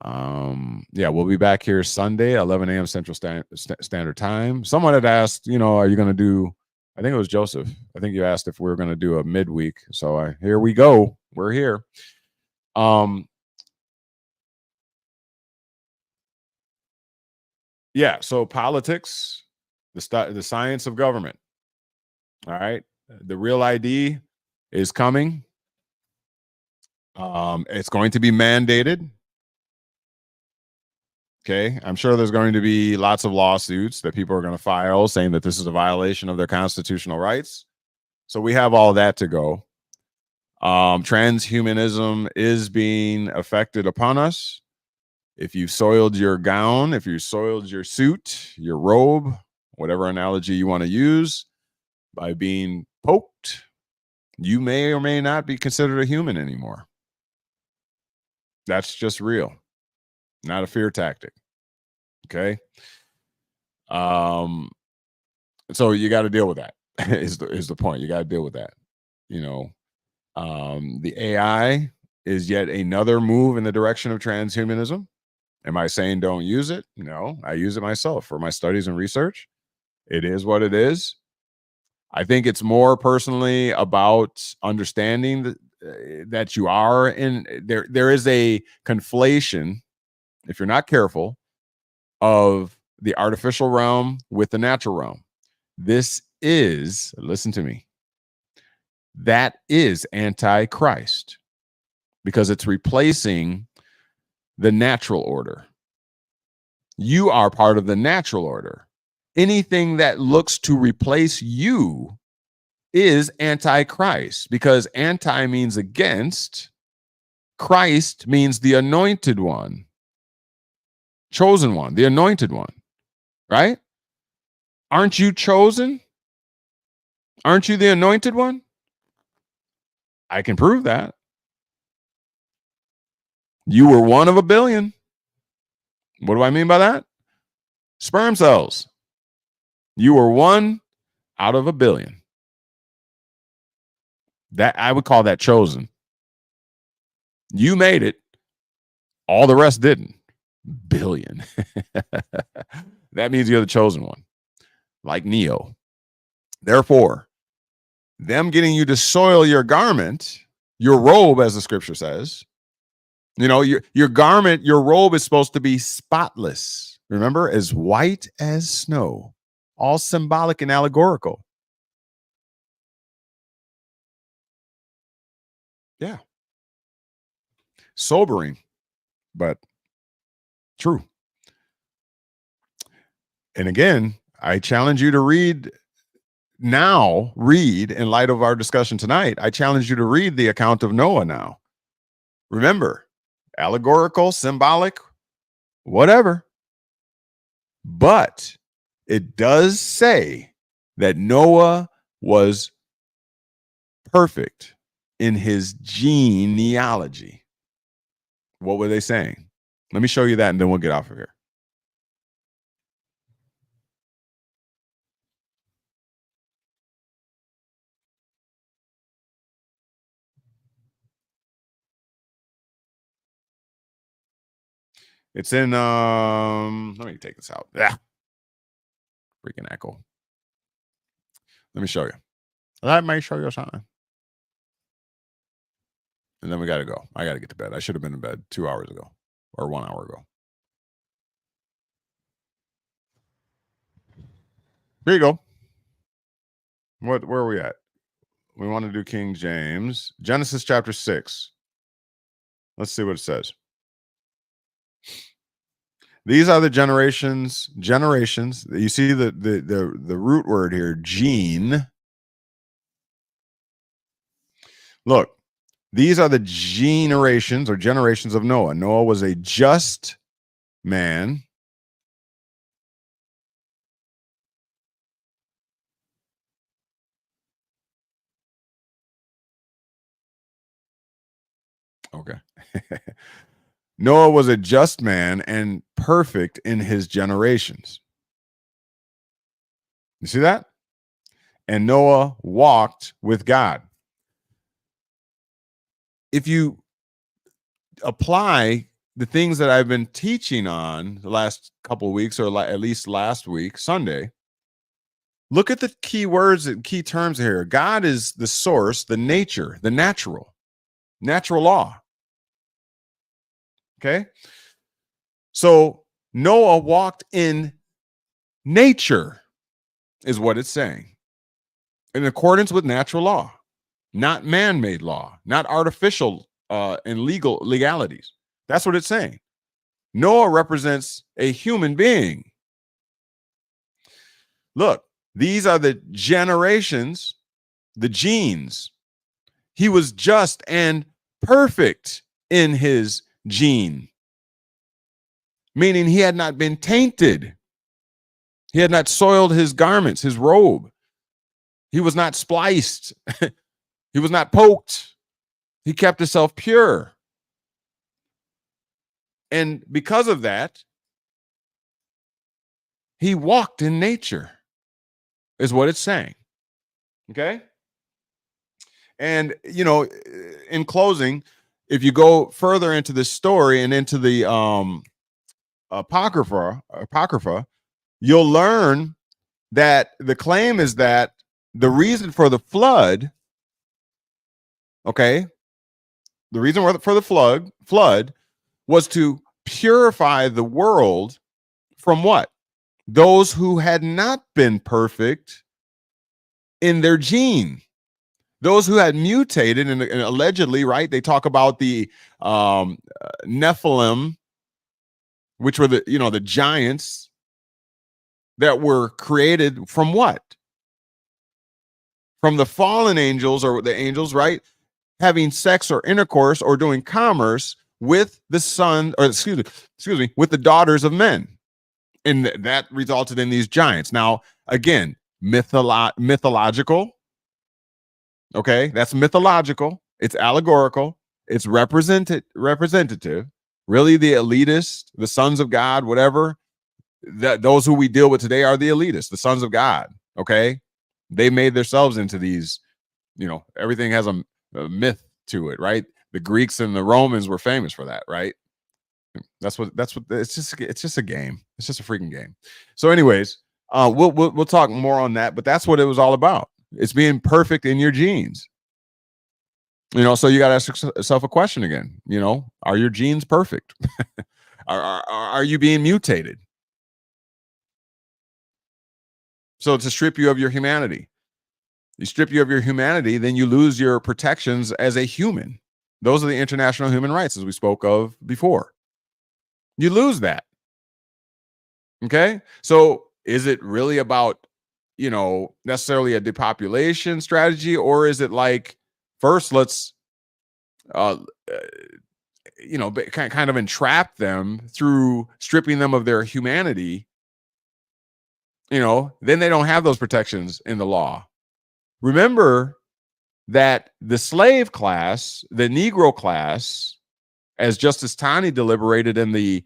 Yeah, we'll be back here Sunday, 11 a.m. Central Standard Time. Someone had asked, are you going to do, I think it was Joseph. I think you asked if we were going to do a midweek. So here we go. We're here. Yeah, so politics, the science of government. All right. The real ID is coming. It's going to be mandated. Okay. I'm sure there's going to be lots of lawsuits that people are going to file saying that this is a violation of their constitutional rights. So we have all that to go. Transhumanism is being affected upon us. If you soiled your gown, if you soiled your suit, your robe, whatever analogy you want to use, by being poked, you may or may not be considered a human anymore. That's just real, not a fear tactic. Okay. So you got to deal with that is the point. You got to deal with that. You know, the AI is yet another move in the direction of transhumanism. Am I saying don't use it? No, I use it myself for my studies and research. It is what it is. I think it's more personally about understanding that you are in there. There is a conflation, if you're not careful, of the artificial realm with the natural realm. This is, listen to me, that is antichrist because it's replacing the natural order. You are part of the natural order. Anything that looks to replace you is antichrist because anti means against, Christ means the anointed one, chosen one, the anointed one, right? Aren't you chosen? Aren't you the anointed one? I can prove that. You were one of a billion. What do I mean by that? Sperm cells. You were one out of a billion. That I would call that chosen. You made it. All the rest didn't. Billion. That means you're the chosen one, like Neo. Therefore, them getting you to soil your garment, your robe, as the scripture says, you know, your garment, your robe is supposed to be spotless. Remember, as white as snow, all symbolic and allegorical. Yeah. Sobering, but true. And again, I challenge you to read in light of our discussion tonight. I challenge you to read the account of Noah now. Remember, allegorical, symbolic, whatever. But it does say that Noah was perfect in his genealogy. What were they saying? Let me show you that and then we'll get off of here. It's in let me take this out. Yeah. Freaking echo. Let me show you. Let me show you something. And then we got to go. I got to get to bed. I should have been in bed 2 hours ago or 1 hour ago. Here you go. Where are we at? We want to do King James. Genesis chapter 6. Let's see what it says. These are the generations. You see the root word here, gene. Look, these are the generations of Noah. Noah was a just man. Okay. Noah was a just man and perfect in his generations. You see that? And Noah walked with God. If you apply the things that I've been teaching on the last couple of weeks, or at least last week, Sunday, look at the key words and key terms here. God is the source, the nature, the natural law. Okay. So Noah walked in nature, is what it's saying, in accordance with natural law, not man-made law, not artificial and legalities. That's what it's saying. Noah represents a human being. Look, these are the generations, the genes. He was just and perfect in his gene, meaning he had not been tainted. He had not soiled his garments, his robe. He was not spliced. He was not poked. He kept himself pure. And because of that, he walked in nature, is what it's saying. Okay? And, you know, in closing, if you go further into this story and into the Apocrypha, you'll learn that the claim is that the reason for the flood, okay, the reason for the flood was to purify the world from what? Those who had not been perfect in their gene. Those who had mutated and allegedly, right? They talk about the Nephilim, which were the giants that were created from what? From the fallen angels, or the angels, right? Having sex or intercourse or doing commerce with the son, or excuse me, with the daughters of men. And that resulted in these giants. Now, again, mythological. Okay, that's mythological. It's allegorical. It's representative. Really, the elitist, the sons of God, whatever. Those who we deal with today are the elitists, the sons of God. Okay, they made themselves into these. Everything has a myth to it, right? The Greeks and the Romans were famous for that, right? That's what it's just a game. It's just a freaking game. So anyways, we'll talk more on that, but that's what it was all about. It's being perfect in your genes. So you got to ask yourself a question again. Are your genes perfect? are you being mutated? So to strip you of your humanity. You strip you of your humanity, then you lose your protections as a human. Those are the international human rights, as we spoke of before. You lose that. Okay? So is it really about, necessarily a depopulation strategy, or is it like, first let's, kind of entrap them through stripping them of their humanity? Then they don't have those protections in the law. Remember that the slave class, the Negro class, as Justice Taney deliberated in the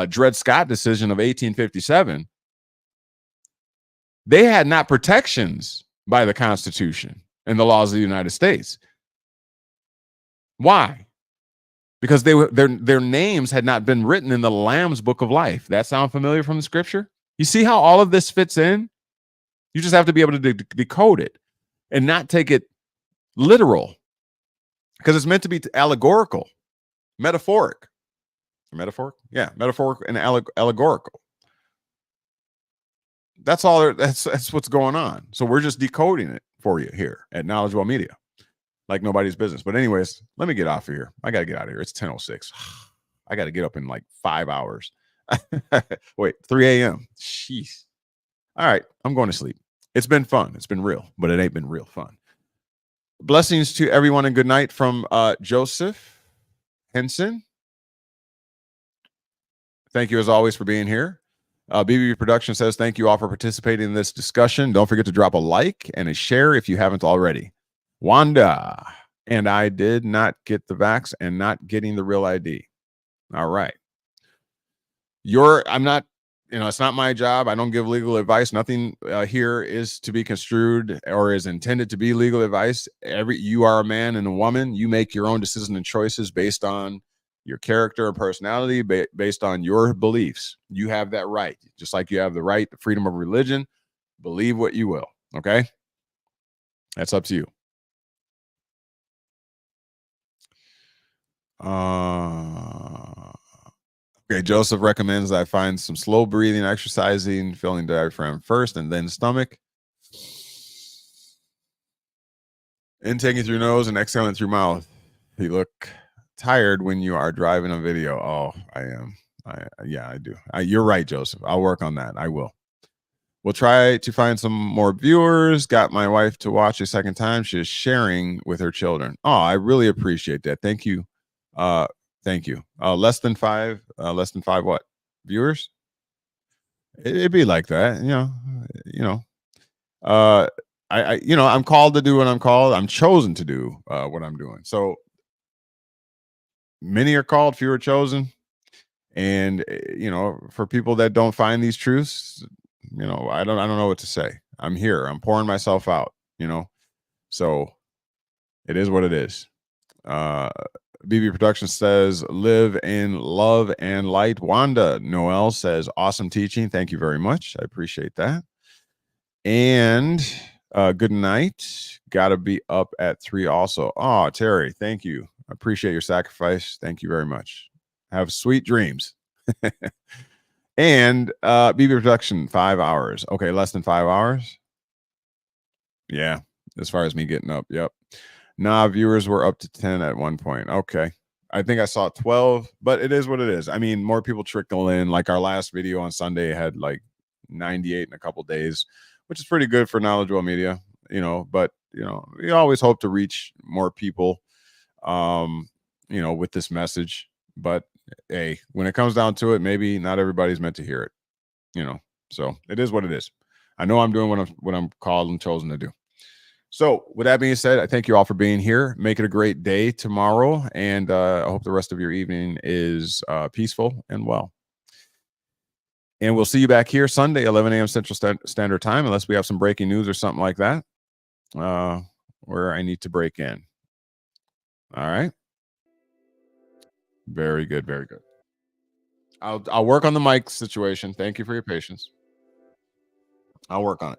Dred Scott decision of 1857, they had not protections by the Constitution and the laws of the United States. Why? Because their names had not been written in the Lamb's Book of Life. That sound familiar from the scripture? You see how all of this fits in? You just have to be able to decode it and not take it literal, because it's meant to be allegorical, metaphoric. Yeah, metaphoric and allegorical. That's all. That's what's going on. So we're just decoding it for you here at Knowledge Well Media, like nobody's business. But anyways, let me get off of here. I got to get out of here. It's 10:06. I got to get up in like 5 hours. Wait, 3 a.m. Jeez. All right, I'm going to sleep. It's been fun. It's been real, but it ain't been real fun. Blessings to everyone and good night from Joseph Henson. Thank you as always for being here. BBB Production says thank you all for participating in this discussion. Don't forget to drop a like and a share if you haven't already. Wanda, and I did not get the vax and not getting the real ID. All right. I'm not, it's not my job. I don't give legal advice. Nothing here is to be construed or is intended to be legal advice. You are a man and a woman. You make your own decisions and choices based on your character and personality, based on your beliefs. You have that right, just like you have the right, the freedom of religion. Believe what you will. Okay, that's up to you. Okay, Joseph recommends I find some slow breathing, exercising, filling diaphragm first and then stomach. Intaking through nose and exhaling through mouth. You look tired when you are driving a video. Oh, I am. Yeah, I do. You're right, Joseph. I'll work on that. I will. We'll try to find some more viewers. Got my wife to watch a second time. She is sharing with her children. Oh, I really appreciate that. Thank you. Thank you. Less than five. Less than five. What viewers? It'd be like that. You know. I'm called to do what I'm called. I'm chosen to do what I'm doing. So many are called, few are chosen. And for people that don't find these truths, I don't know what to say. I'm here. I'm pouring myself out. So it is what it is. BB Production says, live in love and light. Wanda Noel says, awesome teaching. Thank you very much. I appreciate that. And good night. Gotta be up at 3 also. Oh, Terry, thank you. I appreciate your sacrifice. Thank you very much. Have sweet dreams. And BB Production, 5 hours. Okay, less than 5 hours. Yeah, as far as me getting up. Yep. Nah, viewers were up to 10 at one point. Okay. I think I saw 12, but it is what it is. I mean, more people trickle in. Like our last video on Sunday had like 98 in a couple days, which is pretty good for Knowledge Well Media, but we always hope to reach more people with this message. But hey, when it comes down to it, maybe not everybody's meant to hear it, so it is what it is. I know I'm doing what I'm called and chosen to do. So with that being said, I thank you all for being here. Make it a great day tomorrow. And I hope the rest of your evening is peaceful and well. And we'll see you back here Sunday, 11 a.m. Central Standard Time, unless we have some breaking news or something like that, where I need to break in. All right. Very good. Very good. I'll work on the mic situation. Thank you for your patience. I'll work on it.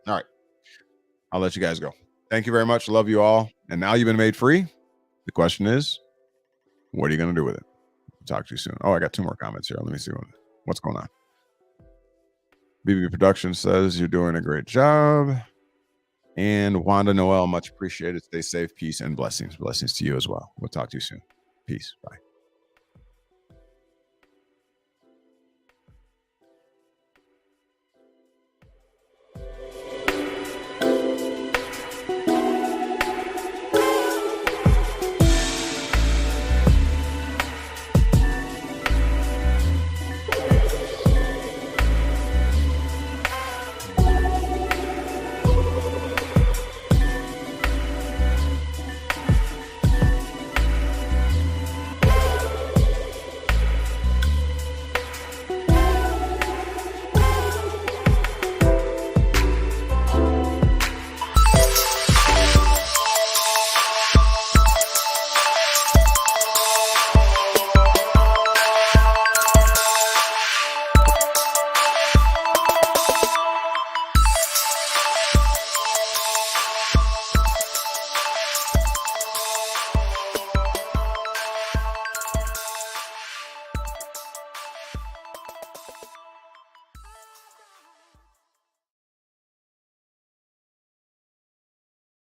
All right. I'll let you guys go. Thank you very much. Love you all. And now you've been made free. The question is, what are you going to do with it? Talk to you soon. Oh, I got 2 more comments here. Let me see what's going on. BB Production says you're doing a great job. And Wanda Noel, much appreciated. Stay safe, peace, and blessings. Blessings to you as well. We'll talk to you soon. Peace. Bye.